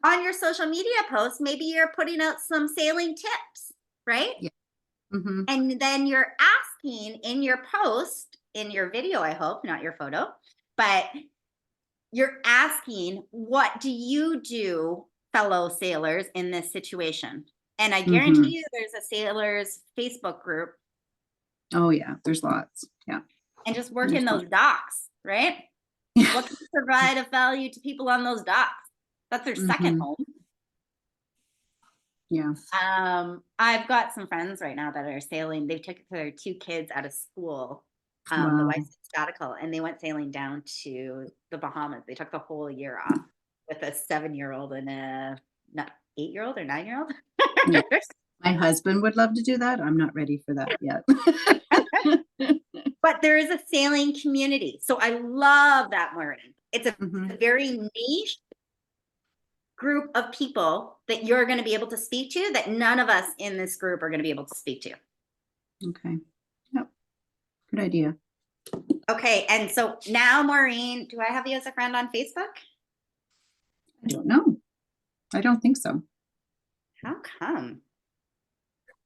Speaker 2: on your social media posts, maybe you're putting out some sailing tips, right?
Speaker 7: Yeah. Mhm.
Speaker 2: And then you're asking in your post, in your video, I hope, not your photo, but you're asking, what do you do, fellow sailors, in this situation? And I guarantee
Speaker 7: Mhm.
Speaker 2: you there's a sailors Facebook group,
Speaker 7: Oh yeah, there's lots. Yeah.
Speaker 2: and just work
Speaker 7: There's
Speaker 2: in those docks, right? What can you provide of value to people on those docks? That's their second
Speaker 7: Mhm.
Speaker 2: home.
Speaker 7: Yeah.
Speaker 2: I've got some friends right now that are sailing. They took their 2 kids out of school. The
Speaker 7: Wow.
Speaker 2: wife's sabbatical, and they went sailing down to the Bahamas. They took the whole year off with a 7-year-old and a 8-year-old or 9-year-old.
Speaker 7: Yeah. My husband would love to do that. I'm not ready for that yet.
Speaker 2: But there is a sailing community. So I love that, Maureen. It's a
Speaker 7: Mhm.
Speaker 2: very niche group of people that you're going to be able to speak to that none of us in this group are going to be able to speak to.
Speaker 7: Okay. Yep. Good idea.
Speaker 2: Okay. And so now, Maureen, do I have you as a friend on Facebook?
Speaker 7: I don't know. I don't think so.
Speaker 2: How come?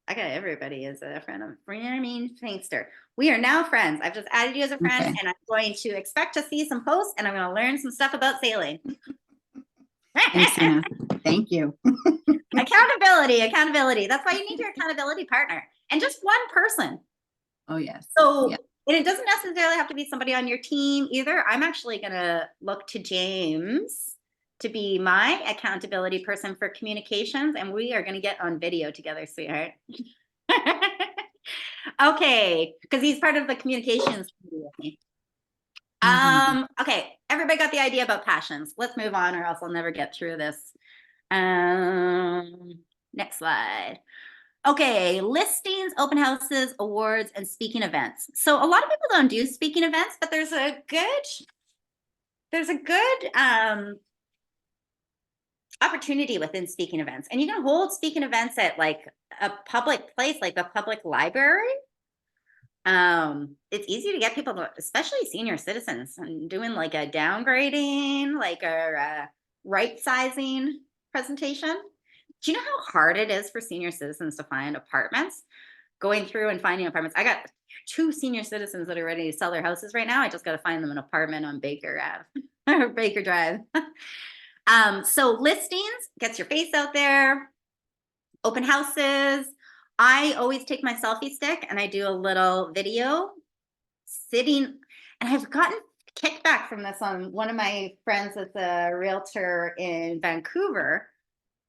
Speaker 2: I got everybody as a friend of Maureen Sangster. We are now friends. I've just added you as a friend,
Speaker 7: Okay.
Speaker 2: and I'm going to expect to see some posts, and I'm going to learn some stuff about sailing.
Speaker 7: Thanks, Anna. Thank you.
Speaker 2: Accountability. That's why you need your accountability partner, and just one person.
Speaker 7: Oh yes.
Speaker 2: So,
Speaker 7: Yeah.
Speaker 2: and it doesn't necessarily have to be somebody on your team either. I'm actually going to look to James to be my accountability person for communications, and we are going to get on video together, sweetheart. Okay, because he's part of the communications committee with me.
Speaker 7: Mhm.
Speaker 2: Okay, everybody got the idea about passions. Let's move on, or else I'll never get through this. Next slide. Okay, listings, open houses, awards, and speaking events. So a lot of people don't do speaking events, but there's a good opportunity within speaking events. And you can hold speaking events at like a public place, like a public library. It's easy to get people, especially senior citizens, and doing like a downgrading, like a right sizing presentation. Do you know how hard it is for senior citizens to find apartments? Going through and finding apartments. I got 2 senior citizens that are ready to sell their houses right now. I just got to find them an apartment on Baker Ave or Baker Drive. So listings, gets your face out there. Open houses. I always take my selfie stick and I do a little video sitting, and I've gotten kickback from this on one of my friends that's a realtor in Vancouver.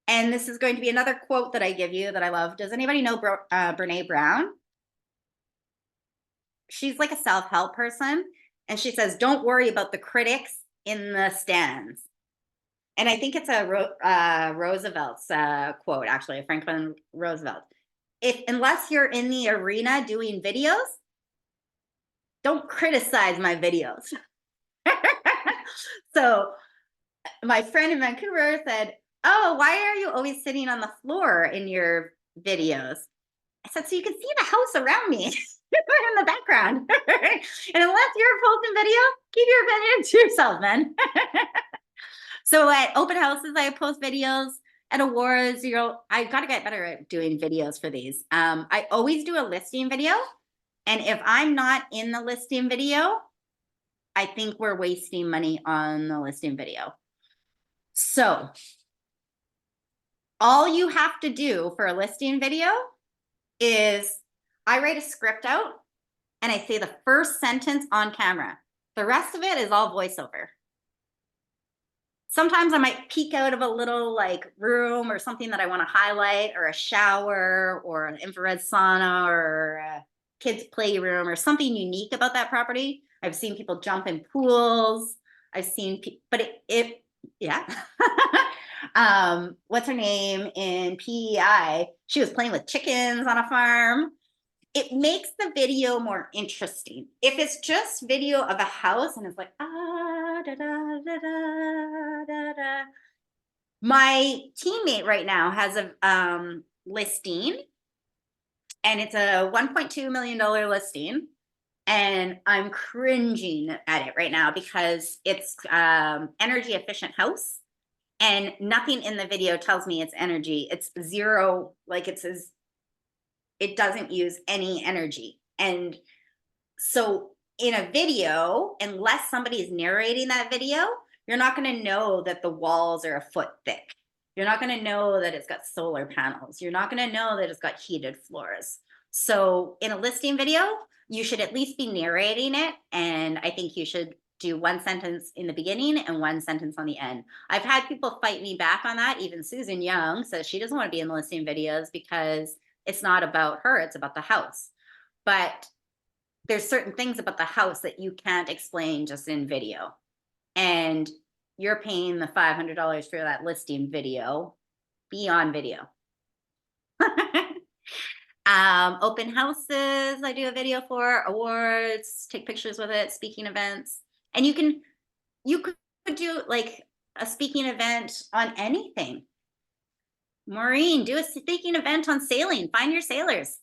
Speaker 2: And this is going to be another quote that I give you that I love. Does anybody know Brene Brown? She's like a self-help person. And she says, don't worry about the critics in the stands. And I think it's a Roosevelt's quote, actually, a Franklin Roosevelt. Unless you're in the arena doing videos, don't criticize my videos. So my friend in Vancouver said, oh, why are you always sitting on the floor in your videos? I said, so you can see the house around me in the background. And unless you're posting video, keep your video to yourself, man. So at open houses, I post videos. At awards, I got to get better at doing videos for these. I always do a listing video. And if I'm not in the listing video, I think we're wasting money on the listing video. So all you have to do for a listing video is I write a script out and I say the first sentence on camera. The rest of it is all voiceover. Sometimes I might peek out of a little like room or something that I want to highlight, or a shower or an infrared sauna or a kids playroom or something unique about that property. I've seen people jump in pools. I've seen but yeah. What's her name in PEI? She was playing with chickens on a farm. It makes the video more interesting. If it's just video of a house and it's like, da, da, da, da, da, da. My teammate right now has a listing, and it's a $1.2 million listing. And I'm cringing at it right now because it's energy efficient house, and nothing in the video tells me it's energy. It's zero, like it says it doesn't use any energy. And so in a video, unless somebody is narrating that video, you're not going to know that the walls are a foot thick. You're not going to know that it's got solar panels. You're not going to know that it's got heated floors. So in a listing video, you should at least be narrating it. And I think you should do one sentence in the beginning and one sentence on the end. I've had people fight me back on that. Even Susan Young says she doesn't want to be in the listing videos because it's not about her, it's about the house. But there's certain things about the house that you can't explain just in video. And you're paying the $500 for that listing video. Be on video. Open houses, I do a video for, awards, take pictures with it, speaking events. And you could do like a speaking event on anything. Maureen, do a speaking event on sailing. Find your sailors.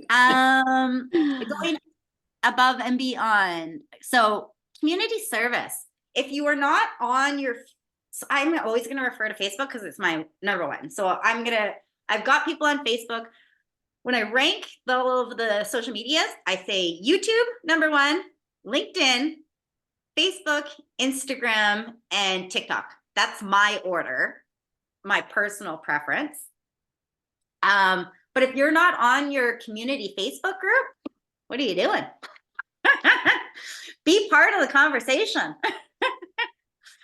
Speaker 2: Going above and beyond. So community service. If you are not on so I'm always going to refer to Facebook because it's my number one. So I've got people on Facebook. When I rank all of the social medias, I say YouTube, number one, LinkedIn, Facebook, Instagram, and TikTok. That's my order, my personal preference. But if you're not on your community Facebook group, what are you doing? Be part of the conversation.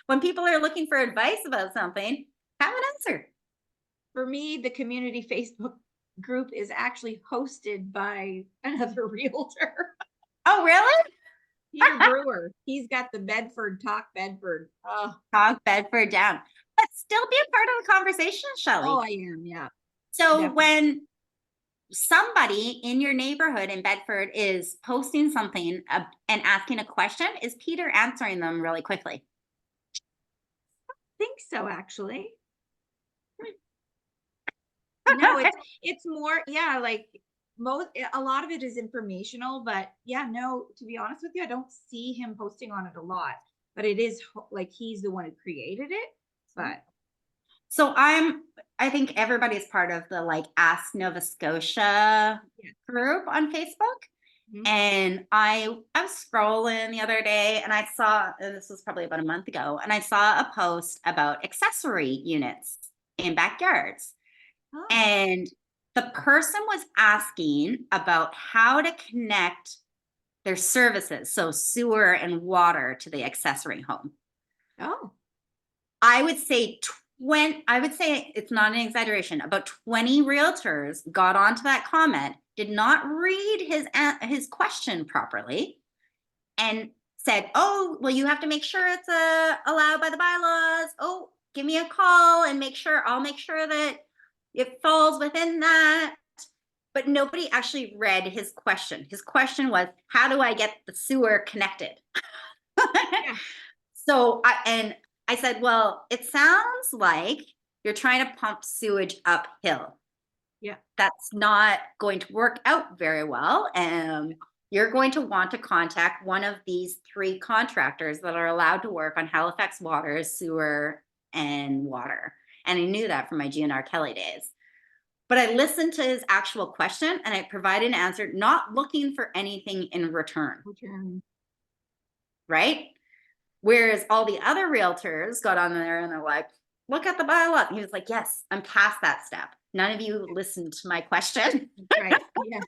Speaker 2: When people are looking for advice about something, have an answer.
Speaker 11: For me, the community Facebook group is actually hosted by another realtor.
Speaker 2: Oh, really?
Speaker 11: Peter Brewer. He's got the Bedford Talk Bedford. Oh.
Speaker 2: Talk Bedford down. But still be a part of the conversation, Shelley.
Speaker 11: Oh, I am, yeah.
Speaker 2: So
Speaker 11: Definitely.
Speaker 2: when somebody in your neighborhood in Bedford is posting something and asking a question, is Peter answering them really quickly?
Speaker 11: I think so, actually. No, it's more, yeah, like a lot of it is informational, but yeah, no, to be honest with you, I don't see him posting on it a lot, but it is like he's the one who created it. But
Speaker 2: so I think everybody's part of the like Ask Nova Scotia group on Facebook. Mm-hmm. And I was scrolling the other day and I saw, and this was probably about a month ago, and I saw a post about accessory units in backyards. Oh. And the person was asking about how to connect their services, so sewer and water, to the accessory home.
Speaker 11: Oh.
Speaker 2: I would say it's not an exaggeration, about 20 realtors got onto that comment did not read his question properly and said, oh, well, you have to make sure it's allowed by the bylaws. Oh, give me a call and I'll make sure that it falls within that. But nobody actually read his question. His question was, how do I get the sewer connected? So I said, well, it sounds like you're trying to pump sewage uphill.
Speaker 11: Yeah.
Speaker 2: That's not going to work out very well. You're going to want to contact one of these 3 contractors that are allowed to work on Halifax water, sewer, and water. And I knew that from my GNR Kelly days. But I listened to his actual question and I provided an answer, not looking for anything in return. Right? Whereas all the other realtors got on there and they're like, look at the bylaw. And he was like, yes, I'm past that step. None of you listened to my question.
Speaker 11: Right. Yeah.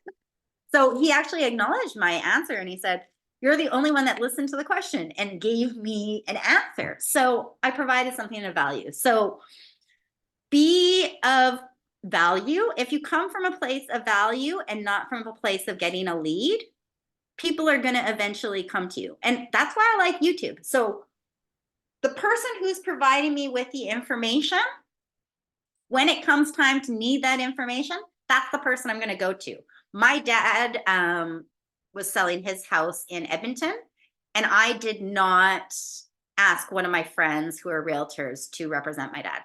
Speaker 2: So he actually acknowledged my answer and he said, you're the only one that listened to the question and gave me an answer. So I provided something of value. So be of value. If you come from a place of value and not from a place of getting a lead, people are going to eventually come to you. And that's why I like YouTube. So the person who's providing me with the information, when it comes time to need that information, that's the person I'm going to go to. My dad was selling his house in Edmonton, and I did not ask one of my friends who are realtors to represent my dad.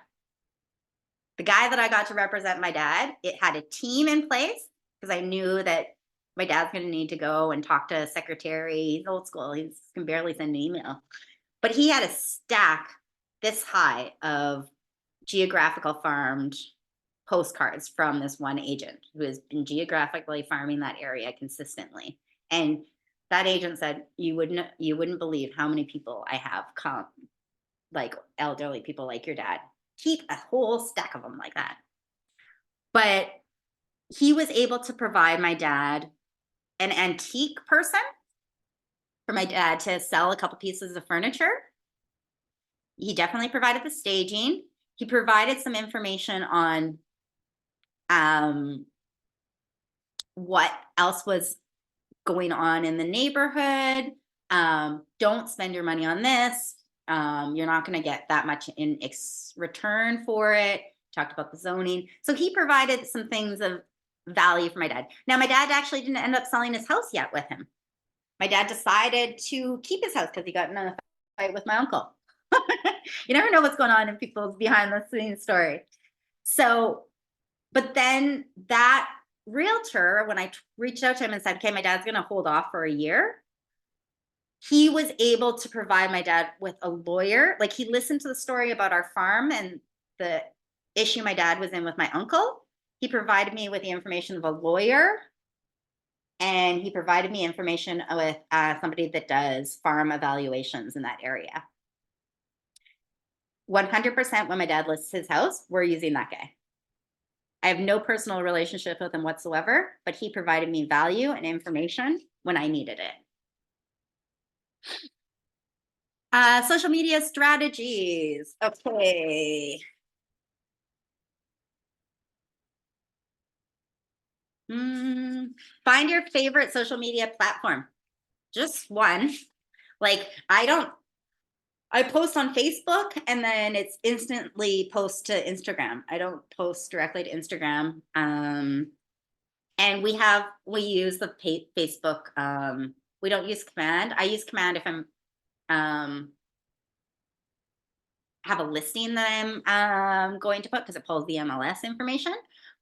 Speaker 2: The guy that I got to represent my dad, it had a team in place because I knew that my dad's going to need to go and talk to a secretary. He's old school. He can barely send an email. But he had a stack this high of geographical farmed postcards from this one agent who has been geographically farming that area consistently. And that agent said, you wouldn't believe how many people I have come, like elderly people like your dad. Keep a whole stack of them like that. But he was able to provide my dad an antique person for my dad to sell a couple pieces of furniture. He definitely provided the staging. He provided some information on what else was going on in the neighborhood. Don't spend your money on this. You're not going to get that much in return for it. Talked about the zoning. So he provided some things of value for my dad. Now, my dad actually didn't end up selling his house yet with him. My dad decided to keep his house because he got in a fight with my uncle. You never know what's going on in people's behind the scenes story. So, but then that realtor, when I reached out to him and said, okay, my dad's going to hold off for a year, he was able to provide my dad with a lawyer. Like, he listened to the story about our farm and the issue my dad was in with my uncle. He provided me with the information of a lawyer, and he provided me information with somebody that does farm evaluations in that area. 100% when my dad lists his house, we're using that guy. I have no personal relationship with him whatsoever, but he provided me value and information when I needed it. Social media strategies. Okay. Find your favorite social media platform. Just one. Like, I post on Facebook and then it's instantly post to Instagram. I don't post directly to Instagram. And we use the Facebook. We don't use Command. I use Command if I'm have a listing that I'm going to put, because it pulls the MLS information.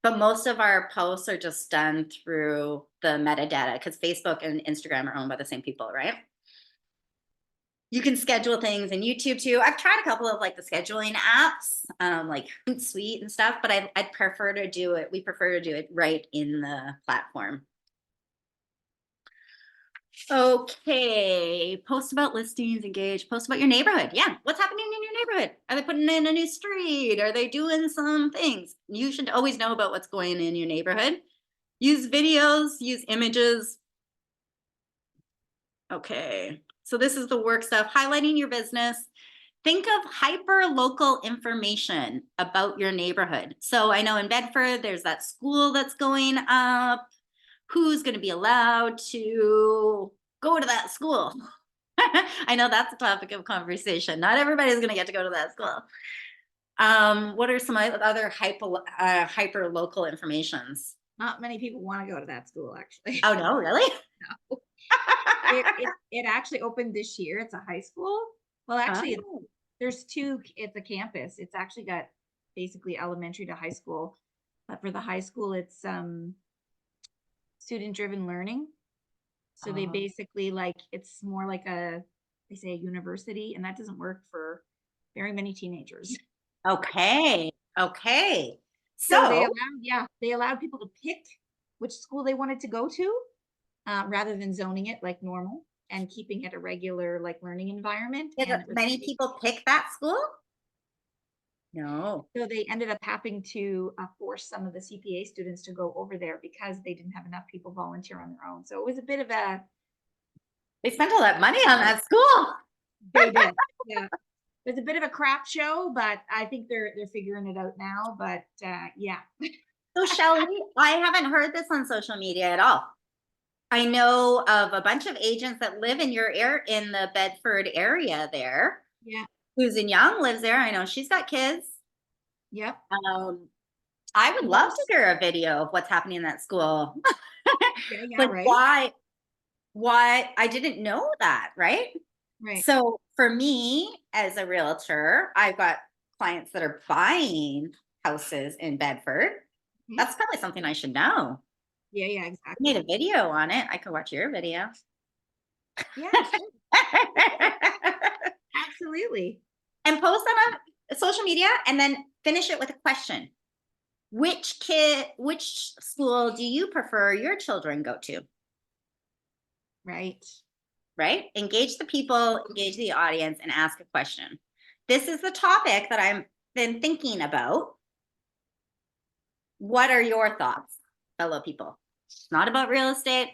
Speaker 2: But most of our posts are just done through the metadata, because Facebook and Instagram are owned by the same people, right? You can schedule things in YouTube too. I've tried a couple of like the scheduling apps, like Hootsuite and stuff, but I'd prefer to do it. We prefer to do it right in the platform. Okay, post about listings, engage, post about your neighborhood. Yeah, what's happening in your neighborhood? Are they putting in a new street? Are they doing some things? You should always know about what's going in your neighborhood. Use videos, use images. Okay, so this is the work stuff, highlighting your business. Think of hyper local information about your neighborhood. So I know in Bedford, there's that school that's going up. who's going to be allowed to go to that school. I know that's a topic of conversation. Not everybody's going to get to go to that school. What are some other hyper local informations?
Speaker 11: Not many people want to go to that school, actually.
Speaker 2: Oh no, really?
Speaker 11: No. It actually opened this year. It's a high school. Well, actually,
Speaker 2: Oh.
Speaker 11: there's two. It's a campus. It's actually got basically elementary to high school. But for the high school, it's student-driven learning. So they basically it's more like they say a university, and that doesn't work for very many teenagers.
Speaker 2: Okay. Okay.
Speaker 11: So
Speaker 2: So
Speaker 11: they allowed people to pick which school they wanted to go to, rather than zoning it like normal and keeping it a regular learning environment.
Speaker 2: did
Speaker 11: And it was
Speaker 2: many people pick that school? No.
Speaker 11: So they ended up having to force some of the CPA students to go over there because they didn't have enough people volunteer on their own. So it was a bit of
Speaker 2: They spent all that money on that school.
Speaker 11: they did. Yeah. It's a bit of a crap show, but I think they're figuring it out now. But yeah.
Speaker 2: So Shelley, I haven't heard this on social media at all. I know of a bunch of agents that live in in the Bedford area there.
Speaker 11: Yeah.
Speaker 2: Susan Young lives there. I know she's got kids.
Speaker 11: Yep.
Speaker 2: I would love to hear a video of what's happening in that school.
Speaker 11: Yeah, right.
Speaker 2: Why I didn't know that, right?
Speaker 11: Right.
Speaker 2: So for me as a realtor, I've got clients that are buying houses in Bedford.
Speaker 11: Mhm.
Speaker 2: That's probably something I should know.
Speaker 11: Yeah,
Speaker 2: I
Speaker 11: exactly.
Speaker 2: made a video on it. I could watch your video.
Speaker 11: Yeah, sure. Absolutely.
Speaker 2: And post on social media and then finish it with a question. Which school do you prefer your children go to?
Speaker 11: Right.
Speaker 2: Right? Engage the people, engage the audience, and ask a question. This is the topic that I've been thinking about. What are your thoughts, fellow people? It's not about real estate.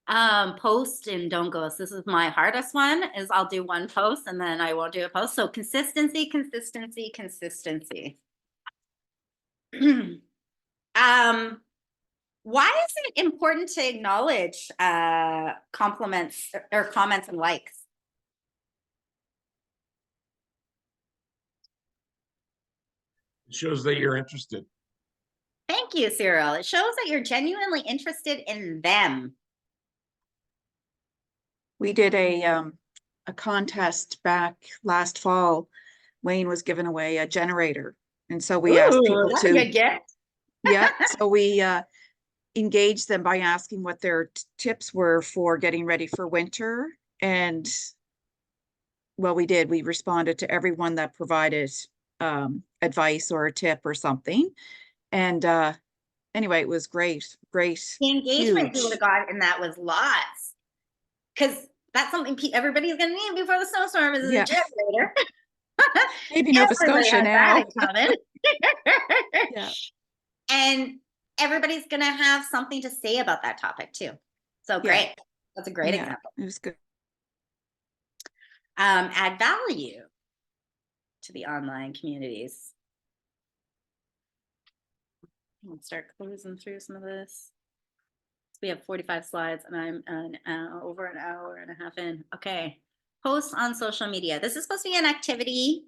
Speaker 2: Post and don't ghost. This is my hardest one, is I'll do one post and then I won't do a post. So consistency, consistency, consistency. Why is it important to acknowledge compliments or comments and likes?
Speaker 3: It shows that you're interested.
Speaker 2: Thank you, Cyril. It shows that you're genuinely interested in them.
Speaker 10: We did a contest back last fall. Wayne was giving away a generator. And so we asked people
Speaker 2: That's
Speaker 10: to,
Speaker 2: a good gift.
Speaker 10: yeah, so we engaged them by asking what their tips were for getting ready for winter. And well, we did. We responded to everyone that provided advice or a tip or something. And anyway, it was great.
Speaker 2: The engagement you
Speaker 10: huge.
Speaker 2: would have got in that was lots. Because that's something everybody's going to need before the snowstorm is
Speaker 10: Yeah.
Speaker 2: a generator.
Speaker 10: Maybe Nova
Speaker 2: Everybody
Speaker 10: Scotia
Speaker 2: has
Speaker 10: now.
Speaker 2: that in common.
Speaker 10: Yeah.
Speaker 2: And everybody's going to have something to say about that topic too. So great. That's a great
Speaker 10: Yeah,
Speaker 2: example.
Speaker 10: it was good.
Speaker 2: Add value to the online communities. Let's start closing through some of this. We have 45 slides and I'm over an hour and a half in. Okay. Posts on social media. This is supposed to be an activity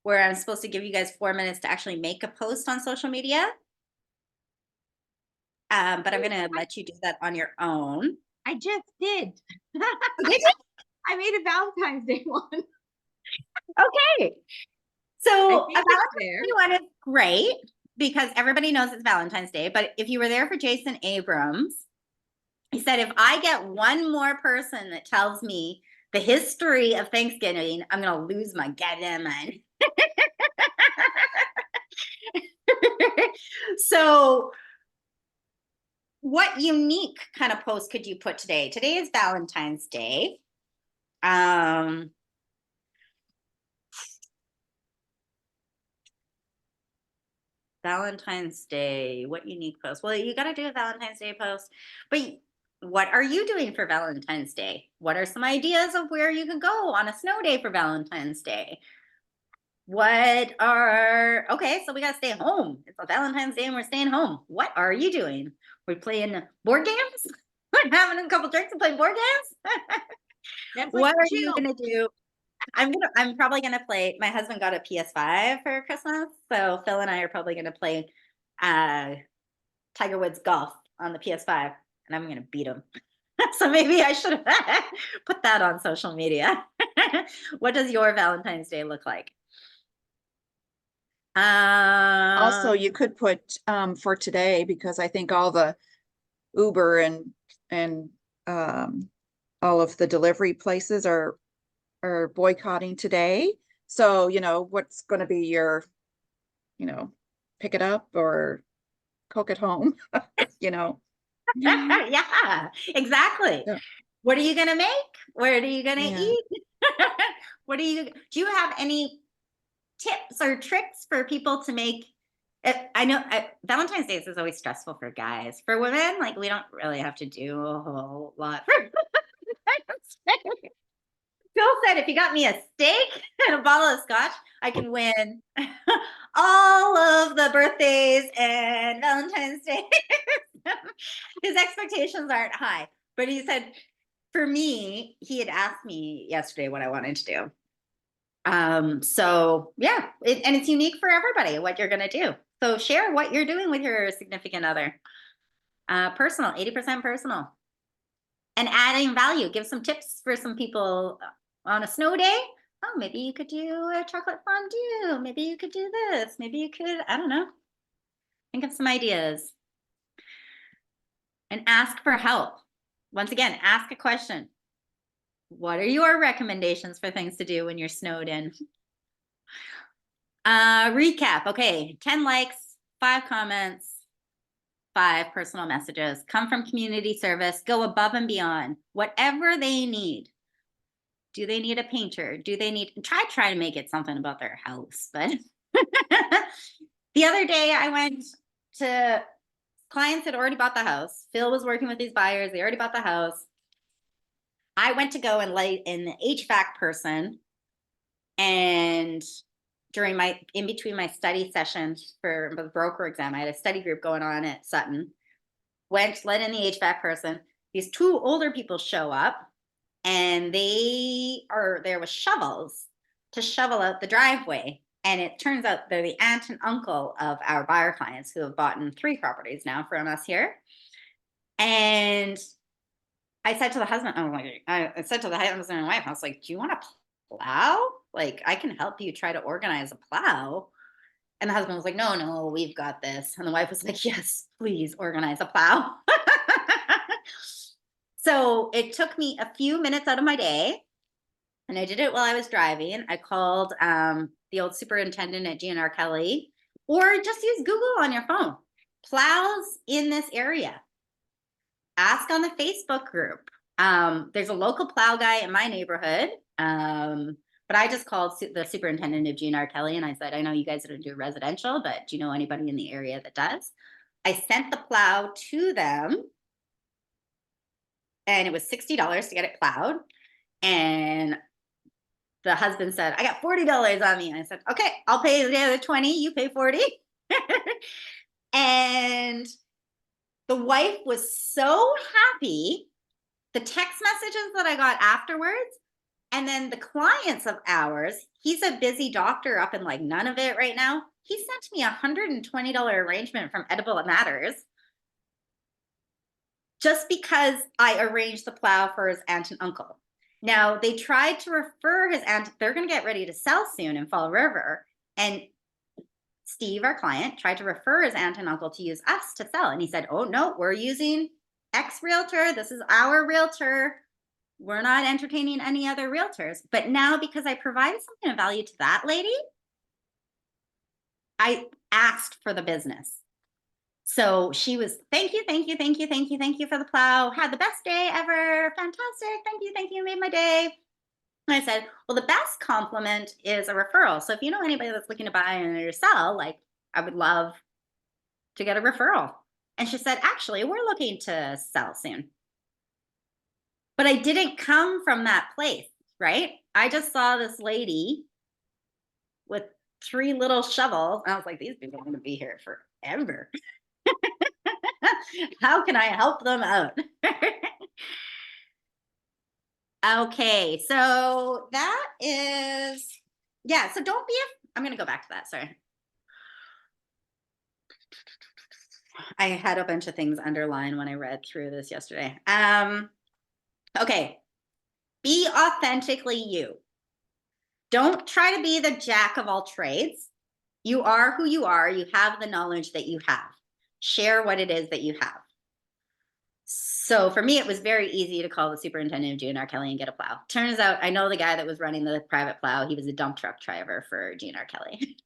Speaker 2: where I'm supposed to give you guys 4 minutes to actually make a post on social media. But I'm going to let you do that on your own.
Speaker 11: I just did. I made a Valentine's Day one.
Speaker 2: Okay. So
Speaker 11: think
Speaker 2: a
Speaker 11: it's
Speaker 2: Valentine's
Speaker 11: there.
Speaker 2: Day one is great because everybody knows it's Valentine's Day. But if you were there for Jason Abrams, he said, if I get one more person that tells me the history of Thanksgiving, I'm going to lose my goddamn mind. So what unique kind of post could you put today? Today is Valentine's Day. Valentine's Day, what unique post? Well, you got to do a Valentine's Day post, but what are you doing for Valentine's Day? What are some ideas of where you could go on a snow day for Valentine's Day? Okay, so we got to stay home. It's a Valentine's Day and we're staying home. What are you doing? We're playing board games. We're having a couple drinks and playing board games.
Speaker 11: Netflix
Speaker 2: What
Speaker 11: and
Speaker 2: are you
Speaker 11: chill.
Speaker 2: gonna do? I'm probably gonna play. My husband got a PS5 for Christmas, so Phil and I are probably gonna play Tiger Woods golf on the PS5, and I'm gonna beat him. So maybe I should have put that on social media. What does your Valentine's Day look like?
Speaker 10: Also, you could put for today, because I think all the Uber and all of the delivery places are boycotting today. So, you know, what's going to be your, you know, pick it up or cook at home, you know.
Speaker 2: Yeah, exactly.
Speaker 10: Yeah.
Speaker 2: What are you gonna make? Where are you gonna
Speaker 10: Yeah.
Speaker 2: eat? Do you have any tips or tricks for people to make I know Valentine's Day is always stressful for guys. For women, like we don't really have to do a whole lot. Phil said if you got me a steak and a bottle of scotch, I can win all of the birthdays and Valentine's Day. His expectations aren't high, but he said for me, he had asked me yesterday what I wanted to do. So yeah, and it's unique for everybody what you're gonna do. So share what you're doing with your significant other. Personal, 80% personal. And adding value. Give some tips for some people on a snow day. Oh, maybe you could do a chocolate fondue. Maybe you could do this. Maybe you could, I don't know. Think of some ideas. And ask for help. Once again, ask a question. What are your recommendations for things to do when you're snowed in? Recap. Okay, 10 likes, 5 comments, 5 personal messages. Come from community service. Go above and beyond. Whatever they need. Do they need a painter? Do they need try to make it something about their house? But the other day I went to clients had already bought the house. Phil was working with these buyers. They already bought the house. I went to go and lay in the HVAC person, and during in between my study sessions for the broker exam, I had a study group going on at Sutton. Let in the HVAC person. These 2 older people show up, and they are there with shovels to shovel out the driveway. And it turns out they're the aunt and uncle of our buyer clients who have bought 3 properties now from us here. And I said to the husband, I said to the husband and wife, I was like, do you want to plow? Like, I can help you try to organize a plow. And the husband was like, no, we've got this. And the wife was like, yes, please organize a plow. So it took me a few minutes out of my day, and I did it while I was driving. I called the old superintendent at GNR Kelly, or just use Google on your phone. Plows in this area. Ask on the Facebook group. There's a local plow guy in my neighborhood, but I just called the superintendent of GNR Kelly, and I said, I know you guys don't do residential, but do you know anybody in the area that does? I sent the plow to them, and it was $60 to get it plowed. And the husband said, I got $40 on me. And I said, okay, I'll pay the other 20, you pay 40. And the wife was so happy. The text messages that I got afterwards, and then the clients of ours, he's a busy doctor up in like Nunavut right now. He sent me $120 arrangement from Edible Matters just because I arranged the plow for his aunt and uncle. Now, they tried to refer his aunt. They're going to get ready to sell soon in Fall River. And Steve, our client, tried to refer his aunt and uncle to use us to sell. And he said, oh, no, we're using X realtor. This is our realtor. We're not entertaining any other realtors. But now, because I provided something of value to that lady, I asked for the business. So she was, thank you for the plow. Had the best day ever. Fantastic. Thank you. Made my day. And I said, well, the best compliment is a referral. So if you know anybody that's looking to buy and sell, like, I would love to get a referral. And she said, actually, we're looking to sell soon. But I didn't come from that place, right? I just saw this lady with 3 little shovels. And I was like, these people are going to be here forever. How can I help them out? Okay, so that is, yeah, so don't be, I'm gonna go back to that, sorry. I had a bunch of things underlined when I read through this yesterday. Okay, be authentically you. Don't try to be the jack of all trades. You are who you are. You have the knowledge that you have. Share what it is that you have. So for me, it was very easy to call the superintendent of GNR Kelly and get a plow. Turns out I know the guy that was running the private plow. He was a dump truck driver for GNR Kelly,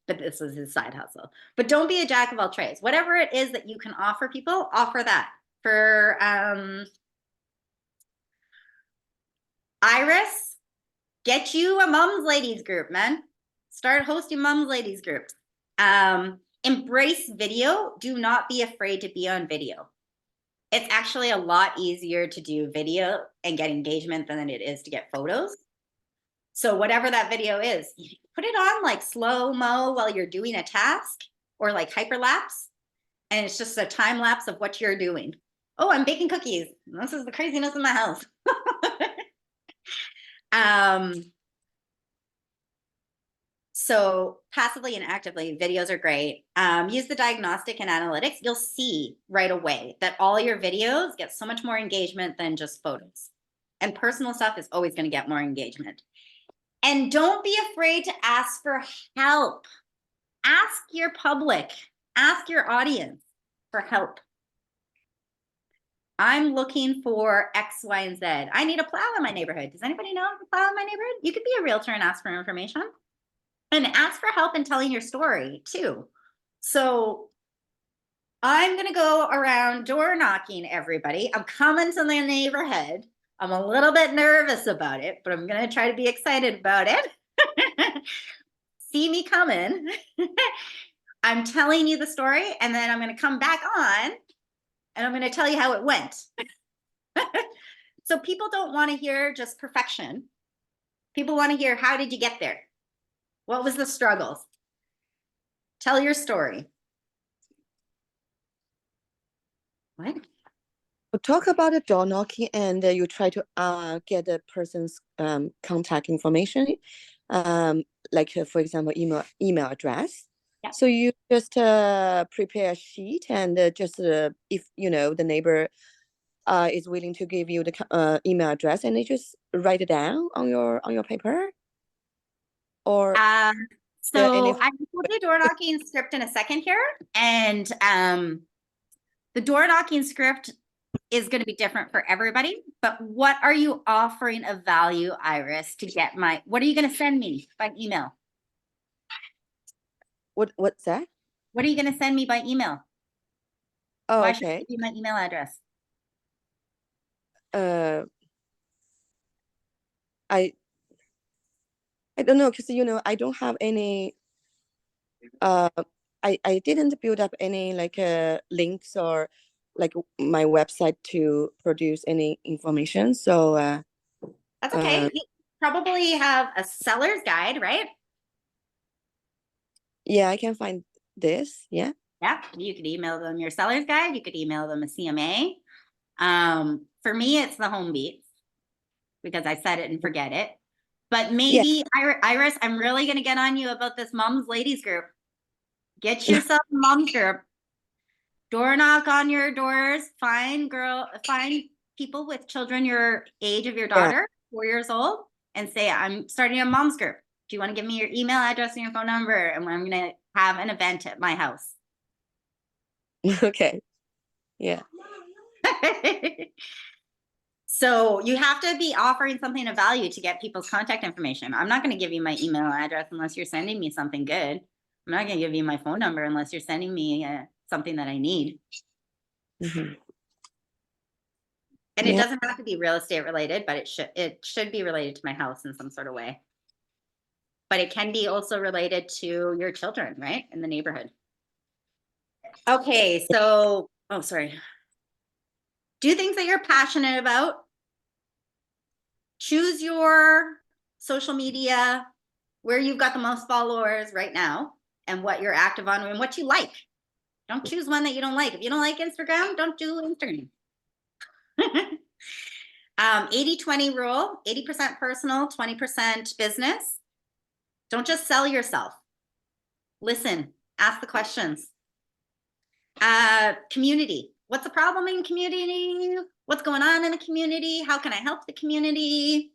Speaker 2: but this was his side hustle. But don't be a jack of all trades. Whatever it is that you can offer people, offer that. For Iris, get you a mums ladies group, man. Start hosting mums ladies groups. Embrace video. Do not be afraid to be on video. It's actually a lot easier to do video and get engagement than it is to get photos. So whatever that video is, put it on like slow-mo while you're doing a task, or like hyperlapse. And it's just a time lapse of what you're doing. Oh, I'm baking cookies. This is the craziness in my house. So passively and actively, videos are great. Use the diagnostic and analytics. You'll see right away that all your videos get so much more engagement than just photos. And personal stuff is always going to get more engagement. And don't be afraid to ask for help. Ask your public, ask your audience for help. I'm looking for X, Y, and Z. I need a plow in my neighborhood. Does anybody know of a plow in my neighborhood? You could be a realtor and ask for information. And ask for help in telling your story too. So I'm going to go around door knocking everybody. I'm coming to the neighborhood. I'm a little bit nervous about it, but I'm going to try to be excited about it. See me coming. I'm telling you the story, and then I'm going to come back on and I'm going to tell you how it went. So people don't want to hear just perfection. People want to hear, how did you get there? What was the struggles? Tell your story. What?
Speaker 9: We'll talk about the door knocking, and you try to get the person's contact information, like for example, email address.
Speaker 2: Yeah.
Speaker 9: So you just prepare a sheet, and just if you know the neighbor is willing to give you the email address, and you just write it down on your paper. Or
Speaker 2: so I will do door knocking script in a second here, and the door knocking script is going to be different for everybody. But what are you offering of value, Iris, to get my? What are you going to send me by email?
Speaker 9: What's that?
Speaker 2: What are you going to send me by email?
Speaker 9: Oh,
Speaker 2: Why should I
Speaker 9: okay.
Speaker 2: give you my email address?
Speaker 9: I don't know, because I don't have any I didn't build up any like links or like my website to produce any information. So
Speaker 2: That's okay. You probably have a seller's guide, right?
Speaker 9: yeah, I can find this. Yeah.
Speaker 2: Yeah, you could email them your seller's guide. You could email them a CMA. For me, it's the home beats because I set it and forget it. But maybe, Iris, I'm really going to get on you about this mums ladies group. Get yourself a mom's group. Door knock on your doors. Find people with children your age of your daughter, 4 years old, and say, I'm starting a mom's group. Do you want to give me your email address and your phone number? And I'm going to have an event at my house.
Speaker 9: Okay. Yeah.
Speaker 2: So you have to be offering something of value to get people's contact information. I'm not going to give you my email address unless you're sending me something good. I'm not going to give you my phone number unless you're sending me something that I need.
Speaker 9: Mm-hmm.
Speaker 2: And it doesn't have to be real estate related, but it should be related to my house in some sort of way. But it can be also related to your children, right? In the neighborhood. Okay, so, oh, sorry. Do things that you're passionate about. Choose your social media, where you've got the most followers right now, and what you're active on and what you like. Don't choose one that you don't like. If you don't like Instagram, don't do Instagram. 80-20 rule, 80% personal, 20% business. Don't just sell yourself. Listen, ask the questions. Community. What's the problem in community? What's going on in the community? How can I help the community?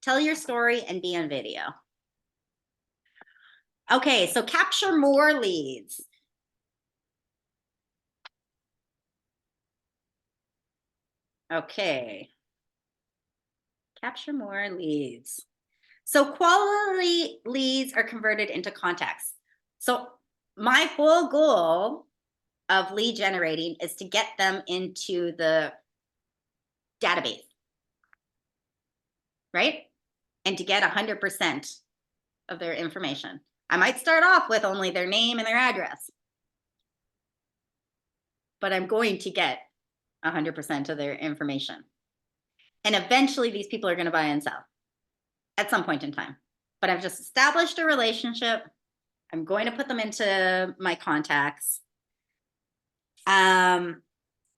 Speaker 2: Tell your story and be on video. Okay, so capture more leads. Okay. Capture more leads. So quality leads are converted into contacts. So my whole goal of lead generating is to get them into the database, right? And to get 100% of their information. I might start off with only their name and their address, but I'm going to get 100% of their information. And eventually these people are going to buy and sell at some point in time. But I've just established a relationship. I'm going to put them into my contacts. And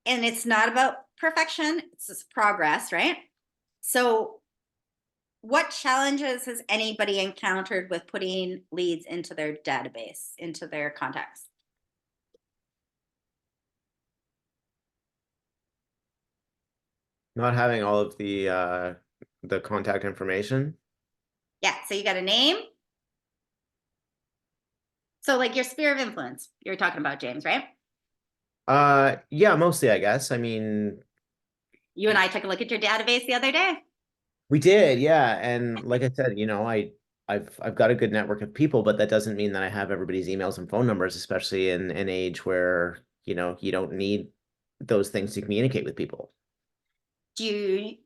Speaker 2: it's not about perfection, it's just progress, right? So what challenges has anybody encountered with putting leads into their database, into their contacts?
Speaker 8: Not having all of the contact information.
Speaker 2: Yeah, so you got a name. So like your sphere of influence, you were talking about, James, right?
Speaker 8: Yeah, mostly, I guess. I mean,
Speaker 2: You and I took a look at your database the other day.
Speaker 8: we did, yeah. And like I said, you know, I've got a good network of people, but that doesn't mean that I have everybody's emails and phone numbers, especially in an age where, you know, you don't need those things to communicate with people.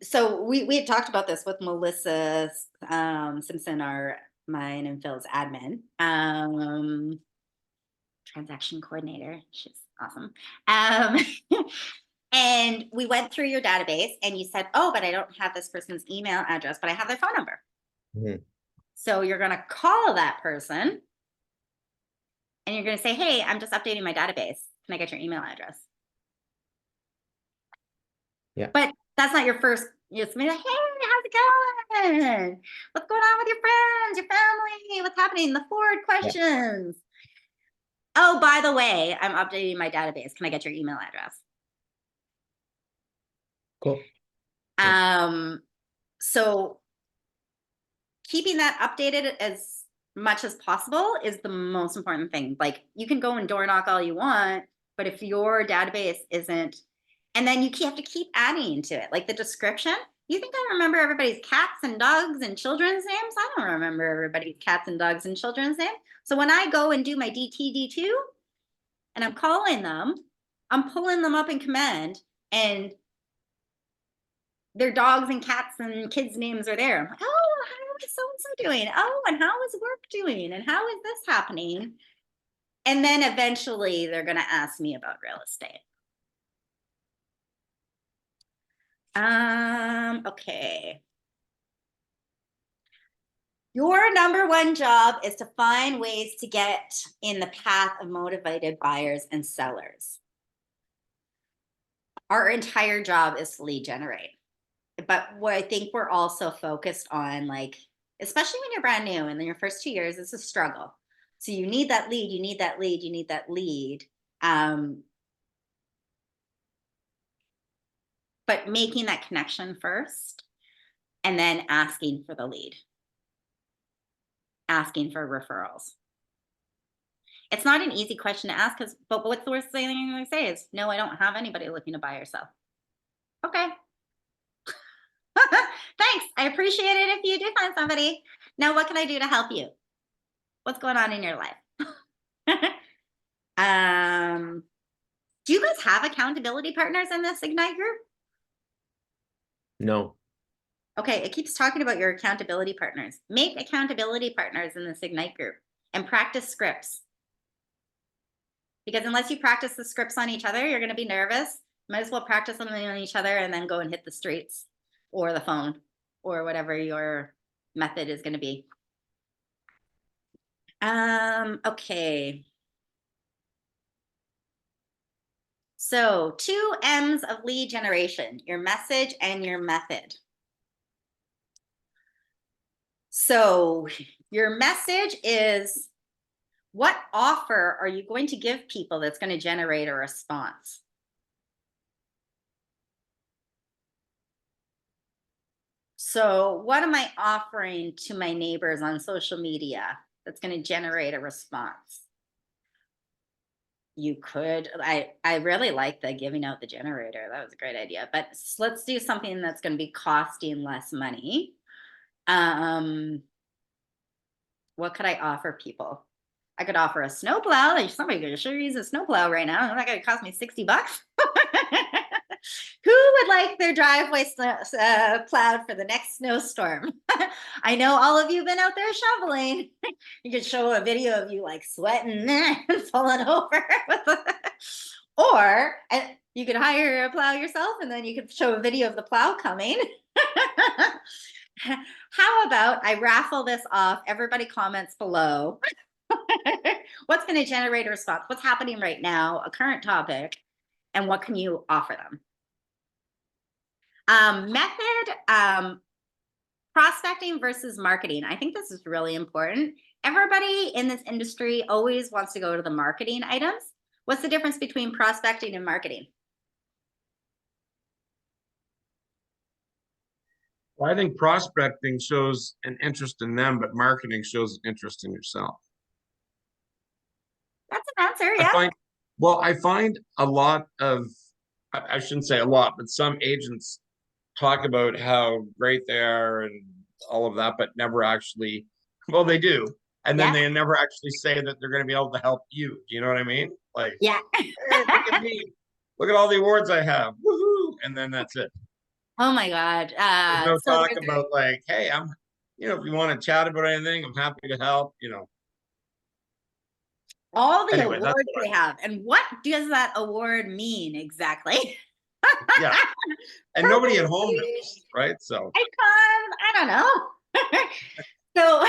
Speaker 2: So we had talked about this with Melissa Simpson, mine and Phil's admin, transaction coordinator. She's awesome. And we went through your database and you said, oh, but I don't have this person's email address, but I have their phone number.
Speaker 8: Mhm.
Speaker 2: So you're going to call that person and you're going to say, hey, I'm just updating my database. Can I get your email address?
Speaker 8: Yeah.
Speaker 2: But that's not your first, it's me like, hey, how's it going? What's going on with your friends, your family? What's happening? The forward questions. Oh, by the way, I'm updating my database. Can I get your email address?
Speaker 8: Cool.
Speaker 2: So keeping that updated as much as possible is the most important thing. Like you can go and door knock all you want, but if your database isn't, and then you have to keep adding to it, like the description. You think I remember everybody's cats and dogs and children's names? I don't remember everybody's cats and dogs and children's names. So when I go and do my DTD2 and I'm calling them, I'm pulling them up in command and their dogs and cats and kids' names are there. I'm like, oh, how is so-and-so doing? Oh, and how is work doing? And how is this happening? And then eventually they're going to ask me about real estate. Okay. Your number one job is to find ways to get in the path of motivated buyers and sellers. Our entire job is to lead generate. But what I think we're also focused on, like, especially when you're brand new and in your first 2 years, it's a struggle. So you need that lead, you need that lead, you need that lead. But making that connection first and then asking for the lead. Asking for referrals. It's not an easy question to ask, but what's the worst thing you're going to say is, no, I don't have anybody looking to buy or sell. Okay. Thanks. I appreciate it if you do find somebody. Now, what can I do to help you? What's going on in your life? Do you guys have accountability partners in this Ignite group?
Speaker 8: No.
Speaker 2: Okay, it keeps talking about your accountability partners. Make accountability partners in this Ignite group and practice scripts. Because unless you practice the scripts on each other, you're going to be nervous. Might as well practice them on each other and then go and hit the streets or the phone or whatever your method is going to be. Okay. So 2 M's of lead generation, your message and your method. So your message is, what offer are you going to give people that's going to generate a response? So what am I offering to my neighbors on social media that's going to generate a response? You could, I really like the giving out the generator. That was a great idea. But let's do something that's going to be costing less money. What could I offer people? I could offer a snowplow. Like, somebody could sure use a snowplow right now. It's not going to cost me $60. Who would like their driveway plowed for the next snowstorm? I know all of you have been out there shoveling. You could show a video of you like sweating and falling over. Or you could hire a plow yourself, and then you could show a video of the plow coming. How about I raffle this off? Everybody comments below. What's going to generate a response? What's happening right now? A current topic. And what can you offer them? Method, prospecting versus marketing. I think this is really important. Everybody in this industry always wants to go to the marketing items. What's the difference between prospecting and marketing?
Speaker 3: Well, I think prospecting shows an interest in them, but marketing shows an interest in yourself.
Speaker 2: That's an answer, yeah.
Speaker 3: I find a lot of, I shouldn't say a lot, but some agents talk about how great they are and all of that, but never actually, well, they do. And then they never actually say that they're going to be able to help you. Do you know what I mean? Like,
Speaker 2: yeah.
Speaker 3: Hey, look at me. Look at all the awards I have. Woohoo. And then that's it.
Speaker 2: Oh my God.
Speaker 3: There's no talk about like, hey, I'm, if you want to chat about anything, I'm happy to help,
Speaker 2: All the
Speaker 3: Anyway,
Speaker 2: awards they have. And what does that award mean exactly?
Speaker 3: Yeah. And nobody at home knows, right? So
Speaker 2: I don't know. So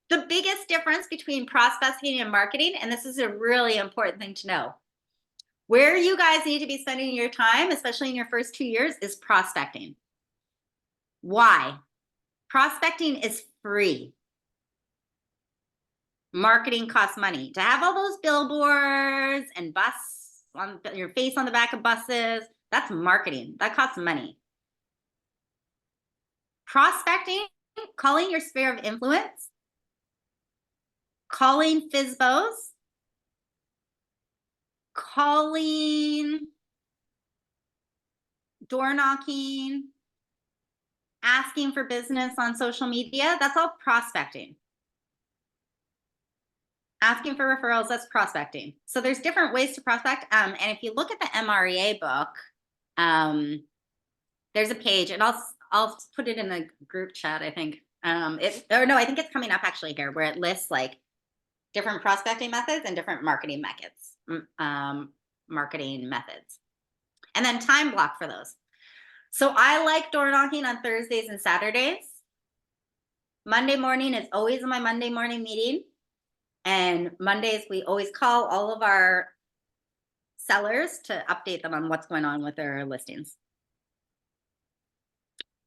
Speaker 2: the biggest difference between prospecting and marketing, and this is a really important thing to know, where you guys need to be spending your time, especially in your first 2 years, is prospecting. Why? Prospecting is free. Marketing costs money. To have all those billboards and your face on the back of buses, that's marketing. That costs money. Prospecting, calling your sphere of influence, calling FSBOs, calling, door knocking, asking for business on social media, that's all prospecting. Asking for referrals, that's prospecting. So there's different ways to prospect. And if you look at the MREA book, there's a page, and I'll put it in the group chat, I think. I think it's coming up actually here, where it lists like different prospecting methods and different marketing methods. And then time block for those. So I like door knocking on Thursdays and Saturdays. Monday morning is always my Monday morning meeting. And Mondays, we always call all of our sellers to update them on what's going on with their listings.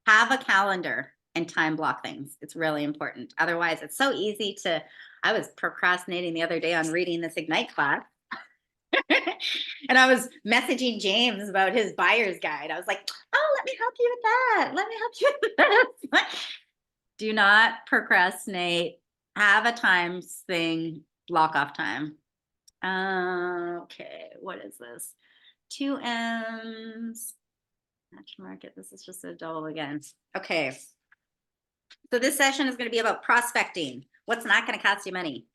Speaker 2: Have a calendar and time block things. It's really important. Otherwise, it's so easy to, I was procrastinating the other day on reading this Ignite class. And I was messaging James about his buyer's guide. I was like, oh, let me help you with that. Let me help you with that. Do not procrastinate. Have a times thing, block off time. Okay, what is this? 2 M's. Match market. This is just a double again. Okay. So this session is going to be about prospecting. What's not going to cost you money?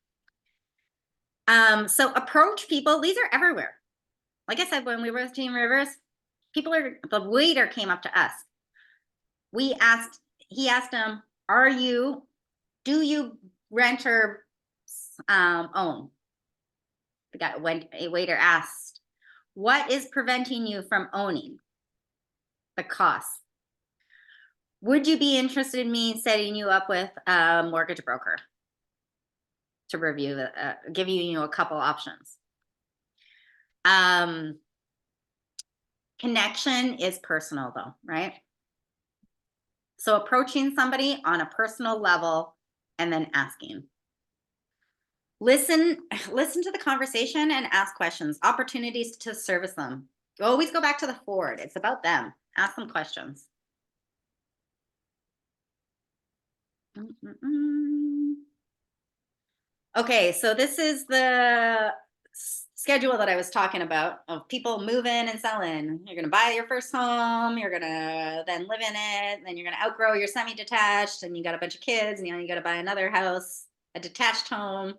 Speaker 2: So approach people. These are everywhere. Like I said, when we were with Team Rivers, the waiter came up to us. He asked him, do you rent or own? A waiter asked, what is preventing you from owning? The cost. Would you be interested in me setting you up with a mortgage broker to review give you a couple options? Connection is personal though, right? So approaching somebody on a personal level and then asking. Listen to the conversation and ask questions, opportunities to service them. Always go back to the forward. It's about them. Ask them questions. Okay, so this is the schedule that I was talking about of people moving and selling. You're going to buy your first home, you're going to then live in it, then you're going to outgrow your semi-detached, and you got a bunch of kids, and you got to buy another house, a detached home.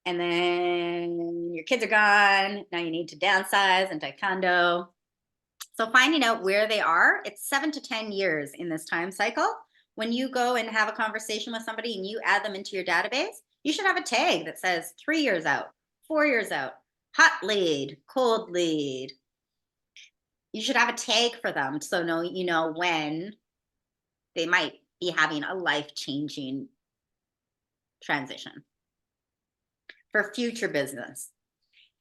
Speaker 2: And then your kids are gone. Now you need to downsize into a condo. So finding out where they are, it's 7 to 10 years in this time cycle. When you go and have a conversation with somebody and you add them into your database, you should have a tag that says 3 years out, 4 years out, hot lead, cold lead. You should have a tag for them so you know when they might be having a life-changing transition. For future business.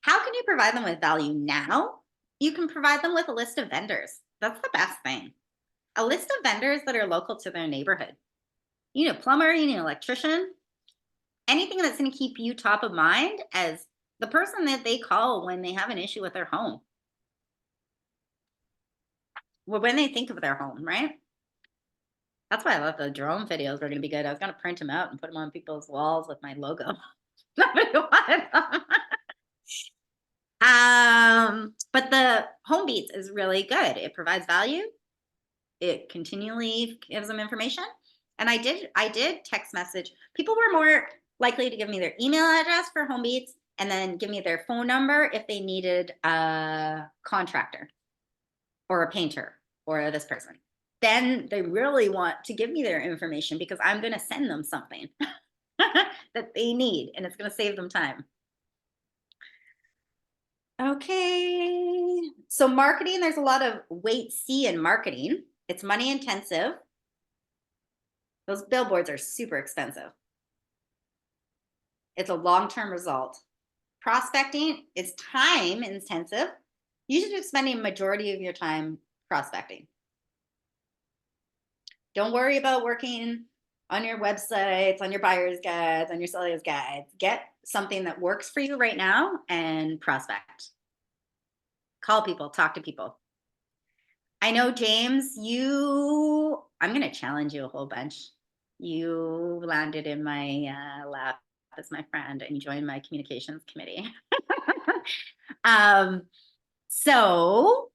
Speaker 2: How can you provide them with value now? You can provide them with a list of vendors. That's the best thing. A list of vendors that are local to their neighborhood. You need a plumber, you need an electrician, anything that's going to keep you top of mind as the person that they call when they have an issue with their home. Well, when they think of their home, right? That's why I love the drone videos. Are going to be good. I was going to print them out and put them on people's walls with my logo. Nobody wanted them. But the Home Beats is really good. It provides value. It continually gives them information. And I did text message. People were more likely to give me their email address for Home Beats and then give me their phone number if they needed a contractor or a painter or this person. Then they really want to give me their information because I'm going to send them something that they need, and it's going to save them time. Okay, so marketing, there's a lot of wait, see in marketing. It's money intensive. Those billboards are super expensive. It's a long-term result. Prospecting is time intensive. You should be spending a majority of your time prospecting. Don't worry about working on your websites, on your buyer's guides, on your seller's guides. Get something that works for you right now and prospect. Call people, talk to people. I know, James, I'm going to challenge you a whole bunch. You landed in my lap as my friend and you joined my communications committee. So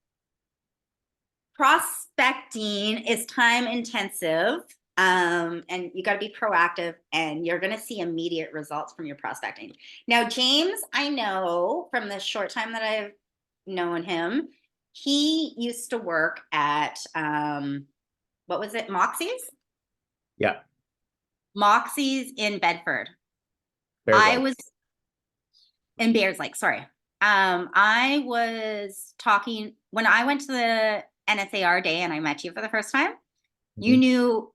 Speaker 2: prospecting is time intensive. And you got to be proactive and you're going to see immediate results from your prospecting. Now, James, I know from the short time that I've known him, he used to work at, what was it? Moxie's?
Speaker 8: Yeah.
Speaker 2: Moxie's in Bedford.
Speaker 8: Bears
Speaker 2: was in Bears Lake, sorry. I was talking, when I went to the NSAR day and I met you for the first time, you knew,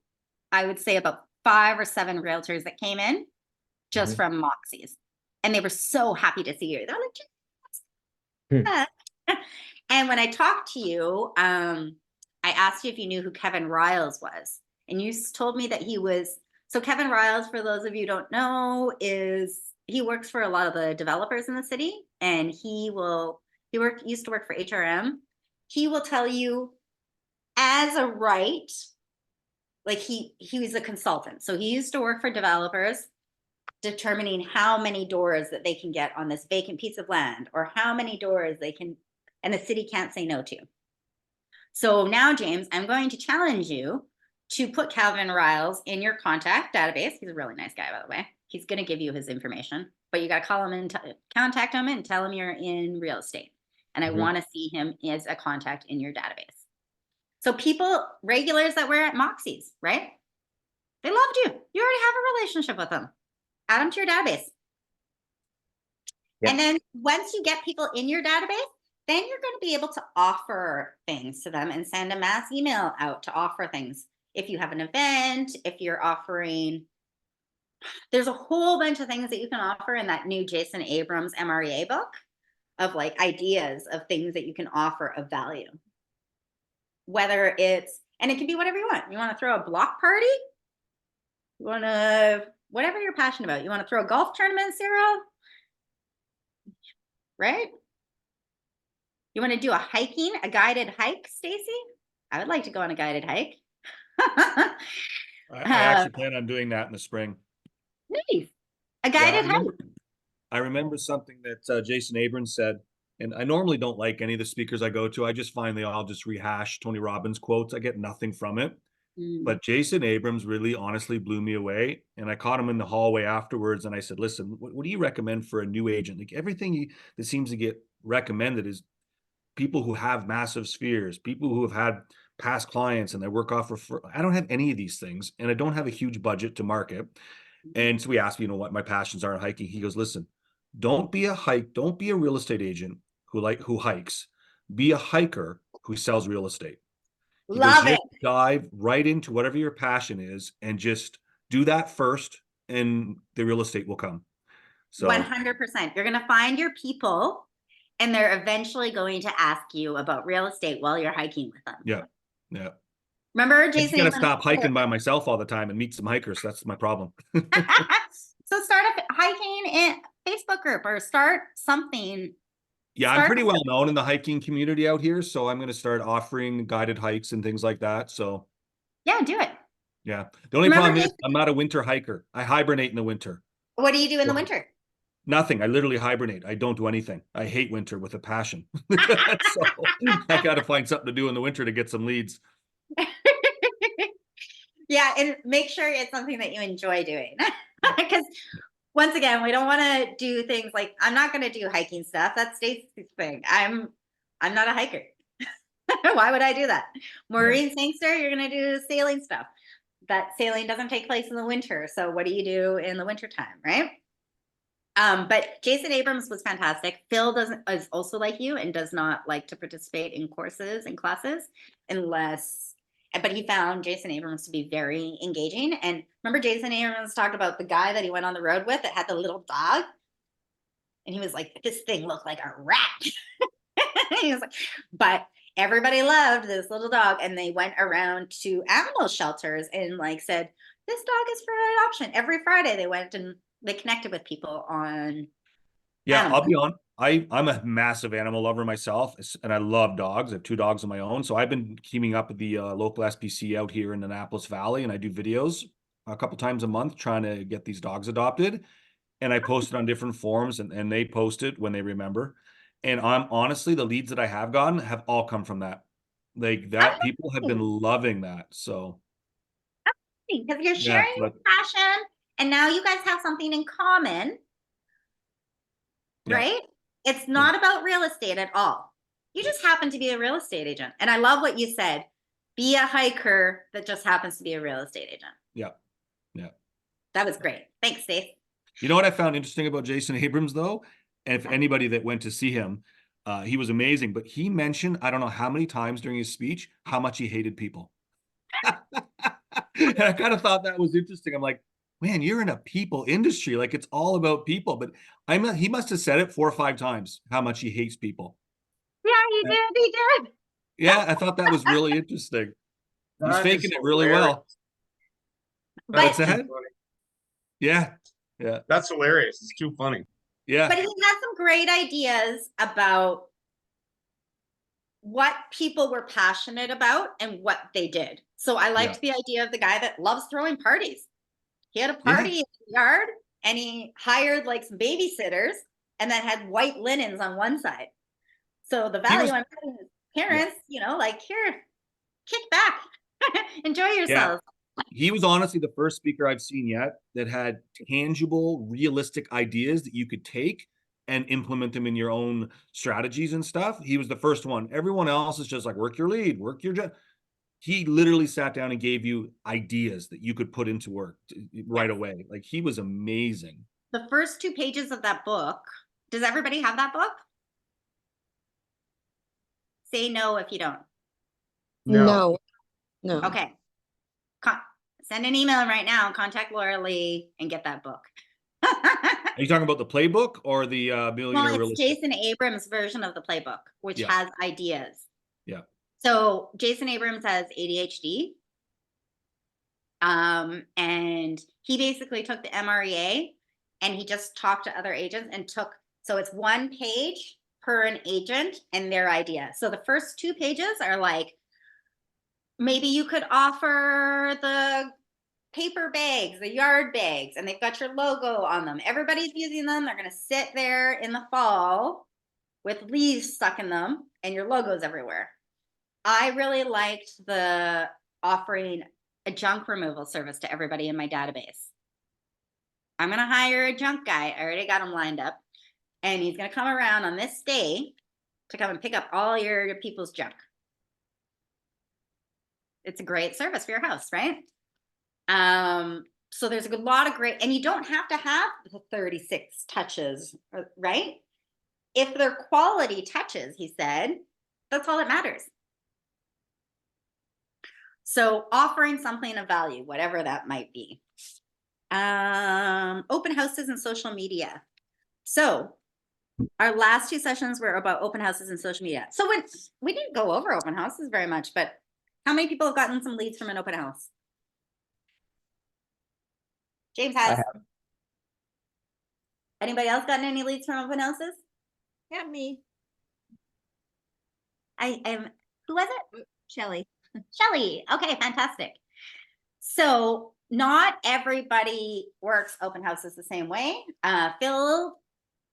Speaker 2: I would say about 5 or 7 realtors that came in just from Moxie's. And they were so happy to see you. They're like, and when I talked to you, I asked you if you knew who Kevin Riles was. And you told me that he was, so Kevin Riles, for those of you who don't know, he works for a lot of the developers in the city. And he used to work for HRM. He will tell you as a right, like he was a consultant. So he used to work for developers, determining how many doors that they can get on this vacant piece of land or how many doors they can, and the city can't say no to. So now, James, I'm going to challenge you to put Calvin Riles in your contact database. He's a really nice guy, by the way. He's going to give you his information, but you got to call him and contact him and tell him you're in real estate. And I want to see him as a contact in your database. So people, regulars that were at Moxie's, right? They loved you. You already have a relationship with them. Add them to your database.
Speaker 8: Yep.
Speaker 2: And then once you get people in your database, then you're going to be able to offer things to them and send a mass email out to offer things. If you have an event, if you're offering, there's a whole bunch of things that you can offer in that new Jason Abrams MREA book. of like ideas of things that you can offer of value. Whether it's, and it can be whatever you want. You want to throw a block party? You want to, whatever you're passionate about. You want to throw a golf tournament, Cyril? Right? You want to do a guided hike, Stacy? I would like to go on a guided hike.
Speaker 4: I actually plan on doing that in the spring.
Speaker 2: Nice. A
Speaker 4: Yeah,
Speaker 2: guided hike.
Speaker 4: I remember something that Jason Abrams said, and I normally don't like any of the speakers I go to. I just find they all just rehash Tony Robbins quotes. I get nothing from it. But Jason Abrams really honestly blew me away. And I caught him in the hallway afterwards and I said, listen, what do you recommend for a new agent? Like everything that seems to get recommended is people who have massive spheres, people who have had past clients and they work off I don't have any of these things and I don't have a huge budget to market. And so we asked, you know, what my passions are in hiking. He goes, listen, don't be a real estate agent who hikes. Be a hiker who sells real estate. He
Speaker 2: Love
Speaker 4: goes,
Speaker 2: it.
Speaker 4: just dive right into whatever your passion is and just do that first and the real estate will come. So
Speaker 2: 100%. You're going to find your people and they're eventually going to ask you about real estate while you're hiking with them.
Speaker 4: yeah. Yeah.
Speaker 2: Remember
Speaker 4: I just
Speaker 2: Jason?
Speaker 4: gotta stop hiking by myself all the time and meet some hikers. That's my problem.
Speaker 2: So start a hiking in Facebook group or start something.
Speaker 4: Yeah, I'm
Speaker 2: Start-
Speaker 4: pretty well known in the hiking community out here, so I'm going to start offering guided hikes and things like that. So
Speaker 2: Yeah, do it.
Speaker 4: yeah, the only
Speaker 2: Remember
Speaker 4: problem is
Speaker 2: me-
Speaker 4: I'm not a winter hiker. I hibernate in the winter.
Speaker 2: What do you do in the
Speaker 4: Well,
Speaker 2: winter?
Speaker 4: Nothing. I literally hibernate. I don't do anything. I hate winter with a passion. So I got to find something to do in the winter to get some leads.
Speaker 2: Yeah, and make sure it's something that you enjoy doing. Because once again, we don't want to do things like, I'm not going to do hiking stuff. That's Stacey's thing. I'm not a hiker. Why would I do that? Maureen Sangster, you're going to do sailing stuff. That sailing doesn't take place in the winter. So what do you do in the wintertime, right? But Jason Abrams was fantastic. Phil is also like you and does not like to participate in courses and classes but he found Jason Abrams to be very engaging. And remember Jason Abrams talked about the guy that he went on the road with that had the little dog? And he was like, this thing looked like a rat. He was like, but everybody loved this little dog. And they went around to animal shelters and like said, this dog is for adoption. Every Friday they went and they connected with people on.
Speaker 4: Yeah,
Speaker 2: animals.
Speaker 4: I'll be on. I'm a massive animal lover myself, and I love dogs. I have 2 dogs of my own. So I've been keeping up with the local SPC out here in Annapolis Valley, and I do videos a couple times a month trying to get these dogs adopted. And I post it on different forums, and they post it when they remember. And I'm honestly, the leads that I have gotten have all come from that. Like that, people have been loving that. So
Speaker 2: Because you're
Speaker 4: Yeah,
Speaker 2: sharing your passion and now you guys have something in common,
Speaker 4: Yeah.
Speaker 2: right? It's not about real estate at all. You just happen to be a real estate agent. And I love what you said. Be a hiker that just happens to be a real estate agent.
Speaker 4: yeah. Yeah.
Speaker 2: That was great. Thanks, Stacey.
Speaker 4: You know what I found interesting about Jason Abrams, though? And if anybody that went to see him, he was amazing. But he mentioned, I don't know how many times during his speech, how much he hated people. And I kind of thought that was interesting. I'm like, man, you're in a people industry. Like it's all about people. But he must have said it 4 or 5 times, how much he hates people.
Speaker 2: Yeah, he did. He did.
Speaker 4: Yeah, I thought that was really interesting. He's
Speaker 3: That
Speaker 4: faking
Speaker 3: is
Speaker 4: it really
Speaker 3: hilarious.
Speaker 4: well.
Speaker 2: But,
Speaker 4: What's that? Yeah. Yeah.
Speaker 3: That's hilarious. It's too funny.
Speaker 4: Yeah.
Speaker 2: but he had some great ideas about what people were passionate about and what they did. So I liked the idea of the guy that loves throwing parties. He had a party in the yard and he hired like some babysitters and then had white linens on one side. So the value on having his parents, you know, like here, kick back, enjoy yourselves.
Speaker 4: He was honestly the first speaker I've seen yet that had tangible, realistic ideas that you could take and implement them in your own strategies and stuff. He was the first one. Everyone else is just like, work your lead, work your job. He literally sat down and gave you ideas that you could put into work right away. Like he was amazing.
Speaker 2: The first 2 pages of that book, does everybody have that book? Say no if you don't.
Speaker 9: No.
Speaker 2: Okay. Send an email right now, contact Laura Lee and get that book.
Speaker 4: Are you talking about the playbook or the Millionaire
Speaker 2: Well,
Speaker 4: Real
Speaker 2: it's
Speaker 4: Estate?
Speaker 2: Jason Abrams' version of the playbook, which
Speaker 4: Yeah.
Speaker 2: has ideas.
Speaker 4: Yeah.
Speaker 2: So Jason Abrams has ADHD. And he basically took the MREA and he just talked to other agents and so it's 1 page per an agent and their idea. So the first 2 pages are like, maybe you could offer the paper bags, the yard bags, and they've got your logo on them. Everybody's using them. They're going to sit there in the fall with leaves stuck in them and your logo's everywhere. I really liked the offering a junk removal service to everybody in my database. I'm going to hire a junk guy. I already got him lined up. And he's going to come around on this day to come and pick up all your people's junk. It's a great service for your house, right? So there's a lot of great, and you don't have to have the 36 touches, right? If they're quality touches, he said, that's all that matters. So offering something of value, whatever that might be. Open houses and social media. So our last 2 sessions were about open houses and social media. So when we didn't go over open houses very much, but how many people have gotten some leads from an open house? James has. Anybody else gotten any leads from open houses?
Speaker 11: Yeah, me.
Speaker 2: I am. Who was it?
Speaker 11: Shelly.
Speaker 2: Shelly. Okay, fantastic. So not everybody works open houses the same way. Phil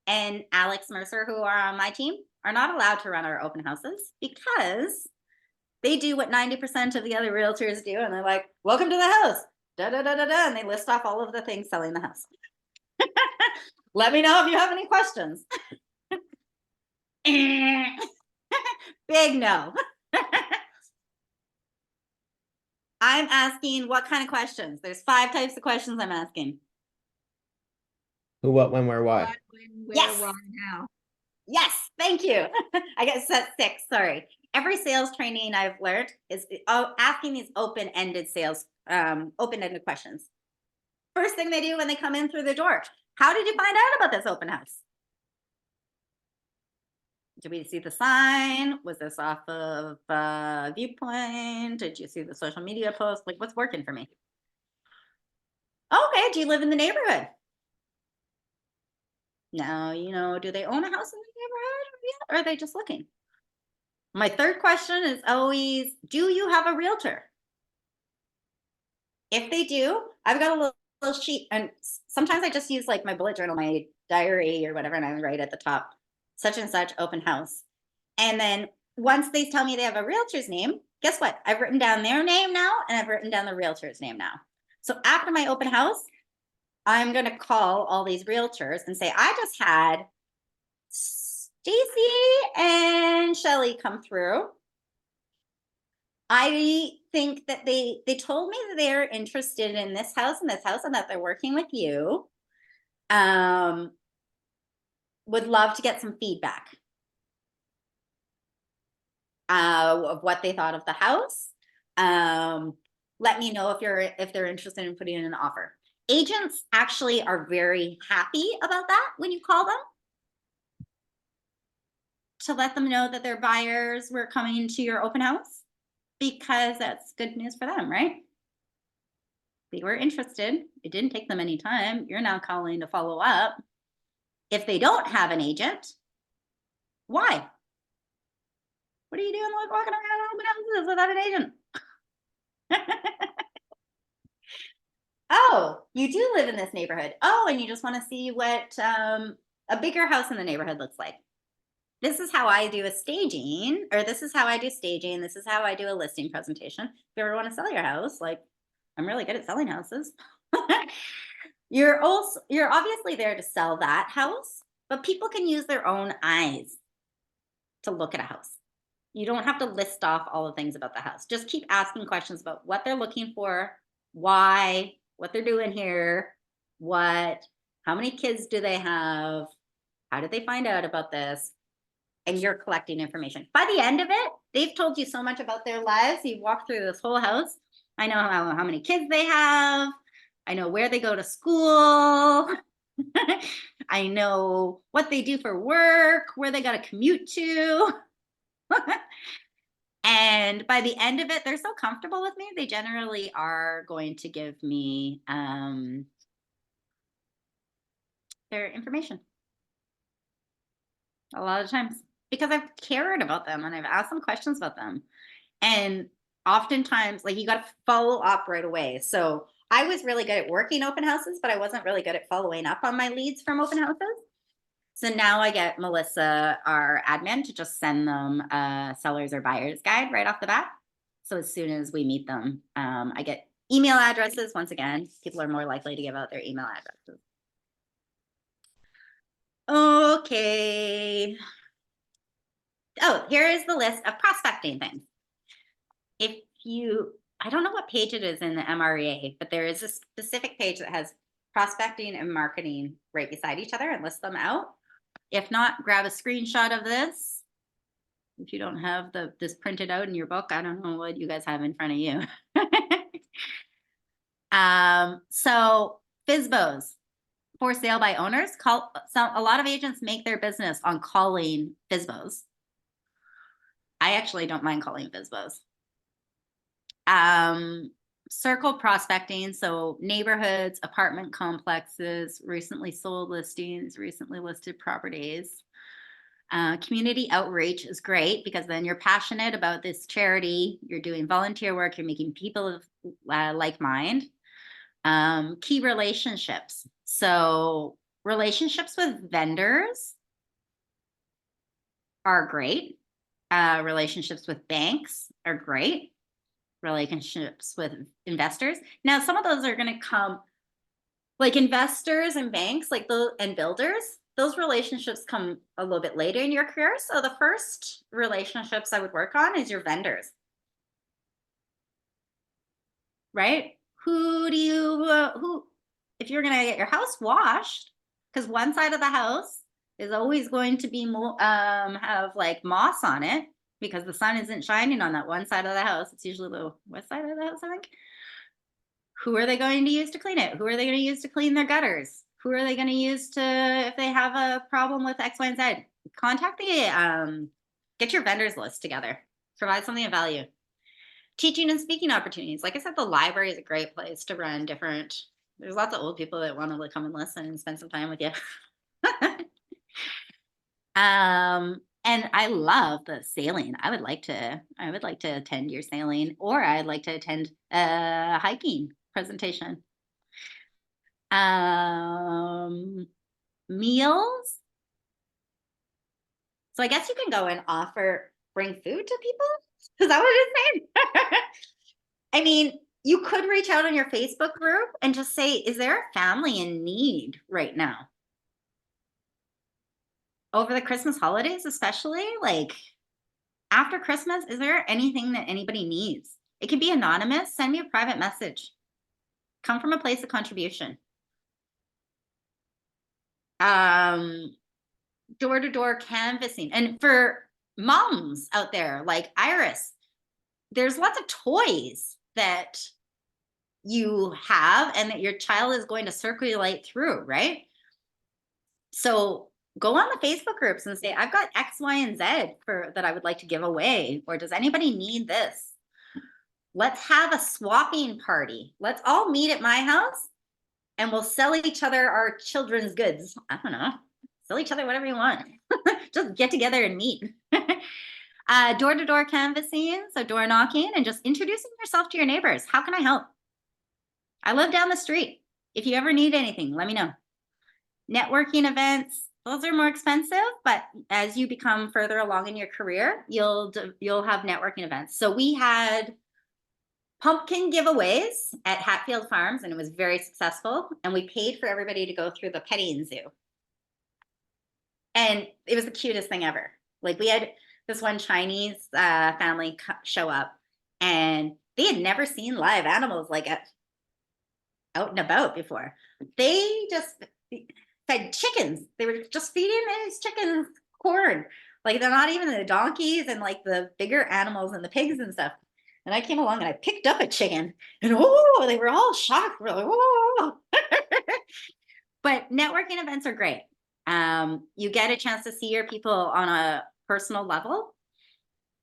Speaker 2: and Alex Mercer, who are on my team, are not allowed to run our open houses because they do what 90% of the other realtors do. And they're like, welcome to the house. Da, da, da, da, da. And they list off all of the things selling the house. Let me know if you have any questions. Big no. I'm asking what kind of questions? There's 5 types of questions I'm asking.
Speaker 8: Who, what, when, where, why?
Speaker 11: What, when, where,
Speaker 2: Yes.
Speaker 11: why, now.
Speaker 2: Yes, thank you. I got set 6, sorry. Every sales training I've learned is asking these open-ended open-ended questions. First thing they do when they come in through the door, how did you find out about this open house? Did we see the sign? Was this off of Viewpoint? Did you see the social media post? Like, what's working for me? Okay, do you live in the neighborhood? Now, do they own a house in the neighborhood or are they just looking? My third question is always, do you have a realtor? If they do, I've got a little sheet, and sometimes I just use like my bullet journal, my diary or whatever, and I write at the top, such and such open house. And then once they tell me they have a realtor's name, guess what? I've written down their name now, and I've written down the realtor's name now. So after my open house, I'm going to call all these realtors and say, I just had Stacy and Shelly come through. I think that they told me that they're interested in this house and this house and that they're working with you. Would love to get some feedback of what they thought of the house. Let me know if they're interested in putting in an offer. Agents actually are very happy about that when you call them to let them know that their buyers were coming to your open house, because that's good news for them, right? They were interested. It didn't take them any time. You're now calling to follow up. If they don't have an agent, why? What are you doing walking around open houses without an agent? Oh, you do live in this neighborhood. Oh, and you just want to see what a bigger house in the neighborhood looks like. This is how I do a staging, or this is how I do staging. This is how I do a listing presentation. If you ever want to sell your house, like, I'm really good at selling houses. You're obviously there to sell that house, but people can use their own eyes to look at a house. You don't have to list off all the things about the house. Just keep asking questions about what they're looking for, why, what they're doing here, how many kids do they have, how did they find out about this, and you're collecting information. By the end of it, they've told you so much about their lives. You've walked through this whole house. I know how many kids they have. I know where they go to school. I know what they do for work, where they got to commute to. And by the end of it, they're so comfortable with me, they generally are going to give me their information. A lot of times, because I've cared about them and I've asked them questions about them. And oftentimes, like, you got to follow up right away. So I was really good at working open houses, but I wasn't really good at following up on my leads from open houses. So now I get Melissa, our admin, to just send them a seller's or buyer's guide right off the bat. So as soon as we meet them, I get email addresses. Once again, people are more likely to give out their email addresses. Okay. Oh, here is the list of prospecting things. If you, I don't know what page it is in the MREA, but there is a specific page that has prospecting and marketing right beside each other and lists them out. If not, grab a screenshot of this. If you don't have this printed out in your book, I don't know what you guys have in front of you. So FSBOs, for sale by owners. A lot of agents make their business on calling FSBOs. I actually don't mind calling FSBOs. Circle prospecting, so neighborhoods, apartment complexes, recently sold listings, recently listed properties. Community outreach is great because then you're passionate about this charity, you're doing volunteer work, you're making people of like mind. Key relationships, so relationships with vendors are great. Relationships with banks are great. Relationships with investors. Now, some of those are going to come, like investors and banks, like and builders. Those relationships come a little bit later in your career. So the first relationships I would work on is your vendors, right? Who do you if you're going to get your house washed, because one side of the house is always going to be have like moss on it, because the sun isn't shining on that one side of the house. It's usually the west side of the house, I think. Who are they going to use to clean it? Who are they going to use to clean their gutters? Who are they going to use to, if they have a problem with X, Y, and Z? Contact the, get your vendors list together. Provide something of value. Teaching and speaking opportunities. Like I said, the library is a great place to run different, there's lots of old people that want to come and listen and spend some time with you. And I love the sailing. I would like to attend your sailing, or I'd like to attend a hiking presentation. Meals. So I guess you can go and bring food to people. Is that what it's saying? I mean, you could reach out on your Facebook group and just say, is there a family in need right now? Over the Christmas holidays, especially, like after Christmas, is there anything that anybody needs? It can be anonymous. Send me a private message. Come from a place of contribution. Door-to-door canvassing. And for moms out there like Iris, there's lots of toys that you have and that your child is going to circulate through, right? So go on the Facebook groups and say, I've got X, Y, and Z that I would like to give away. Or does anybody need this? Let's have a swapping party. Let's all meet at my house and we'll sell each other our children's goods. I don't know. Sell each other whatever you want. Just get together and meet. Door-to-door canvassing, so door knocking and just introducing yourself to your neighbors. How can I help? I live down the street. If you ever need anything, let me know. Networking events, those are more expensive, but as you become further along in your career, you'll have networking events. So we had pumpkin giveaways at Hatfield Farms, and it was very successful. And we paid for everybody to go through the petting zoo. And it was the cutest thing ever. Like, we had this one Chinese family show up, and they had never seen live animals like out and about before. They just fed chickens. They were just feeding these chickens corn. Like, they're not even the donkeys and like the bigger animals and the pigs and stuff. And I came along and I picked up a chicken, and they were all shocked. We're like, whoa. But networking events are great. You get a chance to see your people on a personal level.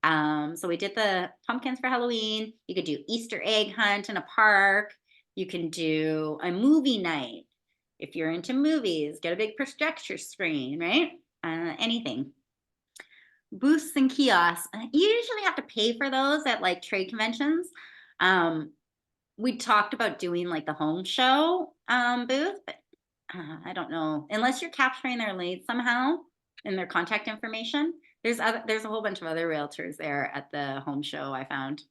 Speaker 2: So we did the pumpkins for Halloween. You could do Easter egg hunt in a park. You can do a movie night. If you're into movies, get a big projector screen, right? Anything. Booths and kiosks. You usually have to pay for those at like trade conventions. We talked about doing like the home show booth, but I don't know. Unless you're capturing their leads somehow and their contact information. There's a whole bunch of other realtors there at the home show I found.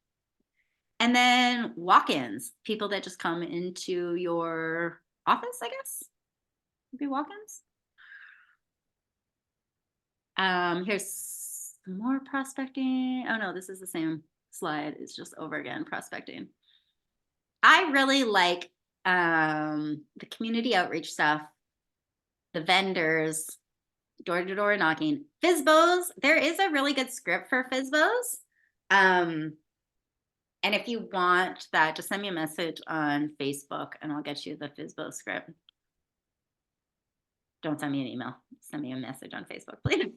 Speaker 2: And then walk-ins, people that just come into your office, I guess. Maybe walk-ins. Here's some more prospecting. Oh no, this is the same slide. It's just over again, prospecting. I really like the community outreach stuff, the vendors, door-to-door knocking. FSBOs, there is a really good script for FSBOs. And if you want that, just send me a message on Facebook and I'll get you the FSBO script. Don't send me an email. Send me a message on Facebook, please.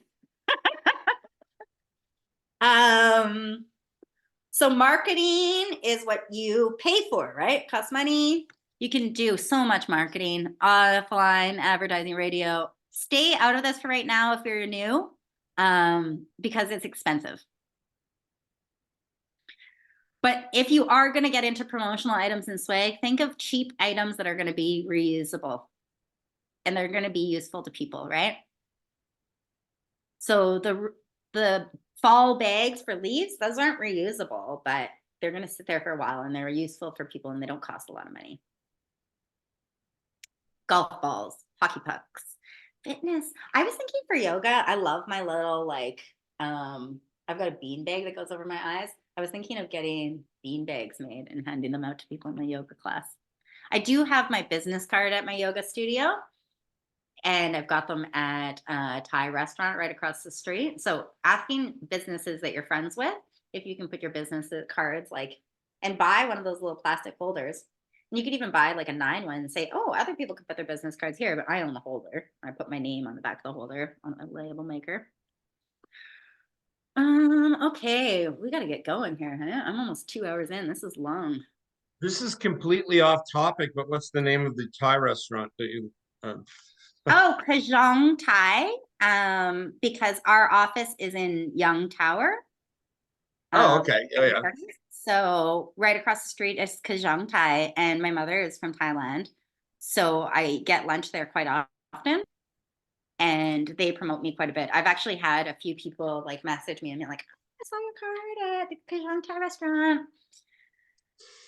Speaker 2: So marketing is what you pay for, right? Costs money. You can do so much marketing, offline, advertising, radio. Stay out of this for right now if you're new, because it's expensive. But if you are going to get into promotional items and swag, think of cheap items that are going to be reusable and they're going to be useful to people, right? So the fall bags for leaves, those aren't reusable, but they're going to sit there for a while and they're useful for people and they don't cost a lot of money. Golf balls, hockey pucks, fitness. I was thinking for yoga, I love my little like, I've got a bean bag that goes over my eyes. I was thinking of getting bean bags made and handing them out to people in my yoga class. I do have my business card at my yoga studio and I've got them at a Thai restaurant right across the street. So asking businesses that you're friends with, if you can put your business cards like, and buy one of those little plastic folders. And you could even buy like a 9 one and say, oh, other people could put their business cards here, but I own the holder. I put my name on the back of the holder on a label maker. Okay, we got to get going here. Huh? I'm almost 2 hours in. This is long.
Speaker 3: This is completely off topic, but what's the name of the Thai restaurant that you?
Speaker 2: Oh, Kajong Thai. Because our office is in Young Tower.
Speaker 3: Oh, okay. Oh, yeah.
Speaker 2: So right across the street is Kajong Thai, and my mother is from Thailand, so I get lunch there quite often. And they promote me quite a bit. I've actually had a few people like message me and be like, I saw your card at the Kajong Thai restaurant.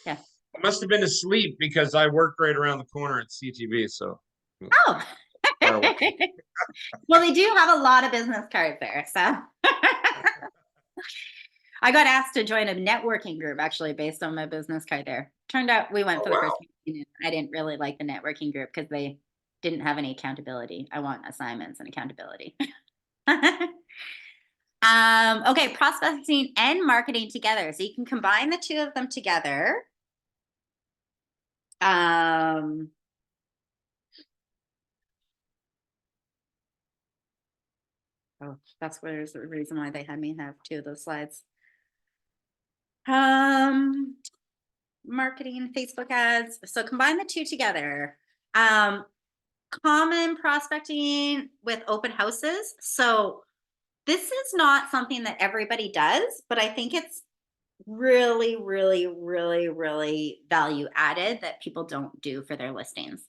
Speaker 2: Yeah.
Speaker 3: I must have been asleep because I worked right around the corner at CTV. So.
Speaker 2: Oh. Well, they do have a lot of business cards there. So I got asked to join a networking group actually based on my business card there. Turned out we went for the first meeting. I didn't really like the networking group because they didn't have any accountability. I want assignments and accountability. Okay, prospecting and marketing together. So you can combine the two of them together. Oh, that's where's the reason why they had me have 2 of those slides. Marketing, Facebook ads. So combine the 2 together. Common prospecting with open houses. So this is not something that everybody does, but I think it's really, really, really, really value added that people don't do for their listings.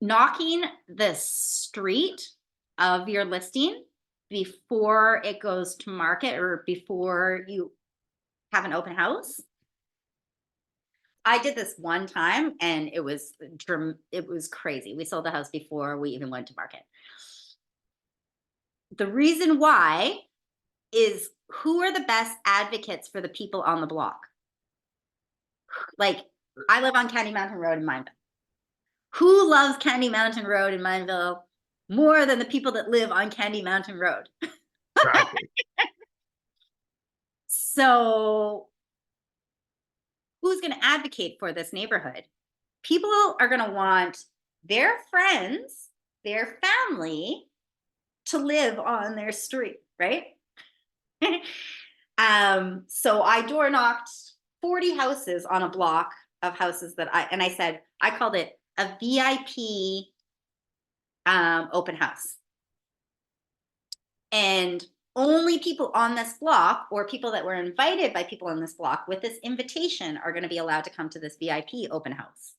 Speaker 2: Knocking the street of your listing before it goes to market or before you have an open house. I did this one time and it was crazy. We sold the house before we even went to market. The reason why is who are the best advocates for the people on the block? Like, I live on Candy Mountain Road in Mineville. Who loves Candy Mountain Road in Mineville more than the people that live on Candy Mountain Road?
Speaker 3: Exactly.
Speaker 2: So who's going to advocate for this neighborhood? People are going to want their friends, their family to live on their street, right? So I door knocked 40 houses on a block of houses that I said, I called it a VIP open house. And only people on this block or people that were invited by people on this block with this invitation are going to be allowed to come to this VIP open house.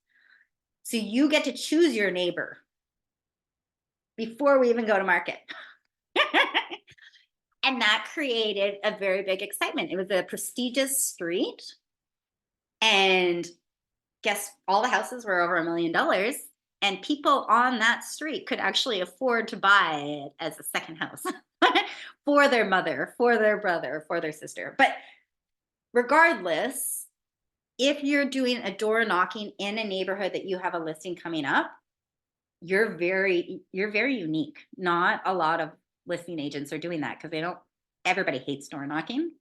Speaker 2: So you get to choose your neighbor before we even go to market. And that created a very big excitement. It was a prestigious street. And guess all the houses were over $1 million. And people on that street could actually afford to buy it as a second house for their mother, for their brother, for their sister. But regardless, if you're doing a door knocking in a neighborhood that you have a listing coming up, you're very unique. Not a lot of listing agents are doing that because everybody hates door knocking.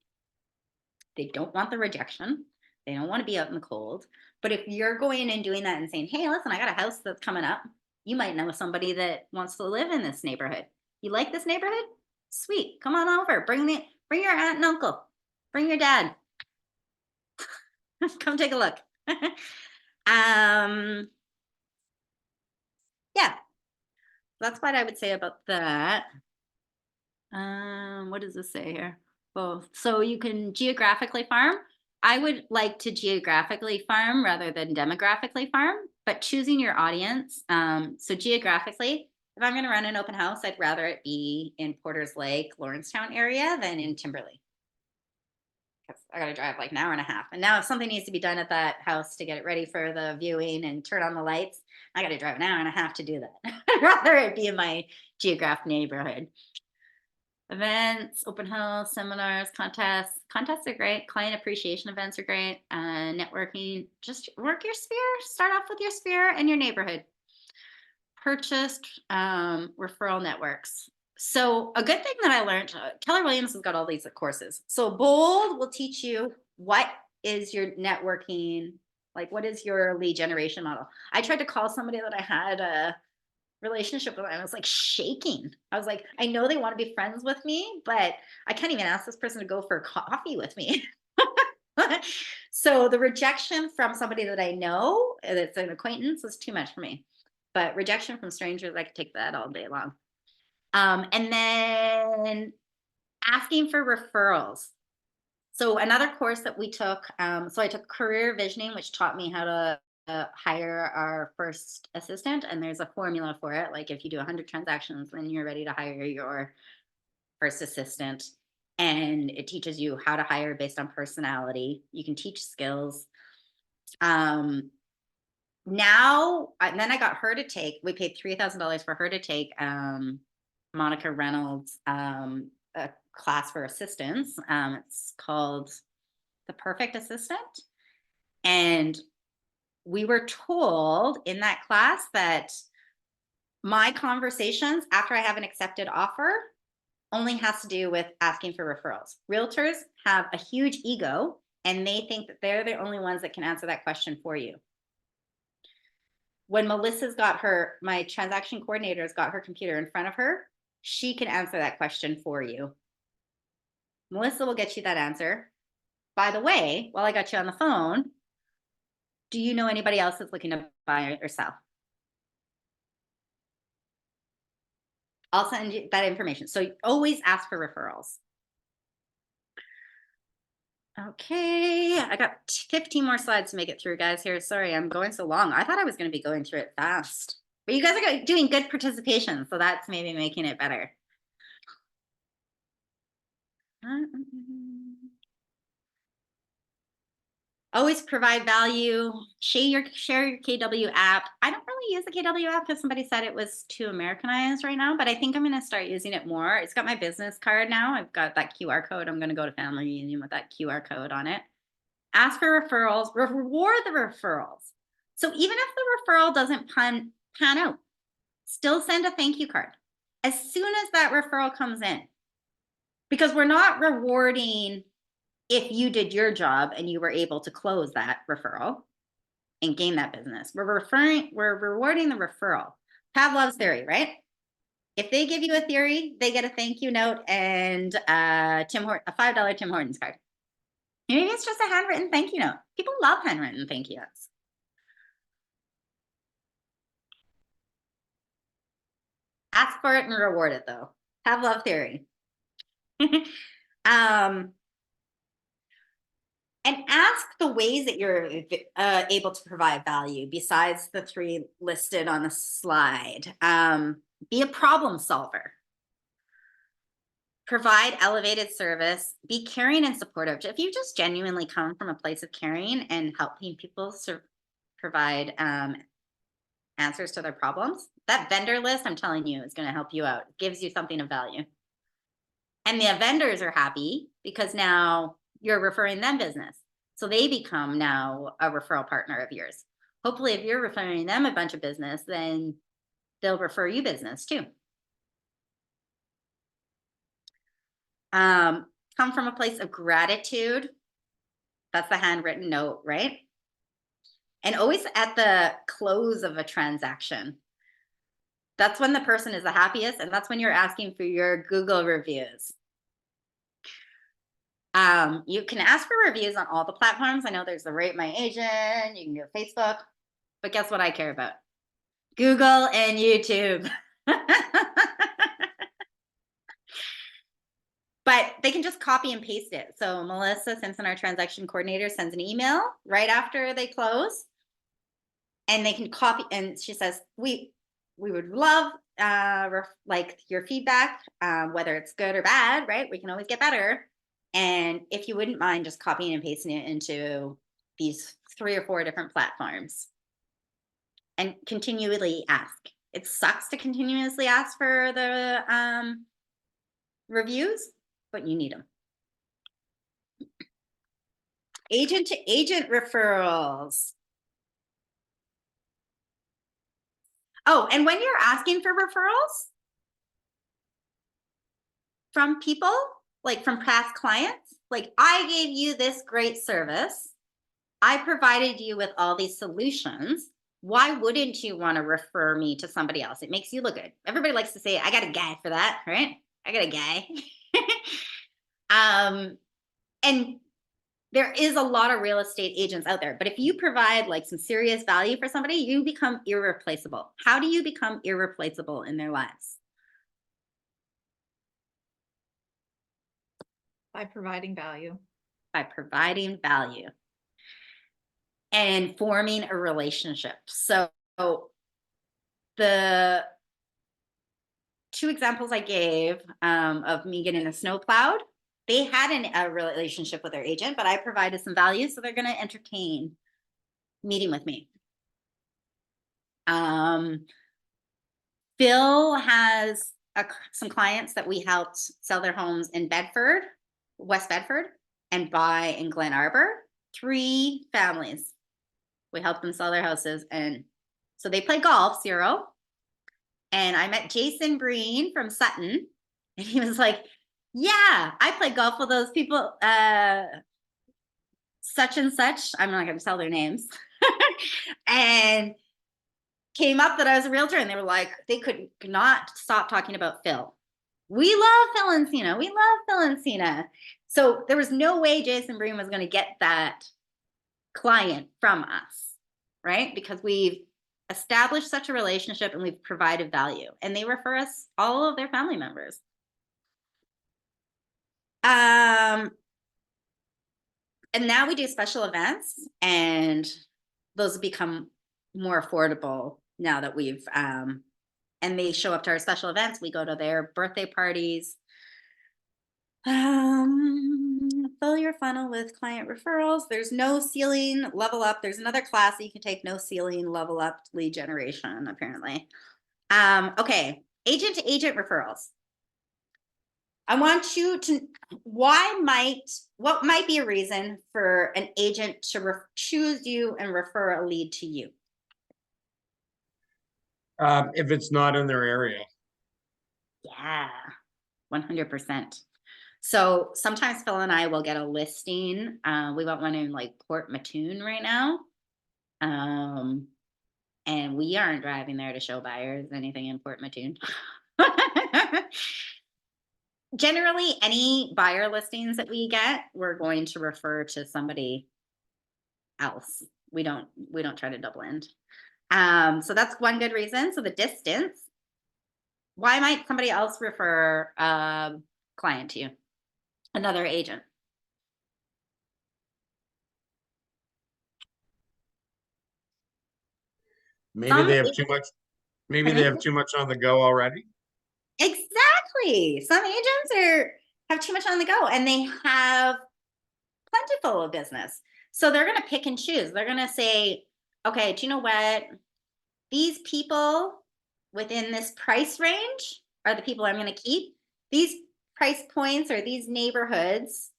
Speaker 2: They don't want the rejection. They don't want to be out in the cold. But if you're going and doing that and saying, hey, listen, I got a house that's coming up. You might know somebody that wants to live in this neighborhood. You like this neighborhood? Sweet. Come on over. Bring your aunt and uncle. Bring your dad. Come take a look. Yeah. That's what I would say about that. What does this say here? Both. So you can geographically farm. I would like to geographically farm rather than demographically farm, but choosing your audience. So geographically, if I'm going to run an open house, I'd rather it be in Porters Lake, Lawrencetown area than in Timberley. Because I got to drive like an hour and a half. And now if something needs to be done at that house to get it ready for the viewing and turn on the lights, I got to drive an hour and a half to do that. I'd rather it be in my geographic neighborhood. Events, open house, seminars, contests. Contests are great. Client appreciation events are great. Networking, just work your sphere. Start off with your sphere and your neighborhood. Purchased referral networks. So a good thing that I learned, Keller Williams has got all these courses. So Bold will teach you what is your networking, like what is your lead generation model. I tried to call somebody that I had a relationship with, I was like shaking. I was like, I know they want to be friends with me, but I can't even ask this person to go for coffee with me. So the rejection from somebody that I know that's an acquaintance was too much for me. But rejection from strangers, I could take that all day long. And then asking for referrals. So another course that we took, so I took career visioning, which taught me how to hire our first assistant, and there's a formula for it. Like if you do 100 transactions, then you're ready to hire your first assistant, and it teaches you how to hire based on personality. You can teach skills. Now, and then I got her to take, we paid $3,000 for her to take Monica Reynolds a class for assistants. It's called The Perfect Assistant. And we were told in that class that my conversations after I have an accepted offer only has to do with asking for referrals. Realtors have a huge ego and they think that they're the only ones that can answer that question for you. When Melissa's got my transaction coordinator's got her computer in front of her, she can answer that question for you. Melissa will get you that answer. By the way, while I got you on the phone, do you know anybody else that's looking to buy or sell? I'll send you that information. So always ask for referrals. Okay, I got 15 more slides to make it through, guys. Here, sorry, I'm going so long. I thought I was going to be going through it fast, but you guys are doing good participation, so that's maybe making it better. Always provide value. Share your KW app. I don't really use the KW app because somebody said it was too Americanized right now, but I think I'm going to start using it more. It's got my business card now. I've got that QR code. I'm going to go to family reunion with that QR code on it. Ask for referrals. Reward the referrals. So even if the referral doesn't pan out, still send a thank you card as soon as that referral comes in, because we're not rewarding if you did your job and you were able to close that referral. and gain that business. We're rewarding the referral. Pavlov's theory, right? If they give you a theory, they get a thank you note and a $5 Tim Hortons card. Maybe it's just a handwritten thank you note. People love handwritten thank you notes. Ask for it and reward it, though. Pavlov theory. And ask the ways that you're able to provide value besides the 3 listed on the slide. Be a problem solver. Provide elevated service. Be caring and supportive. If you just genuinely come from a place of caring and helping people provide answers to their problems, that vendor list, I'm telling you, is going to help you out. It gives you something of value. And the vendors are happy because now you're referring them business. So they become now a referral partner of yours. Hopefully, if you're referring them a bunch of business, then they'll refer you business too. Come from a place of gratitude. That's the handwritten note, right? And always at the close of a transaction. That's when the person is the happiest, and that's when you're asking for your Google reviews. You can ask for reviews on all the platforms. I know there's the Rate My Agent, you can do Facebook, but guess what I care about? Google and YouTube. But they can just copy and paste it. So Melissa Simpson, our transaction coordinator, sends an email right after they close, and they can copy, and she says, we would love like your feedback, whether it's good or bad, right? We can always get better. And if you wouldn't mind just copying and pasting it into these 3 or 4 different platforms and continually ask. It sucks to continuously ask for the reviews, but you need them. Agent to agent referrals. Oh, and when you're asking for referrals from people, like from past clients, like I gave you this great service, I provided you with all these solutions. Why wouldn't you want to refer me to somebody else? It makes you look good. Everybody likes to say, I got a guy for that, right? I got a guy. And there is a lot of real estate agents out there, but if you provide like some serious value for somebody, you become irreplaceable. How do you become irreplaceable in their lives?
Speaker 11: By providing value.
Speaker 2: By providing value and forming a relationship. So the 2 examples I gave of me getting a snow plowed, they had a relationship with their agent, but I provided some value, so they're going to entertain meeting with me. Phil has some clients that we helped sell their homes in Bedford, West Bedford, and buy in Glen Arbor. 3 families. We helped them sell their houses, and so they play golf, 0. And I met Jason Breen from Sutton, and he was like, yeah, I play golf with those people, such and such. I'm not going to tell their names. And came up that I was a realtor, and they were like, they could not stop talking about Phil. We love Phil and Cena. We love Phil and Cena. So there was no way Jason Breen was going to get that client from us, right? Because we've established such a relationship and we've provided value, and they refer us all of their family members. And now we do special events, and those become more affordable now that we've, and they show up to our special events. We go to their birthday parties. Fill your funnel with client referrals. There's no ceiling, level up. There's another class that you can take, no ceiling, level up lead generation, apparently. Okay, agent to agent referrals. I want you to, what might be a reason for an agent to choose you and refer a lead to you?
Speaker 3: If it's not in their area.
Speaker 2: Yeah, 100%. So sometimes Phil and I will get a listing. We got one in like Port Mattoon right now. And we aren't driving there to show buyers anything in Port Mattoon. Generally, any buyer listings that we get, we're going to refer to somebody else. We don't try to double end. So that's one good reason. So the distance. Why might somebody else refer a client to you? Another agent.
Speaker 3: Maybe they have too much. Maybe they have too much on the go already.
Speaker 2: Exactly. Some agents have too much on the go, and they have plentiful of business. So they're going to pick and choose. They're going to say, okay, do you know what? These people within this price range are the people I'm going to keep. These price points or these neighborhoods,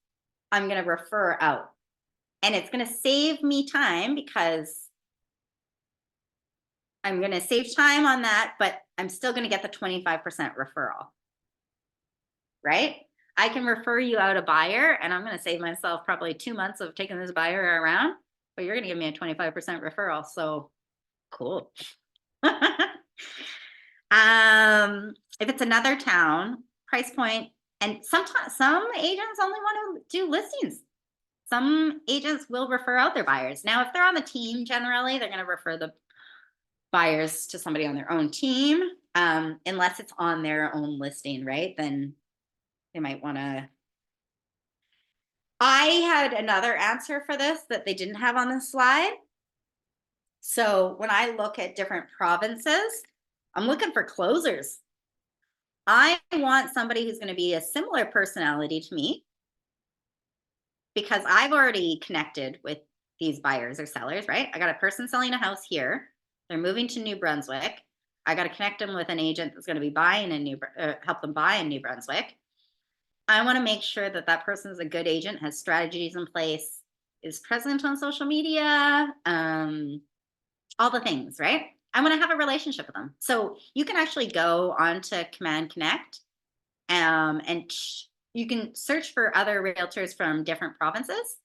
Speaker 2: I'm going to refer out. And it's going to save me time because I'm going to save time on that, but I'm still going to get the 25% referral, right? I can refer you out a buyer, and I'm going to save myself probably 2 months of taking this buyer around, but you're going to give me a 25% referral. So cool. If it's another town, price point, and sometimes some agents only want to do listings. Some agents will refer out their buyers. Now, if they're on the team, generally, they're going to refer the buyers to somebody on their own team, unless it's on their own listing, right? Then they might want to. I had another answer for this that they didn't have on this slide. So when I look at different provinces, I'm looking for closers. I want somebody who's going to be a similar personality to me, because I've already connected with these buyers or sellers, right? I got a person selling a house here. They're moving to New Brunswick. I got to connect them with an agent that's going to be buying in help them buy in New Brunswick. I want to make sure that that person is a good agent, has strategies in place, is present on social media, all the things, right? I want to have a relationship with them. So you can actually go onto Command Connect, and you can search for other realtors from different provinces.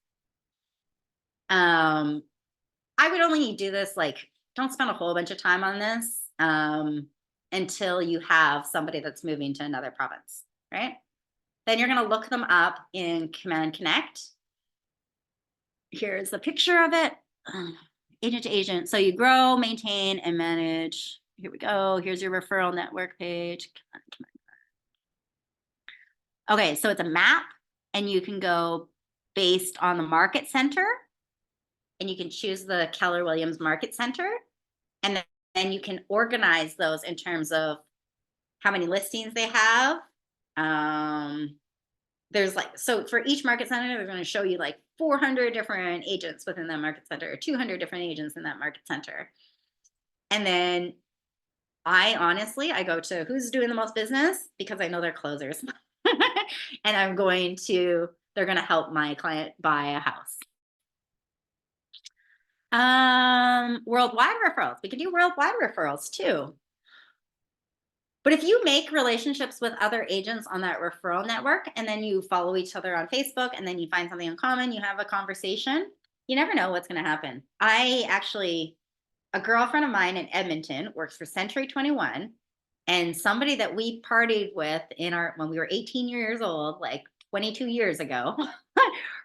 Speaker 2: I would only do this, like, don't spend a whole bunch of time on this until you have somebody that's moving to another province, right? Then you're going to look them up in Command Connect. Here's a picture of it. Agent to agent. So you grow, maintain, and manage. Here we go. Here's your referral network page. Okay, so it's a map, and you can go based on the market center, and you can choose the Keller Williams Market Center, and then you can organize those in terms of how many listings they have. There's like, so for each market center, they're going to show you like 400 different agents within that market center, or 200 different agents in that market center. And then I go to who's doing the most business, because I know they're closers. And they're going to help my client buy a house. Worldwide referrals. We can do worldwide referrals too. But if you make relationships with other agents on that referral network, and then you follow each other on Facebook, and then you find something in common, you have a conversation, you never know what's going to happen. A girlfriend of mine in Edmonton works for Century 21, and somebody that we partied with when we were 18 years old, like 22 years ago,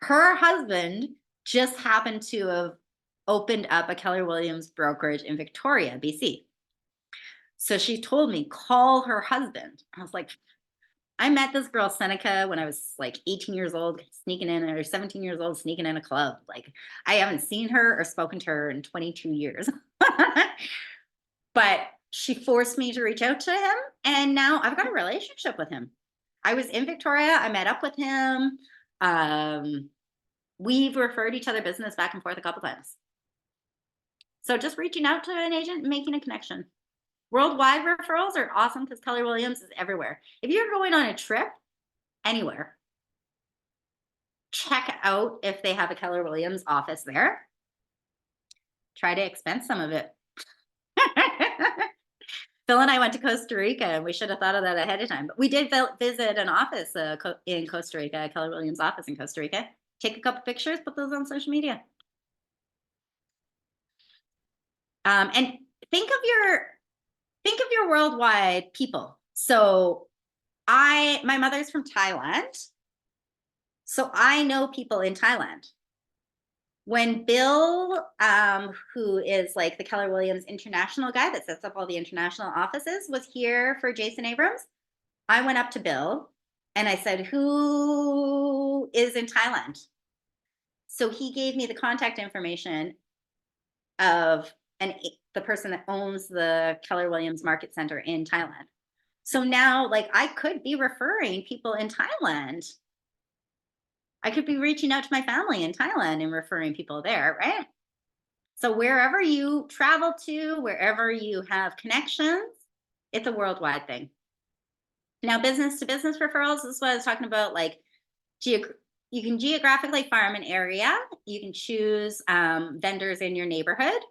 Speaker 2: her husband just happened to have opened up a Keller Williams brokerage in Victoria, BC. So she told me, call her husband. I was like, I met this girl, Seneca, when I was like 18 years old, or 17 years old, sneaking in a club. Like, I haven't seen her or spoken to her in 22 years. But she forced me to reach out to him, and now I've got a relationship with him. I was in Victoria. I met up with him. We've referred each other business back and forth a couple times. So just reaching out to an agent and making a connection. Worldwide referrals are awesome because Keller Williams is everywhere. If you're going on a trip anywhere, check out if they have a Keller Williams office there. Try to expense some of it. Phil and I went to Costa Rica, and we should have thought of that ahead of time. But we did visit an office in Costa Rica, a Keller Williams office in Costa Rica. Take a couple pictures, put those on social media. And think of your worldwide people. So my mother's from Thailand. So I know people in Thailand. When Bill, who is like the Keller Williams international guy that sets up all the international offices, was here for Jason Abrams, I went up to Bill and I said, who is in Thailand? So he gave me the contact information of the person that owns the Keller Williams Market Center in Thailand. So now, like, I could be referring people in Thailand. I could be reaching out to my family in Thailand and referring people there, right? So wherever you travel to, wherever you have connections, it's a worldwide thing. Now, business to business referrals is what I was talking about. Like, you can geographically farm an area. You can choose vendors in your neighborhood.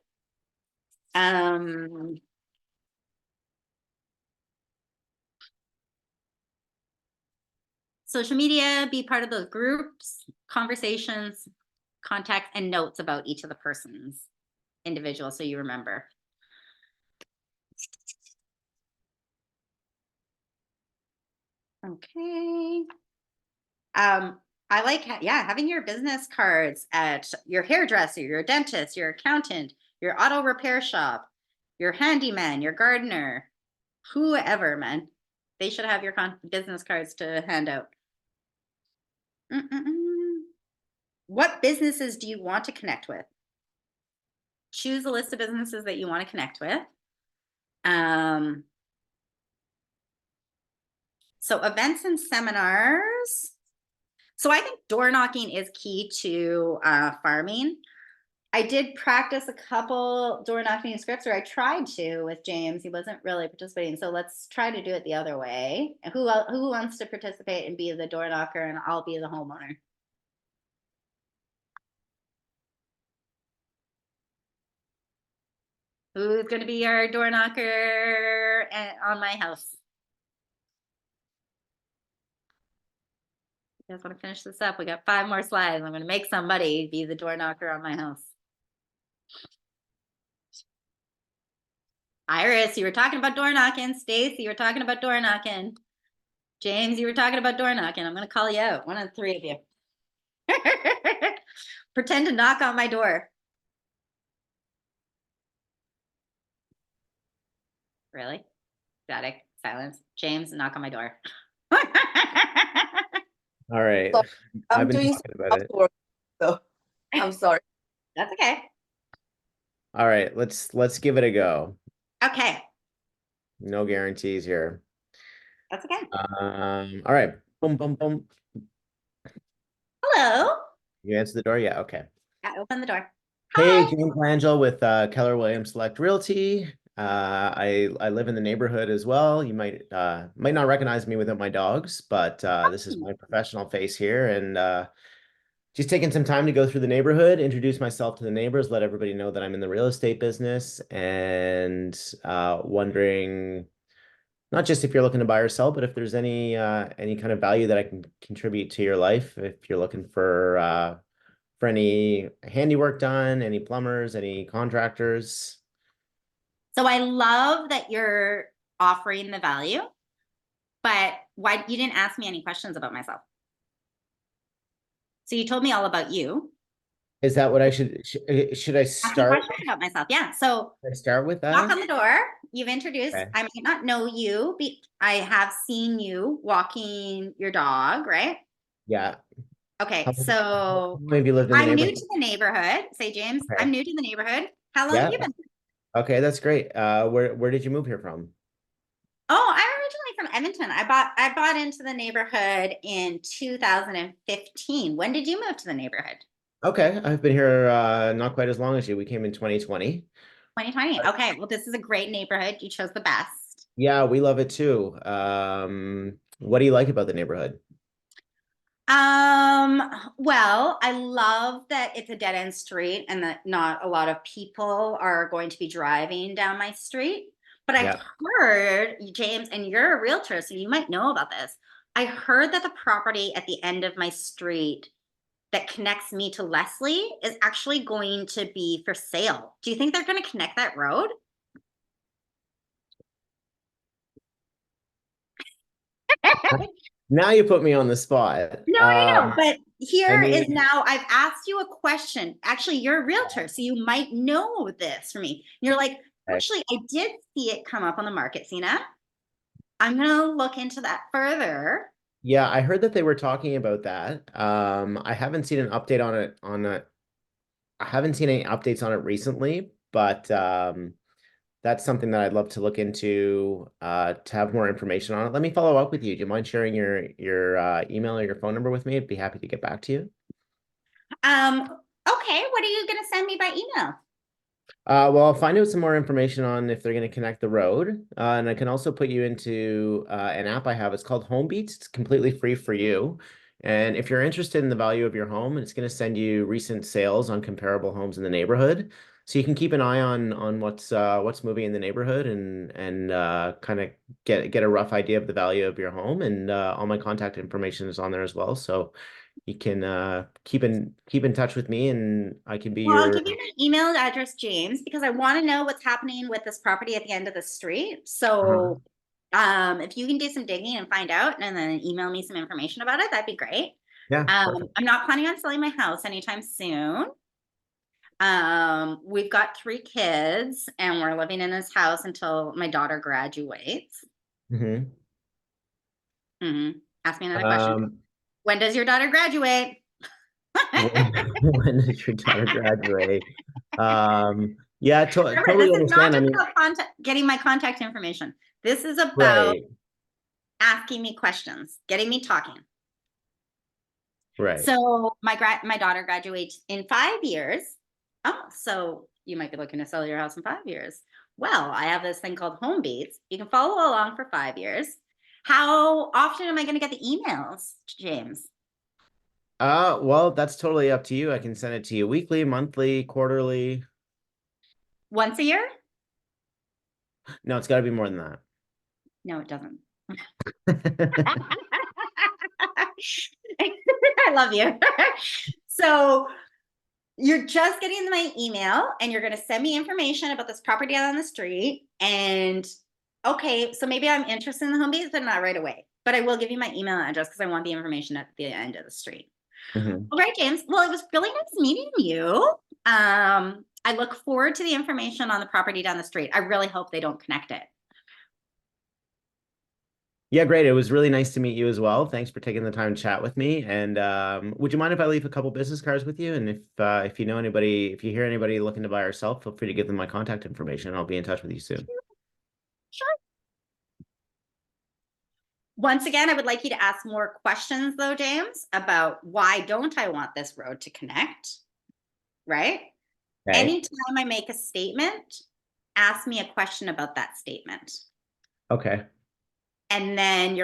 Speaker 2: Social media, be part of those groups, conversations, contacts, and notes about each of the person's individual, so you remember. Okay. I like, having your business cards at your hairdresser, your dentist, your accountant, your auto repair shop, your handyman, your gardener, whoever, man. They should have your business cards to hand out. What businesses do you want to connect with? Choose a list of businesses that you want to connect with. So events and seminars. So I think door knocking is key to farming. I did practice a couple door knocking scripts, or I tried to with James. He wasn't really participating. So let's try to do it the other way. Who wants to participate and be the door knocker, and I'll be the homeowner? Who's going to be our door knocker on my house? You guys want to finish this up? We got 5 more slides. I'm going to make somebody be the door knocker on my house. Iris, you were talking about door knocking. Stace, you were talking about door knocking. James, you were talking about door knocking. I'm going to call you out. One of the 3 of you. Pretend to knock on my door. Really? Static, silence. James, knock on my door.
Speaker 8: All right.
Speaker 9: So, I'm
Speaker 8: I've been
Speaker 9: doing
Speaker 8: talking about it.
Speaker 9: work, so I'm sorry.
Speaker 2: That's okay.
Speaker 8: All right, let's give it a go.
Speaker 2: Okay,
Speaker 8: No guarantees here.
Speaker 2: that's okay.
Speaker 8: All right. Boom, boom, boom.
Speaker 2: Hello.
Speaker 8: You answer the door? Yeah, okay.
Speaker 2: Open the door.
Speaker 8: Hey,
Speaker 2: Hi.
Speaker 8: James Langell with Keller Williams Select Realty. I live in the neighborhood as well. You might not recognize me without my dogs, but this is my professional face here, and just taking some time to go through the neighborhood, introduce myself to the neighbors, let everybody know that I'm in the real estate business, and wondering not just if you're looking to buy or sell, but if there's any kind of value that I can contribute to your life. If you're looking for any handiwork done, any plumbers, any contractors.
Speaker 2: So I love that you're offering the value, but why you didn't ask me any questions about myself? So you told me all about you.
Speaker 8: Is that what I should I
Speaker 2: Ask me
Speaker 8: start?
Speaker 2: questions about myself. Yeah. So
Speaker 8: Should I start with
Speaker 2: knock
Speaker 8: that?
Speaker 2: on the door. You've introduced.
Speaker 8: Okay.
Speaker 2: I might not know you. I have seen you walking your dog, right?
Speaker 8: Yeah.
Speaker 2: Okay.
Speaker 8: How
Speaker 2: So
Speaker 8: long have you lived in the
Speaker 2: I'm new
Speaker 8: neighborhood?
Speaker 2: to the neighborhood. Say, James,
Speaker 8: Okay.
Speaker 2: I'm new to the neighborhood. How long
Speaker 8: Yeah.
Speaker 2: have you been?
Speaker 8: Okay, that's great. Where did you move here from?
Speaker 2: Oh, I'm originally from Edmonton. I bought into the neighborhood in 2015. When did you move to the neighborhood?
Speaker 8: Okay, I've been here not quite as long as you. We came in 2020.
Speaker 2: 2020. Okay, well, this is a great neighborhood. You chose the best.
Speaker 8: Yeah, we love it too. What do you like about the neighborhood?
Speaker 2: Well, I love that it's a dead-end street and that not a lot of people are going to be driving down my street. But I
Speaker 8: Yeah.
Speaker 2: heard, James, and you're a realtor, so you might know about this. I heard that the property at the end of my street that connects me to Leslie is actually going to be for sale. Do you think they're going to connect that road?
Speaker 8: Now you put me on the spot.
Speaker 2: No, I know, but here is
Speaker 8: mean-
Speaker 2: now, I've asked you a question. Actually, you're a realtor, so you might know this from me. You're like, actually, I did see it come up on the market, Sina. I'm going to look into that further.
Speaker 8: Yeah, I heard that they were talking about that. I haven't seen an update on it I haven't seen any updates on it recently, but that's something that I'd love to look into to have more information on it. Let me follow up with you. Do you mind sharing your email or your phone number with me? I'd be happy to get back to you.
Speaker 2: Okay, what are you going to send me by email?
Speaker 8: Well, I'll find out some more information on if they're going to connect the road. And I can also put you into an app I have. It's called HomeBeats. It's completely free for you. And if you're interested in the value of your home, it's going to send you recent sales on comparable homes in the neighborhood. So you can keep an eye on what's moving in the neighborhood and kind of get a rough idea of the value of your home. And all my contact information is on there as well. So you can keep in touch with me, and I can be
Speaker 2: Well, I'll
Speaker 8: your.
Speaker 2: give you my email address, James, because I want to know what's happening with this property at the end of the street. So if you can do some digging and find out and then email me some information about it, that'd be great.
Speaker 8: Yeah,
Speaker 2: I'm not planning on selling my house anytime soon. We've got 3 kids and we're living in this house until my daughter graduates.
Speaker 8: Mhm.
Speaker 2: Ask me another question. When does your daughter graduate?
Speaker 8: When does your daughter graduate? Yeah,
Speaker 2: Remember,
Speaker 8: totally
Speaker 2: this is not
Speaker 8: understand.
Speaker 2: just about getting my contact information. This is about
Speaker 8: Right,
Speaker 2: asking me questions, getting me talking.
Speaker 8: right.
Speaker 2: So my daughter graduates in 5 years. Oh, so you might be looking to sell your house in 5 years. Well, I have this thing called HomeBeats. You can follow along for 5 years. How often am I going to get the emails, James?
Speaker 8: Well, that's totally up to you. I can send it to you weekly, monthly, quarterly.
Speaker 2: Once a year?
Speaker 8: No, it's got to be more than that.
Speaker 2: No, it doesn't. I love you. So you're just getting my email and you're going to send me information about this property out on the street. And okay, so maybe I'm interested in the HomeBeats, but not right away. But I will give you my email address because I want the information at the end of the street. All right, James. Well, it was really nice meeting you. I look forward to the information on the property down the street. I really hope they don't connect it.
Speaker 8: Yeah, great. It was really nice to meet you as well. Thanks for taking the time to chat with me. And would you mind if I leave a couple business cards with you? And if you know anybody, if you hear anybody looking to buy or sell, feel free to give them my contact information. I'll be in touch with you soon.
Speaker 2: Sure. Once again, I would like you to ask more questions though, James, about why don't I want this road to connect, right?
Speaker 8: Okay.
Speaker 2: Anytime I make a statement, ask me a question about that statement.
Speaker 8: Okay.
Speaker 2: And then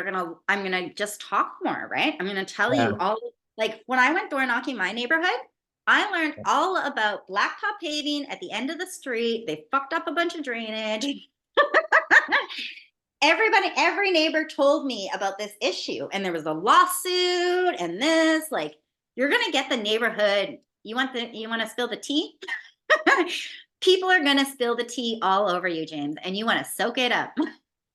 Speaker 2: I'm gonna just talk more, right? I'm gonna tell
Speaker 8: Yeah.
Speaker 2: you all, like when I went door knocking my neighborhood, I learned all about blacktop paving at the end of the street. They fucked up a bunch of drainage. Every neighbor told me about this issue, and there was a lawsuit and this, like, you're gonna get the neighborhood. You want to spill the tea? People are gonna spill the tea all over you, James, and you want to soak it up.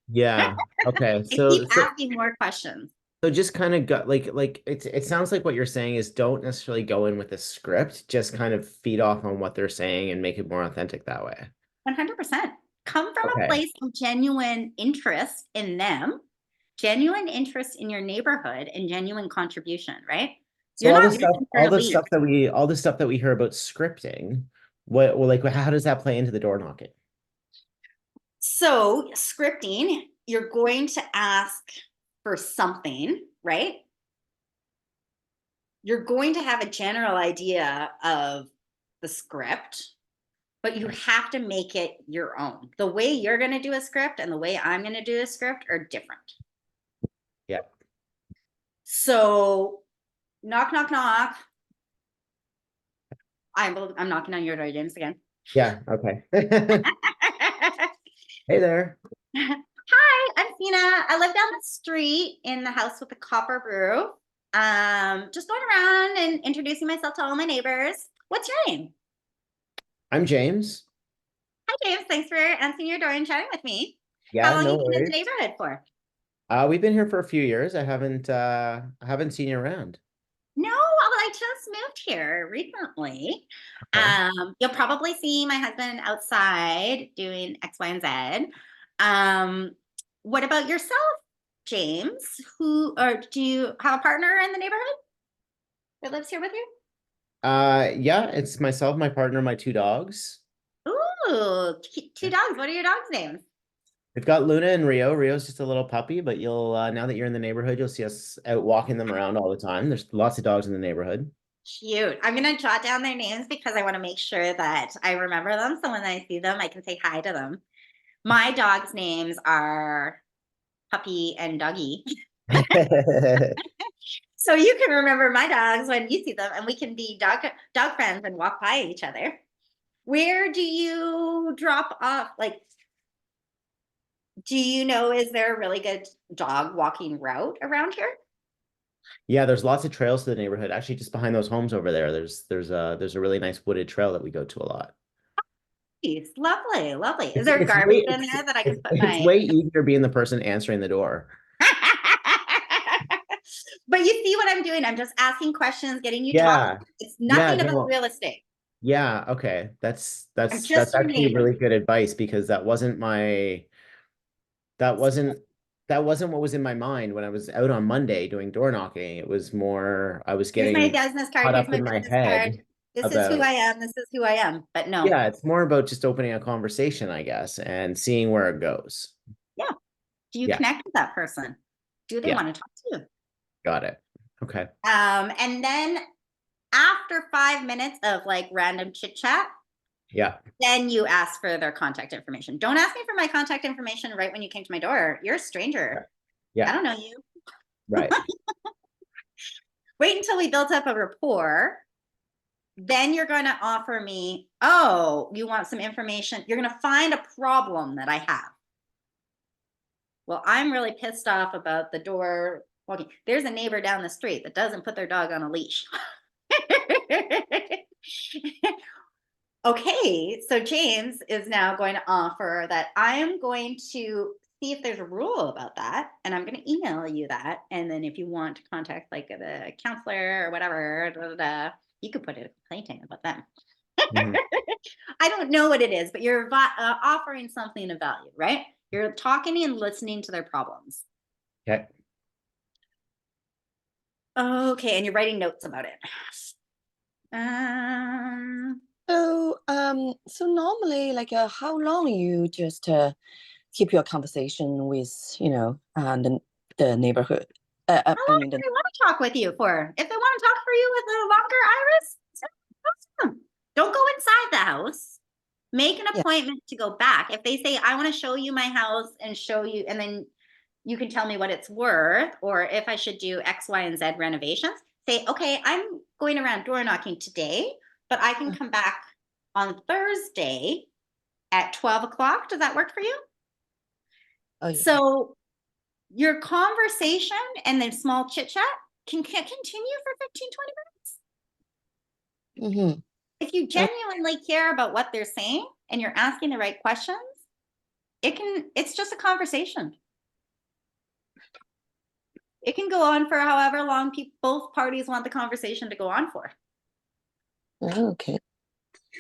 Speaker 8: Yeah. Okay.
Speaker 2: Keep asking more questions.
Speaker 8: So just kind of got like it sounds like what you're saying is don't necessarily go in with a script, just kind of feed off on what they're saying and make it more authentic that way.
Speaker 2: 100%. Come from
Speaker 8: Okay.
Speaker 2: a place of genuine interest in them, genuine interest in your neighborhood, and genuine contribution, right?
Speaker 8: So
Speaker 2: You're
Speaker 8: all
Speaker 2: not
Speaker 8: the stuff,
Speaker 2: looking for a lead.
Speaker 8: all the stuff that we hear about scripting, how does that play into the door knocking?
Speaker 2: So scripting, you're going to ask for something, right? You're going to have a general idea of the script, but you have to make it your own. The way you're going to do a script and the way I'm going to do a script are different.
Speaker 8: Yeah.
Speaker 2: So knock, knock, knock. I'm knocking on your door, James, again.
Speaker 8: Yeah. Okay. Hey there.
Speaker 2: Hi, I'm Sina. I live down the street in the house with the copper roof. Just going around and introducing myself to all my neighbors. What's your name?
Speaker 8: I'm James.
Speaker 2: Hi, James. Thanks for answering your door and chatting with me. How
Speaker 8: Yeah,
Speaker 2: long
Speaker 8: no
Speaker 2: you been in the
Speaker 8: worries.
Speaker 2: neighborhood for?
Speaker 8: We've been here for a few years. I haven't seen you around.
Speaker 2: No, well, I just moved here recently.
Speaker 8: Okay.
Speaker 2: You'll probably see my husband outside doing X, Y, and Z. What about yourself, James? Or do you have a partner in the neighborhood that lives here with you?
Speaker 8: Yeah, it's myself, my partner, my 2 dogs.
Speaker 2: Ooh, two dogs. What are your dogs' names?
Speaker 8: We've got Luna and Rio. Rio's just a little puppy, but you'll now that you're in the neighborhood, you'll see us out walking them around all the time. There's lots of dogs in the neighborhood.
Speaker 2: Cute. I'm gonna jot down their names because I want to make sure that I remember them. So when I see them, I can say hi to them. My dogs' names are Puppy and Doggy. So you can remember my dogs when you see them, and we can be dog friends and walk by each other. Where do you drop off? Like, do you know, is there a really good dog walking route around here?
Speaker 8: Yeah, there's lots of trails to the neighborhood. Actually, just behind those homes over there, there's a really nice wooded trail that we go to a lot.
Speaker 2: Nice. Lovely, lovely. Is
Speaker 8: It's,
Speaker 2: there
Speaker 8: it's
Speaker 2: garbage
Speaker 8: way,
Speaker 2: in
Speaker 8: it's,
Speaker 2: there that I can put
Speaker 8: it's
Speaker 2: my
Speaker 8: way easier being the person answering the door.
Speaker 2: But you see what I'm doing? I'm just asking questions, getting you
Speaker 8: Yeah.
Speaker 2: talking. It's nothing about
Speaker 8: no.
Speaker 2: real estate.
Speaker 8: Yeah, okay. That's
Speaker 2: just your
Speaker 8: actually
Speaker 2: neighbor.
Speaker 8: really good advice because that wasn't what was in my mind when I was out on Monday doing door knocking. It was more I was
Speaker 2: Here's my
Speaker 8: getting
Speaker 2: business card.
Speaker 8: caught
Speaker 2: Here's
Speaker 8: up
Speaker 2: my
Speaker 8: in my
Speaker 2: business card.
Speaker 8: head
Speaker 2: This is who
Speaker 8: about
Speaker 2: I am. This is who I am. But no.
Speaker 8: yeah, it's more about just opening a conversation, I guess, and seeing where it goes.
Speaker 2: Yeah. Do you
Speaker 8: Yeah.
Speaker 2: connect with that person? Do they
Speaker 8: Yeah.
Speaker 2: want to talk to you?
Speaker 8: Got it. Okay.
Speaker 2: And then after 5 minutes of like random chit chat,
Speaker 8: Yeah.
Speaker 2: then you ask for their contact information. Don't ask me for my contact information right when you came to my door. You're a stranger.
Speaker 8: Yeah.
Speaker 2: I don't know you.
Speaker 8: Right.
Speaker 2: Wait until we built up a rapport. Then you're going to offer me, oh, you want some information. You're going to find a problem that I have. Well, I'm really pissed off about the door walking. There's a neighbor down the street that doesn't put their dog on a leash. Okay, so James is now going to offer that I am going to see if there's a rule about that, and I'm going to email you that. And then if you want to contact like the counselor or whatever, you could put a complaint in about them.
Speaker 8: Mhm.
Speaker 2: I don't know what it is, but you're offering something of value, right? You're talking and listening to their problems.
Speaker 8: Okay.
Speaker 2: Okay, and you're writing notes about it.
Speaker 9: So normally, like, how long you just keep your conversation with, the neighborhood?
Speaker 2: How long do they want to talk with you for? If they want to talk for you with a longer iris, awesome. Don't go inside the house. Make an appointment to go back. If they say, I want to show you my house and show you, and then you can tell me what it's worth, or if I should do X, Y, and Z renovations, say, okay, I'm going around door knocking today, but I can come back on Thursday at 12 o'clock. Does that work for you?
Speaker 9: Oh, yeah.
Speaker 2: So your conversation and then small chit chat can continue for 15, 20 minutes.
Speaker 9: Mm-hmm.
Speaker 2: If you genuinely care about what they're saying and you're asking the right questions, it's just a conversation. It can go on for however long both parties want the conversation to go on for.
Speaker 9: Okay.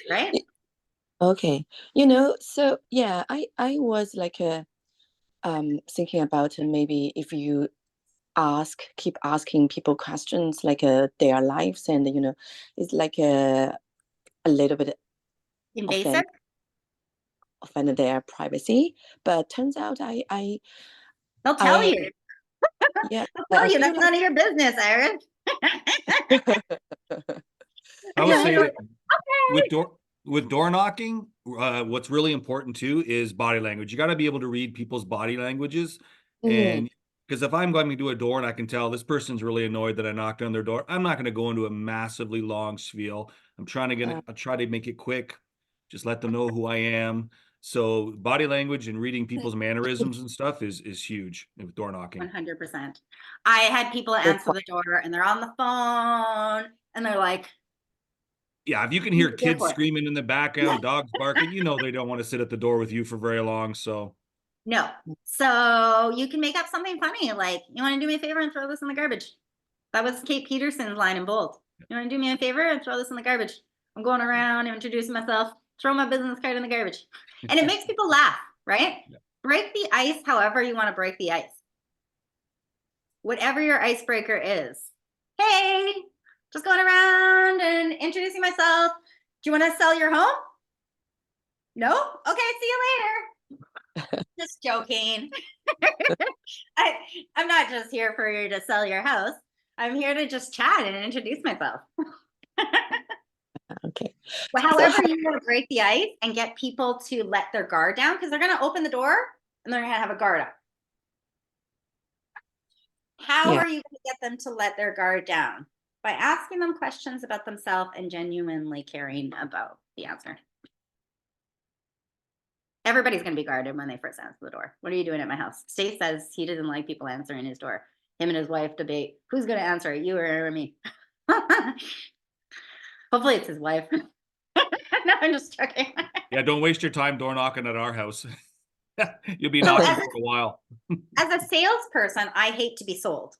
Speaker 2: Right?
Speaker 9: Okay. So yeah, I was like thinking about maybe if you keep asking people questions like their lives, and it's like a little bit
Speaker 2: invasive,
Speaker 9: offend their privacy. But turns out
Speaker 2: they'll tell you.
Speaker 9: Yeah,
Speaker 2: they'll tell you that's none of your business, Iris.
Speaker 4: I would say that with door knocking, what's really important too is body language. You got to be able to read people's body languages. And because if I'm going to do a door and I can tell this person's really annoyed that I knocked on their door, I'm not going to go into a massively long spiel. I'm trying to try to make it quick. Just let them know who I am. So body language and reading people's mannerisms and stuff is huge with door knocking.
Speaker 2: 100%. I had people answer the door and they're on the phone and they're like,
Speaker 4: Yeah, if you can hear
Speaker 2: Go
Speaker 4: kids
Speaker 2: for it.
Speaker 4: screaming in the background, dogs barking, you know they don't want to sit at the door with you for very long. So
Speaker 2: no. So you can make up something funny, like, you want to do me a favor and throw this in the garbage. That was Kate Peterson's line in bold. You want to do me a favor and throw this in the garbage. I'm going around and introducing myself, throw my business card in the garbage. And it makes people laugh, right?
Speaker 4: Yeah.
Speaker 2: Break the ice however you want to break the ice. Whatever your icebreaker is. Hey, just going around and introducing myself. Do you want to sell your home? No? Okay, see you later. Just joking. I'm not just here for you to sell your house. I'm here to just chat and introduce myself.
Speaker 9: Okay.
Speaker 2: Well, however you want to break the ice and get people to let their guard down, because they're going to open the door and they're going to have a guard up. How
Speaker 9: Yeah.
Speaker 2: are you going to get them to let their guard down? By asking them questions about themselves and genuinely caring about the answer. Everybody's going to be guarded when they first answer the door. What are you doing at my house? Stace says he doesn't like people answering his door. Him and his wife debate, who's going to answer it, you or me? Hopefully it's his wife. No, I'm just joking.
Speaker 4: yeah, don't waste your time door knocking at our house. You'll be knocking for a while.
Speaker 2: As a salesperson, I hate to be sold.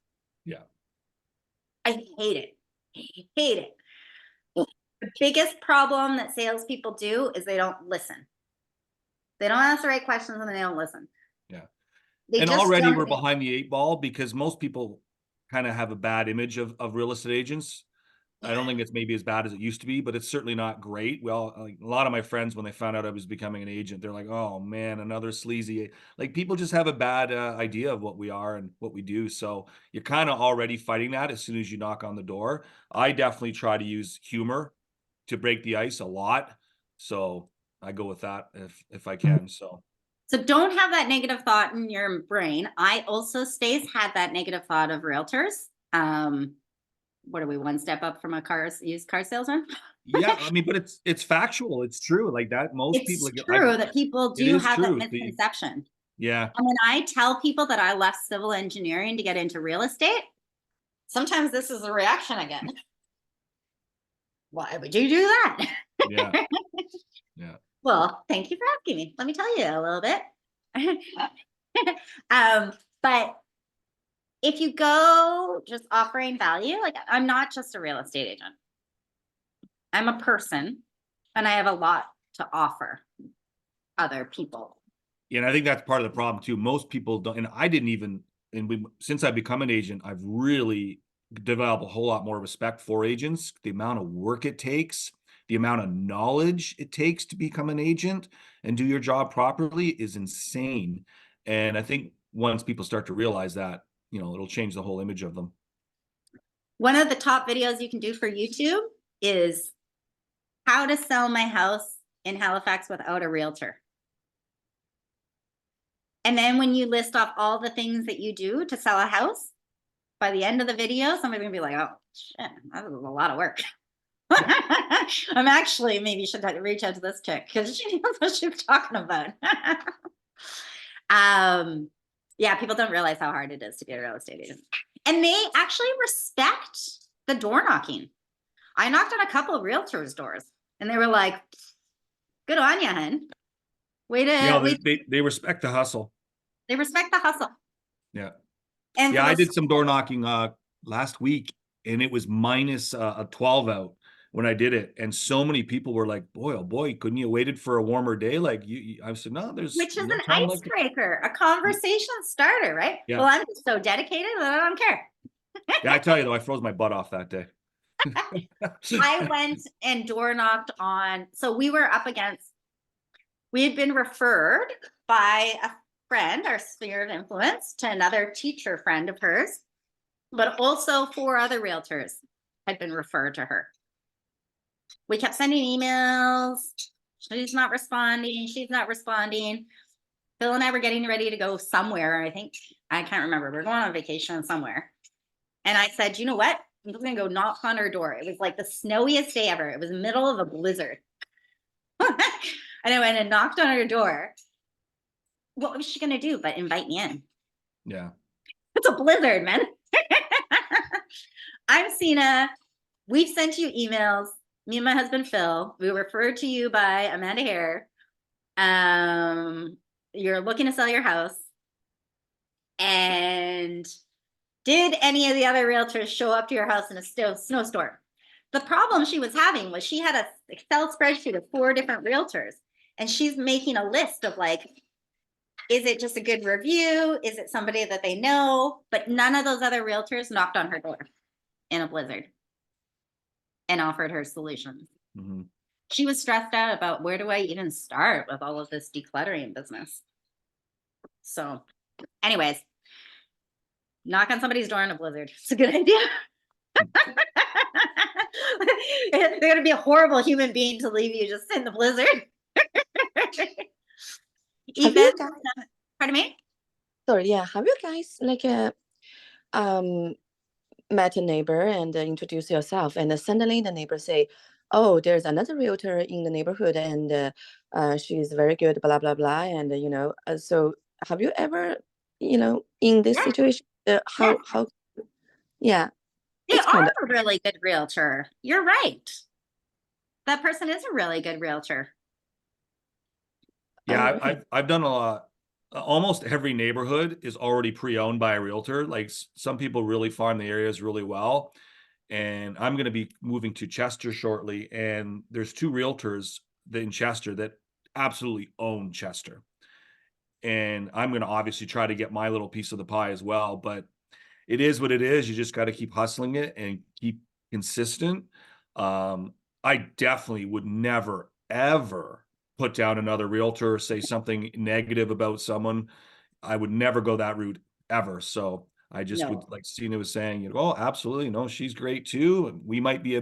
Speaker 4: Yeah.
Speaker 2: I hate it. Hate it. The biggest problem that salespeople do is they don't listen. They don't ask the right questions and they don't listen.
Speaker 4: Yeah.
Speaker 2: They
Speaker 4: And
Speaker 2: just
Speaker 4: already
Speaker 2: jump
Speaker 4: we're
Speaker 2: in.
Speaker 4: behind the 8 ball because most people kind of have a bad image of real estate agents. I don't think it's maybe as bad as it used to be, but it's certainly not great. Well, like, a lot of my friends, when they found out I was becoming an agent, they're like, oh man, another sleazy. Like, people just have a bad idea of what we are and what we do. So you're kind of already fighting that as soon as you knock on the door. I definitely try to use humor to break the ice a lot. So I go with that if I can. So
Speaker 2: don't have that negative thought in your brain. I also, Stace, had that negative thought of realtors. What are we, one step up from a used car salesman?
Speaker 4: yeah, I mean, but it's factual. It's true. Like that, most
Speaker 2: It's
Speaker 4: people
Speaker 2: true that people
Speaker 4: it
Speaker 2: do
Speaker 4: is
Speaker 2: have that
Speaker 4: true.
Speaker 2: misconception.
Speaker 4: Yeah.
Speaker 2: And when I tell people that I left civil engineering to get into real estate, sometimes this is the reaction I get. Why would you do that?
Speaker 4: Yeah. Yeah.
Speaker 2: Well, thank you for asking me. Let me tell you a little bit. But if you go just offering value, like, I'm not just a real estate agent. I'm a person and I have a lot to offer other people.
Speaker 4: Yeah, and I think that's part of the problem too. Most people don't, and I didn't even, since I've become an agent, I've really developed a whole lot more respect for agents. The amount of work it takes, the amount of knowledge it takes to become an agent and do your job properly is insane. And I think once people start to realize that, it'll change the whole image of them.
Speaker 2: One of the top videos you can do for YouTube is how to sell my house in Halifax without a realtor. And then when you list off all the things that you do to sell a house, by the end of the video, somebody's gonna be like, oh shit, that was a lot of work. I'm actually, maybe should reach out to this chick because she knows what she's talking about. Yeah, people don't realize how hard it is to be a real estate agent. And they actually respect the door knocking. I knocked on a couple of realtors' doors and they were like, good on you, hun.
Speaker 4: They respect the hustle.
Speaker 2: They respect the hustle.
Speaker 4: Yeah.
Speaker 2: And
Speaker 4: yeah, I did some door knocking last week and it was minus a 12 out when I did it. And so many people were like, boy, oh boy, couldn't you have waited for a warmer day? Like I said, no,
Speaker 2: which is
Speaker 4: no
Speaker 2: an
Speaker 4: time
Speaker 2: icebreaker, a conversation starter, right?
Speaker 4: Yeah.
Speaker 2: Well, I'm just so dedicated that I don't care.
Speaker 4: Yeah, I tell you though, I froze my butt off that day.
Speaker 2: I went and door knocked on, so we had been referred by a friend, our sphere of influence, to another teacher friend of hers, but also 4 other realtors had been referred to her. We kept sending emails. She's not responding. Phil and I were getting ready to go somewhere. I can't remember. We're going on vacation somewhere. And I said, you know what? I'm just going to go knock on her door. It was like the snowiest day ever. It was middle of a blizzard. And I went and knocked on her door. What was she gonna do but invite me in?
Speaker 4: Yeah.
Speaker 2: It's a blizzard, man. I'm Sina. We've sent you emails. Me and my husband Phil. We were referred to you by Amanda Hare. You're looking to sell your house. And did any of the other realtors show up to your house in a snowstorm? The problem she was having was she had a Excel spreadsheet of 4 different realtors, and she's making a list of like, is it just a good review? Is it somebody that they know? But none of those other realtors knocked on her door in a blizzard and offered her solutions.
Speaker 4: Mhm.
Speaker 2: She was stressed out about where do I even start with all of this decluttering business. So anyways, knock on somebody's door in a blizzard. It's a good idea. They're going to be a horrible human being to leave you just in the blizzard.
Speaker 9: Have you
Speaker 2: Even,
Speaker 9: guys,
Speaker 2: pardon me?
Speaker 9: sorry, yeah, have you guys like met a neighbor and introduce yourself, and suddenly the neighbor say, "Oh, there's another realtor in the neighborhood, and she's very good, blah blah blah," and so have you ever, in this
Speaker 2: Yeah.
Speaker 9: situation, how yeah,
Speaker 2: They
Speaker 9: it's
Speaker 2: are
Speaker 9: kind of
Speaker 2: a really good realtor. You're right. That person is a really good realtor.
Speaker 4: Yeah,
Speaker 9: okay.
Speaker 4: I've done a lot. Almost every neighborhood is already pre-owned by a realtor. Like some people really farm the areas really well. And I'm going to be moving to Chester shortly, and there's 2 realtors in Chester that absolutely own Chester. And I'm going to obviously try to get my little piece of the pie as well, but it is what it is. You just got to keep hustling it and keep consistent. I definitely would never ever put down another realtor or say something negative about someone. I would never go that route ever. So I just would,
Speaker 2: No.
Speaker 4: like Stina was saying, oh, absolutely, no, she's great too. And we might be a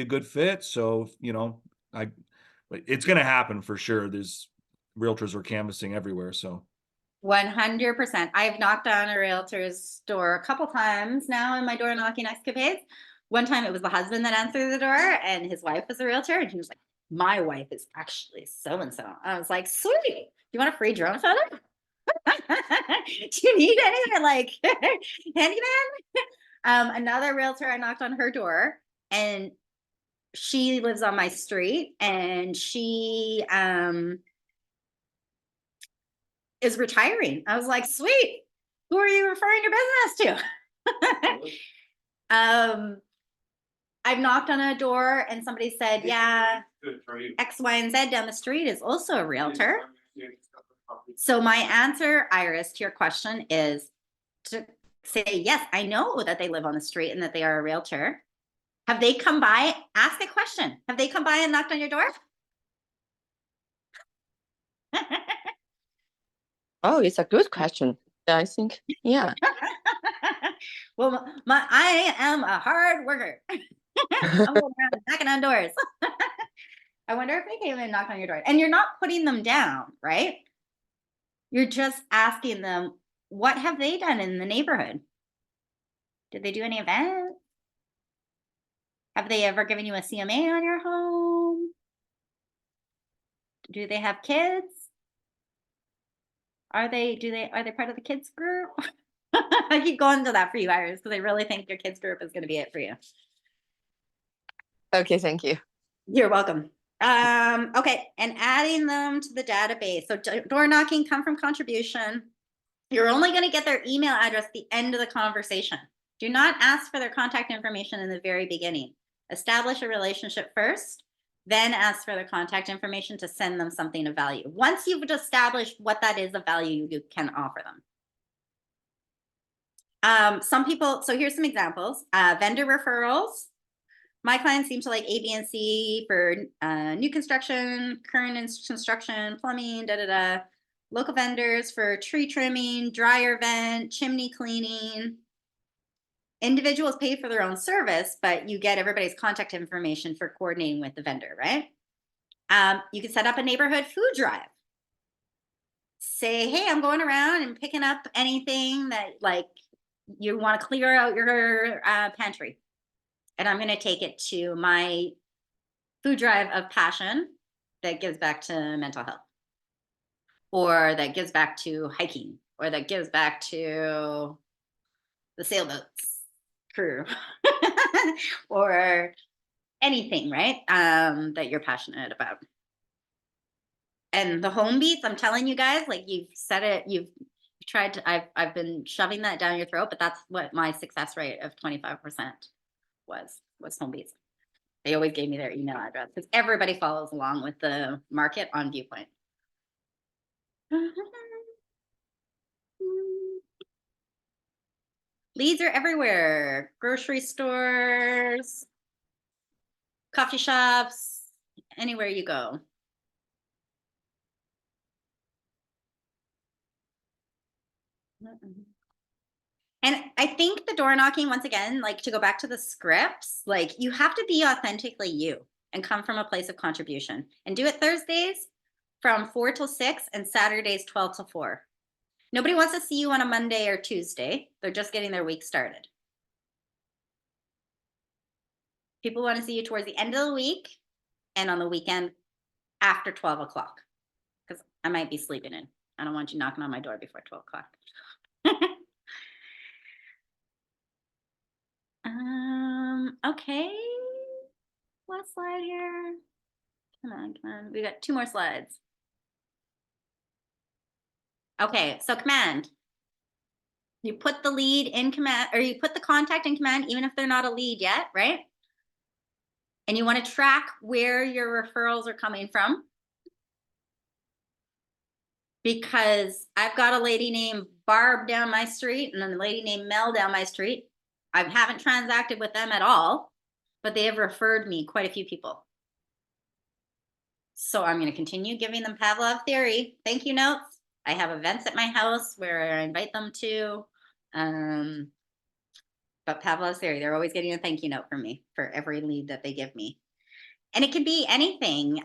Speaker 4: good fit. So, but it's gonna happen for sure. There's realtors are canvassing everywhere. So
Speaker 2: 100%. I've knocked on a realtor's door a couple times now in my door knocking escapades. One time it was the husband that answered the door and his wife was a realtor, and he was like, my wife is actually so and so. I was like, sweet. Do you want a free drone photo? Do you need any like handyman? Another realtor, I knocked on her door, and she lives on my street, and she is retiring. I was like, sweet. Who are you referring your business to? I've knocked on a door and somebody said, yeah, X, Y, and Z down the street is also a realtor. So my answer, Iris, to your question is to say, yes, I know that they live on the street and that they are a realtor. Have they come by? Ask a question. Have they come by and knocked on your door?
Speaker 9: Oh, it's a good question. I think, yeah.
Speaker 2: Well, I am a hard worker. I'm going around knocking on doors. I wonder if they came and knocked on your door. And you're not putting them down, right? You're just asking them, what have they done in the neighborhood? Did they do any events? Have they ever given you a CMA on your home? Do they have kids? Are they part of the kids group? I keep going to that for you, Iris, because I really think your kids group is going to be it for you.
Speaker 9: Okay, thank you.
Speaker 2: You're welcome. Okay, and adding them to the database. So door knocking, come from contribution. You're only going to get their email address at the end of the conversation. Do not ask for their contact information in the very beginning. Establish a relationship first, then ask for their contact information to send them something of value. Once you've established what that is of value, you can offer them. Some people, so here's some examples. Vendor referrals. My clients seem to like A, B, and C for new construction, current construction, plumbing, Local vendors for tree trimming, dryer vent, chimney cleaning. Individuals pay for their own service, but you get everybody's contact information for coordinating with the vendor, right? You can set up a neighborhood food drive. Say, hey, I'm going around and picking up anything that like you want to clear out your pantry. And I'm going to take it to my food drive of passion. that gives back to mental health, or that gives back to hiking, or that gives back to the sailboats crew, or anything, right? That you're passionate about. And the home beats, I'm telling you guys, like you've said it, you've tried to, I've been shoving that down your throat, but that's what my success rate of 25% was home beats. They always gave me their email address because everybody follows along with the market on Viewpoint. Leads are everywhere. Grocery stores, coffee shops, anywhere you go. And I think the door knocking, once again, like to go back to the scripts, like you have to be authentically you and come from a place of contribution, and do it Thursdays from 4 till 6 and Saturdays 12 till 4. Nobody wants to see you on a Monday or Tuesday. They're just getting their week started. People want to see you towards the end of the week and on the weekend after 12 o'clock, because I might be sleeping in. I don't want you knocking on my door before 12 o'clock. Okay. Last slide here. Come on. We got 2 more slides. Okay, so command. You put the lead in command, or you put the contact in command, even if they're not a lead yet, right? And you want to track where your referrals are coming from. Because I've got a lady named Barb down my street and then a lady named Mel down my street. I haven't transacted with them at all, but they have referred me quite a few people. So I'm going to continue giving them Pavlov theory. Thank you notes. I have events at my house where I invite them to. But Pavlov's theory, they're always getting a thank you note from me for every lead that they give me. And it can be anything.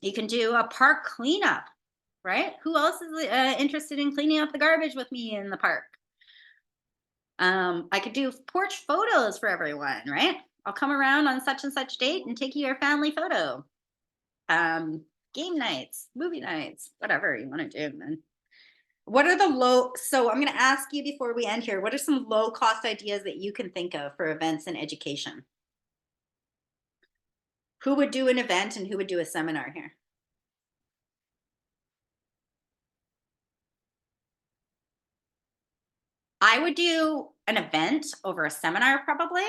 Speaker 2: You can do a park cleanup, right? Who else is interested in cleaning up the garbage with me in the park? I could do porch photos for everyone, right? I'll come around on such and such date and take you your family photo. Game nights, movie nights, whatever you want to do, man. What are the so I'm going to ask you before we end here, what are some low cost ideas that you can think of for events and education? Who would do an event and who would do a seminar here? I would do an event over a seminar probably.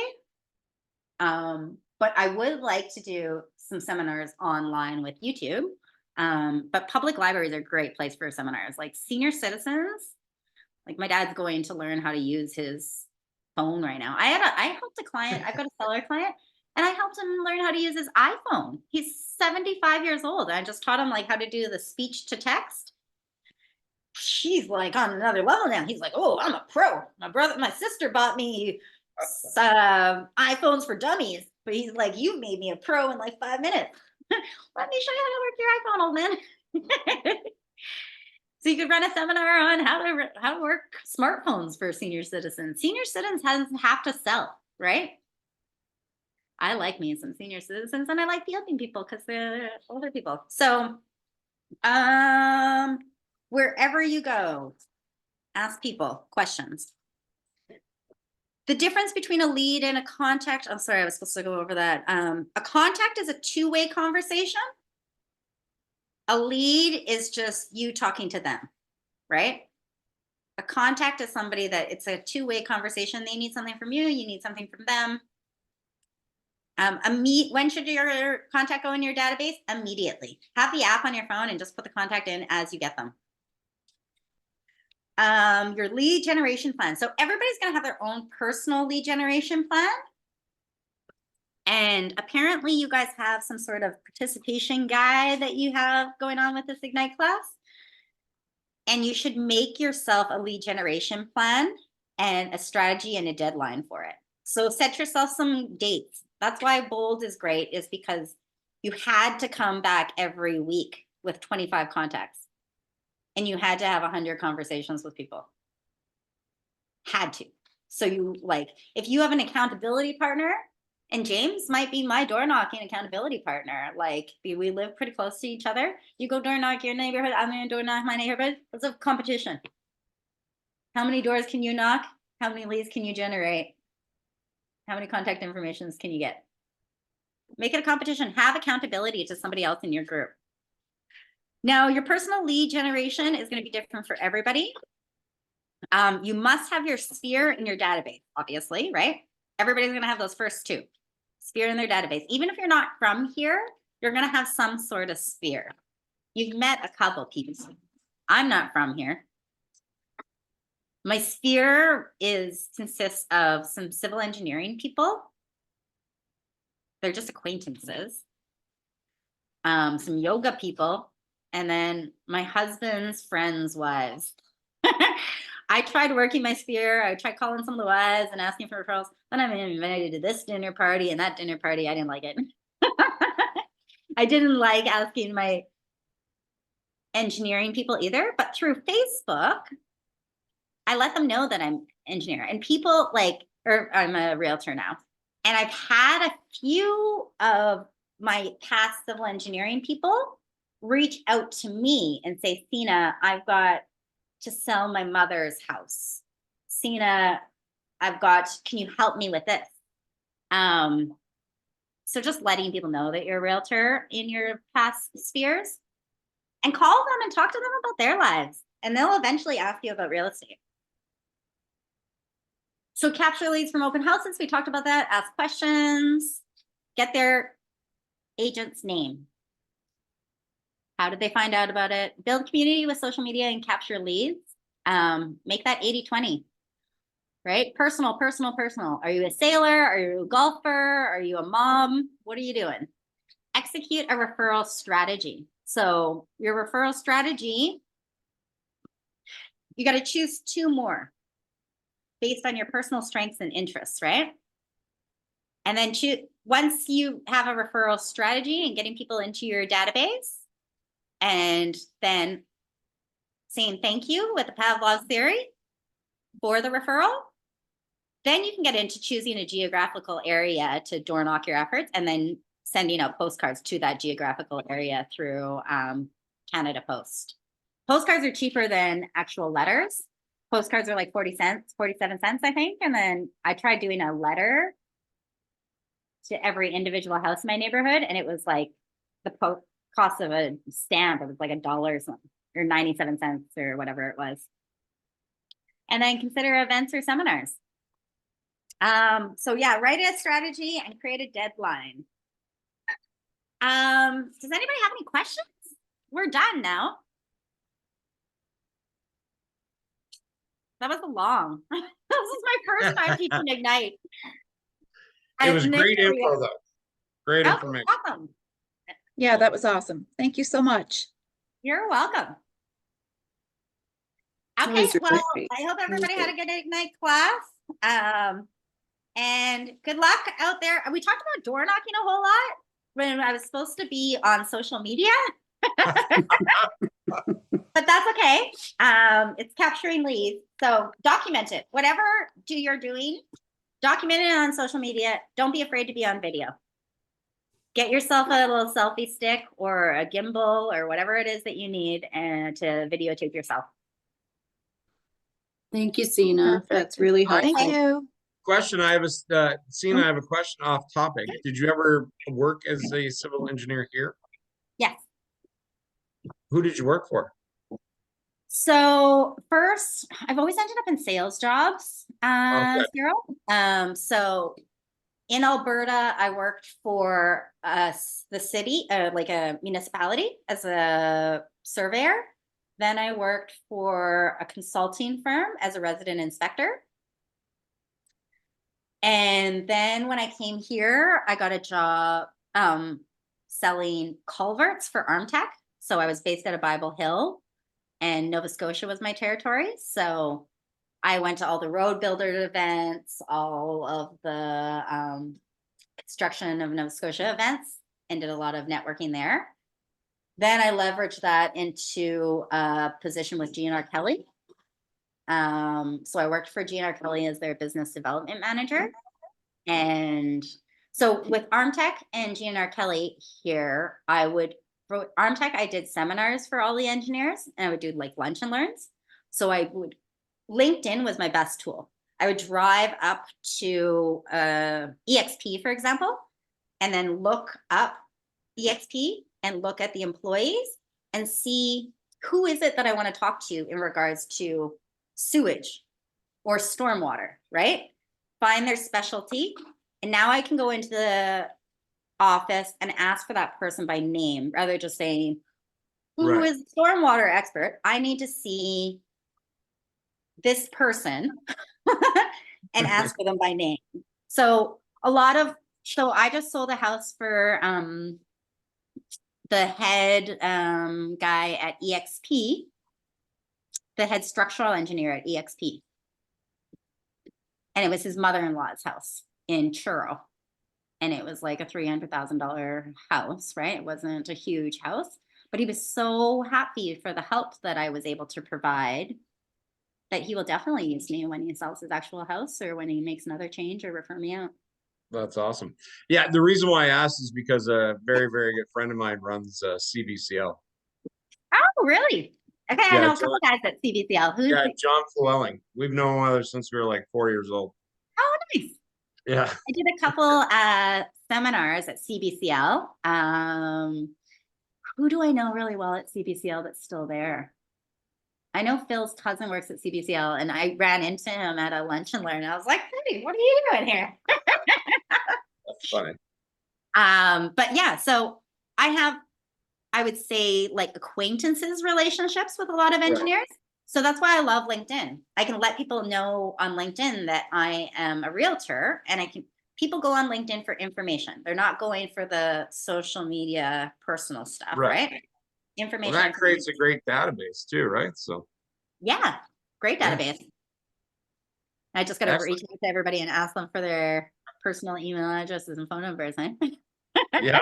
Speaker 2: But I would like to do some seminars online with YouTube. But public libraries are a great place for seminars. Like senior citizens, like my dad's going to learn how to use his phone right now. I helped a client, I've got a seller client, and I helped him learn how to use his iPhone. He's 75 years old. I just taught him like how to do the speech to text. She's like on another level now. He's like, oh, I'm a pro. My sister bought me iPhones for dummies. But he's like, you made me a pro in like 5 minutes. Let me show you how to work your iPhone, old man. So you could run a seminar on how to work smartphones for senior citizens. Senior citizens have to sell, right? I like me some senior citizens, and I like the helping people because they're older people. So wherever you go, ask people questions. The difference between a lead and a contact, I'm sorry, I was supposed to go over that. A contact is a two-way conversation. A lead is just you talking to them, right? A contact is somebody that it's a two-way conversation. They need something from you, you need something from them. When should your contact go in your database? Immediately. Have the app on your phone and just put the contact in as you get them. Your lead generation plan. So everybody's going to have their own personal lead generation plan. And apparently you guys have some sort of participation guide that you have going on with this Ignite class. And you should make yourself a lead generation plan and a strategy and a deadline for it. So set yourself some dates. That's why Bold is great, is because you had to come back every week with 25 contacts. And you had to have 100 conversations with people. Had to. So you like, if you have an accountability partner And James might be my door knocking accountability partner. Like we live pretty close to each other. You go door knock your neighborhood, I'm gonna door knock my neighborhood. It's a competition. How many doors can you knock? How many leads can you generate? How many contact informations can you get? Make it a competition. Have accountability to somebody else in your group. Now, your personal lead generation is going to be different for everybody. You must have your sphere in your database, obviously, right? Everybody's going to have those first two. Sphere in their database. Even if you're not from here, you're going to have some sort of sphere. You've met a couple people. I'm not from here. My sphere consists of some civil engineering people. They're just acquaintances. Some yoga people. And then my husband's friends' wives. I tried working my sphere. I tried calling some of the wives and asking for referrals. Then I'm invited to this dinner party and that dinner party. I didn't like it. I didn't like asking my engineering people either. But through Facebook, I let them know that I'm engineer. And people or I'm a realtor now. And I've had a few of my past civil engineering people reach out to me and say, Sina, I've got to sell my mother's house. Sina, can you help me with this? So just letting people know that you're a realtor in your past spheres, and call them and talk to them about their lives, and they'll eventually ask you about real estate. So capture leads from open houses. We talked about that. Ask questions, get their agent's name. How did they find out about it? Build community with social media and capture leads. Make that 80-20, right? Personal, personal, personal. Are you a sailor? Are you a golfer? Are you a mom? What are you doing? Execute a referral strategy. So your referral strategy, you got to choose 2 more based on your personal strengths and interests, right? And then once you have a referral strategy and getting people into your database, and then saying thank you with the Pavlov's theory for the referral, then you can get into choosing a geographical area to door knock your efforts, and then sending out postcards to that geographical area through Canada Post. Postcards are cheaper than actual letters. Postcards are like 47 cents, I think. And then I tried doing a letter to every individual house in my neighborhood, and it was like the cost of a stamp. It was like $1 or something, or 97 cents or whatever it was. And then consider events or seminars. So yeah, write a strategy and create a deadline. Does anybody have any questions? We're done now. That was long. This is my first time teaching Ignite.
Speaker 3: It was great info though. Great information.
Speaker 2: Awesome.
Speaker 10: Yeah, that was awesome. Thank you so much.
Speaker 2: You're welcome. Okay,
Speaker 5: Always really
Speaker 2: well,
Speaker 5: great.
Speaker 2: I hope everybody had a good Ignite class. And good luck out there. We talked about door knocking a whole lot when I was supposed to be on social media. But that's okay. It's capturing leads. So document it. Whatever you're doing, document it on social media. Don't be afraid to be on video. Get yourself a little selfie stick or a gimbal or whatever it is that you need and to videotape yourself.
Speaker 7: Thank you, Sina.
Speaker 6: Perfect.
Speaker 7: That's really helpful.
Speaker 9: Thank you.
Speaker 3: Question, I have Sina, I have a question off topic. Did you ever work as a civil engineer here?
Speaker 2: Yes.
Speaker 3: Who did you work for?
Speaker 2: So first, I've always ended up in sales jobs, Cyril. So in Alberta, I worked for the city, like a municipality as a surveyor. Then I worked for a consulting firm as a resident inspector. And then when I came here, I got a job selling culverts for Armtech. So I was based out of Bible Hill, and Nova Scotia was my territory. So I went to all the road builder events, all of the construction of Nova Scotia events, and did a lot of networking there. Then I leveraged that into a position with GNR Kelly. So I worked for GNR Kelly as their business development manager. And So with Armtech and GNR Kelly here, for Armtech, I did seminars for all the engineers, and I would do like lunch and learns. So LinkedIn was my best tool. I would drive up to EXP, for example, and then look up EXP and look at the employees and see who is it that I want to talk to in regards to sewage or stormwater, right? Find their specialty. And now I can go into the office and ask for that person by name rather than just saying, who
Speaker 3: Right.
Speaker 2: is the stormwater expert? I need to see this person and ask for them by name. So I just sold a house for the head guy at EXP, the head structural engineer at EXP. And it was his mother-in-law's house in Churro. And it was like a $300,000 house, right? It wasn't a huge house, but he was so happy for the help that I was able to provide that he will definitely use me when he sells his actual house or when he makes another change or refer me out.
Speaker 3: That's awesome. Yeah, the reason why I asked is because a very, very good friend of mine runs CVCL.
Speaker 2: Oh, really? Okay, I
Speaker 3: Yeah,
Speaker 2: know a couple guys at CVCL. Who's
Speaker 3: Yeah, John Flelling. We've known one another since we were like 4 years old.
Speaker 2: Oh, nice.
Speaker 3: Yeah.
Speaker 2: I did a couple seminars at CBCL. Who do I know really well at CBCL that's still there? I know Phil's cousin works at CBCL, and I ran into him at a lunch and learn. I was like, hey, what are you doing here?
Speaker 3: That's funny.
Speaker 2: But yeah, so I would say like acquaintances relationships with a lot of engineers. So that's why I love LinkedIn. I can let people know on LinkedIn that I am a realtor, and people go on LinkedIn for information. They're not going for the social media personal stuff, right? Information.
Speaker 3: Well, that creates a great database too, right? So
Speaker 2: yeah, great
Speaker 3: Yeah.
Speaker 2: database. I just got to
Speaker 3: Excellent.
Speaker 2: reach out to everybody and ask them for their personal email addresses and phone numbers.
Speaker 3: Yeah.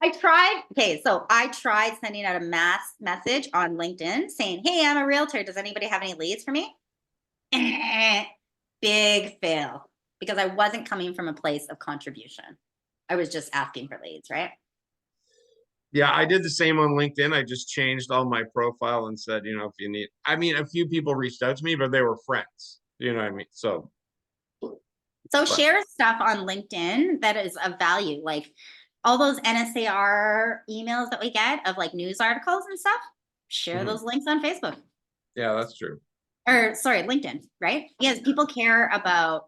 Speaker 2: I tried sending out a mass message on LinkedIn saying, hey, I'm a realtor. Does anybody have any leads for me? Big fail, because I wasn't coming from a place of contribution. I was just asking for leads, right?
Speaker 3: Yeah, I did the same on LinkedIn. I just changed all my profile and said, if you need, I mean, a few people reached out to me, but they were friends. You know what I mean? So
Speaker 2: Share stuff on LinkedIn that is of value, like all those NSAR emails that we get of like news articles and stuff. Share those links on Facebook.
Speaker 3: Yeah, that's true.
Speaker 2: Or sorry, LinkedIn, right? Yes, people care about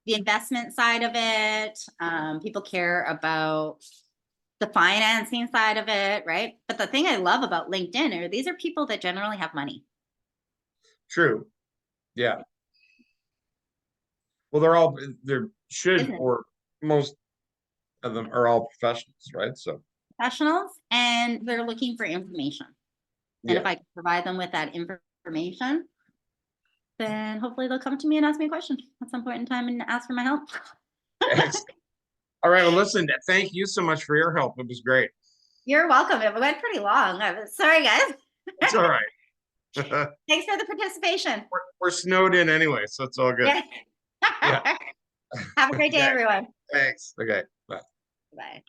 Speaker 2: the investment side of it. People care about the financing side of it, right? But the thing I love about LinkedIn these are people that generally have money.
Speaker 3: True. Yeah. Well, or most of them are all professionals, right? So
Speaker 2: Professionals, and they're looking for information. And if I can provide them with that information, then hopefully they'll come to me and ask me a question at some point in time and ask for my help.
Speaker 3: Excellent. All right. Well, listen, thank you so much for your help. It was great.
Speaker 2: You're welcome. It went pretty long. Sorry, guys.
Speaker 3: It's all right.
Speaker 2: Thanks for the participation.
Speaker 3: We're snowed in anyway, so it's all good.
Speaker 2: Yeah.
Speaker 3: Yeah.
Speaker 2: Have a great day, everyone.
Speaker 3: Thanks. Okay. Bye.
Speaker 2: Bye.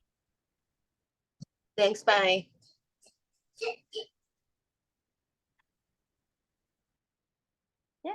Speaker 6: Thanks, bye.
Speaker 2: Yeah.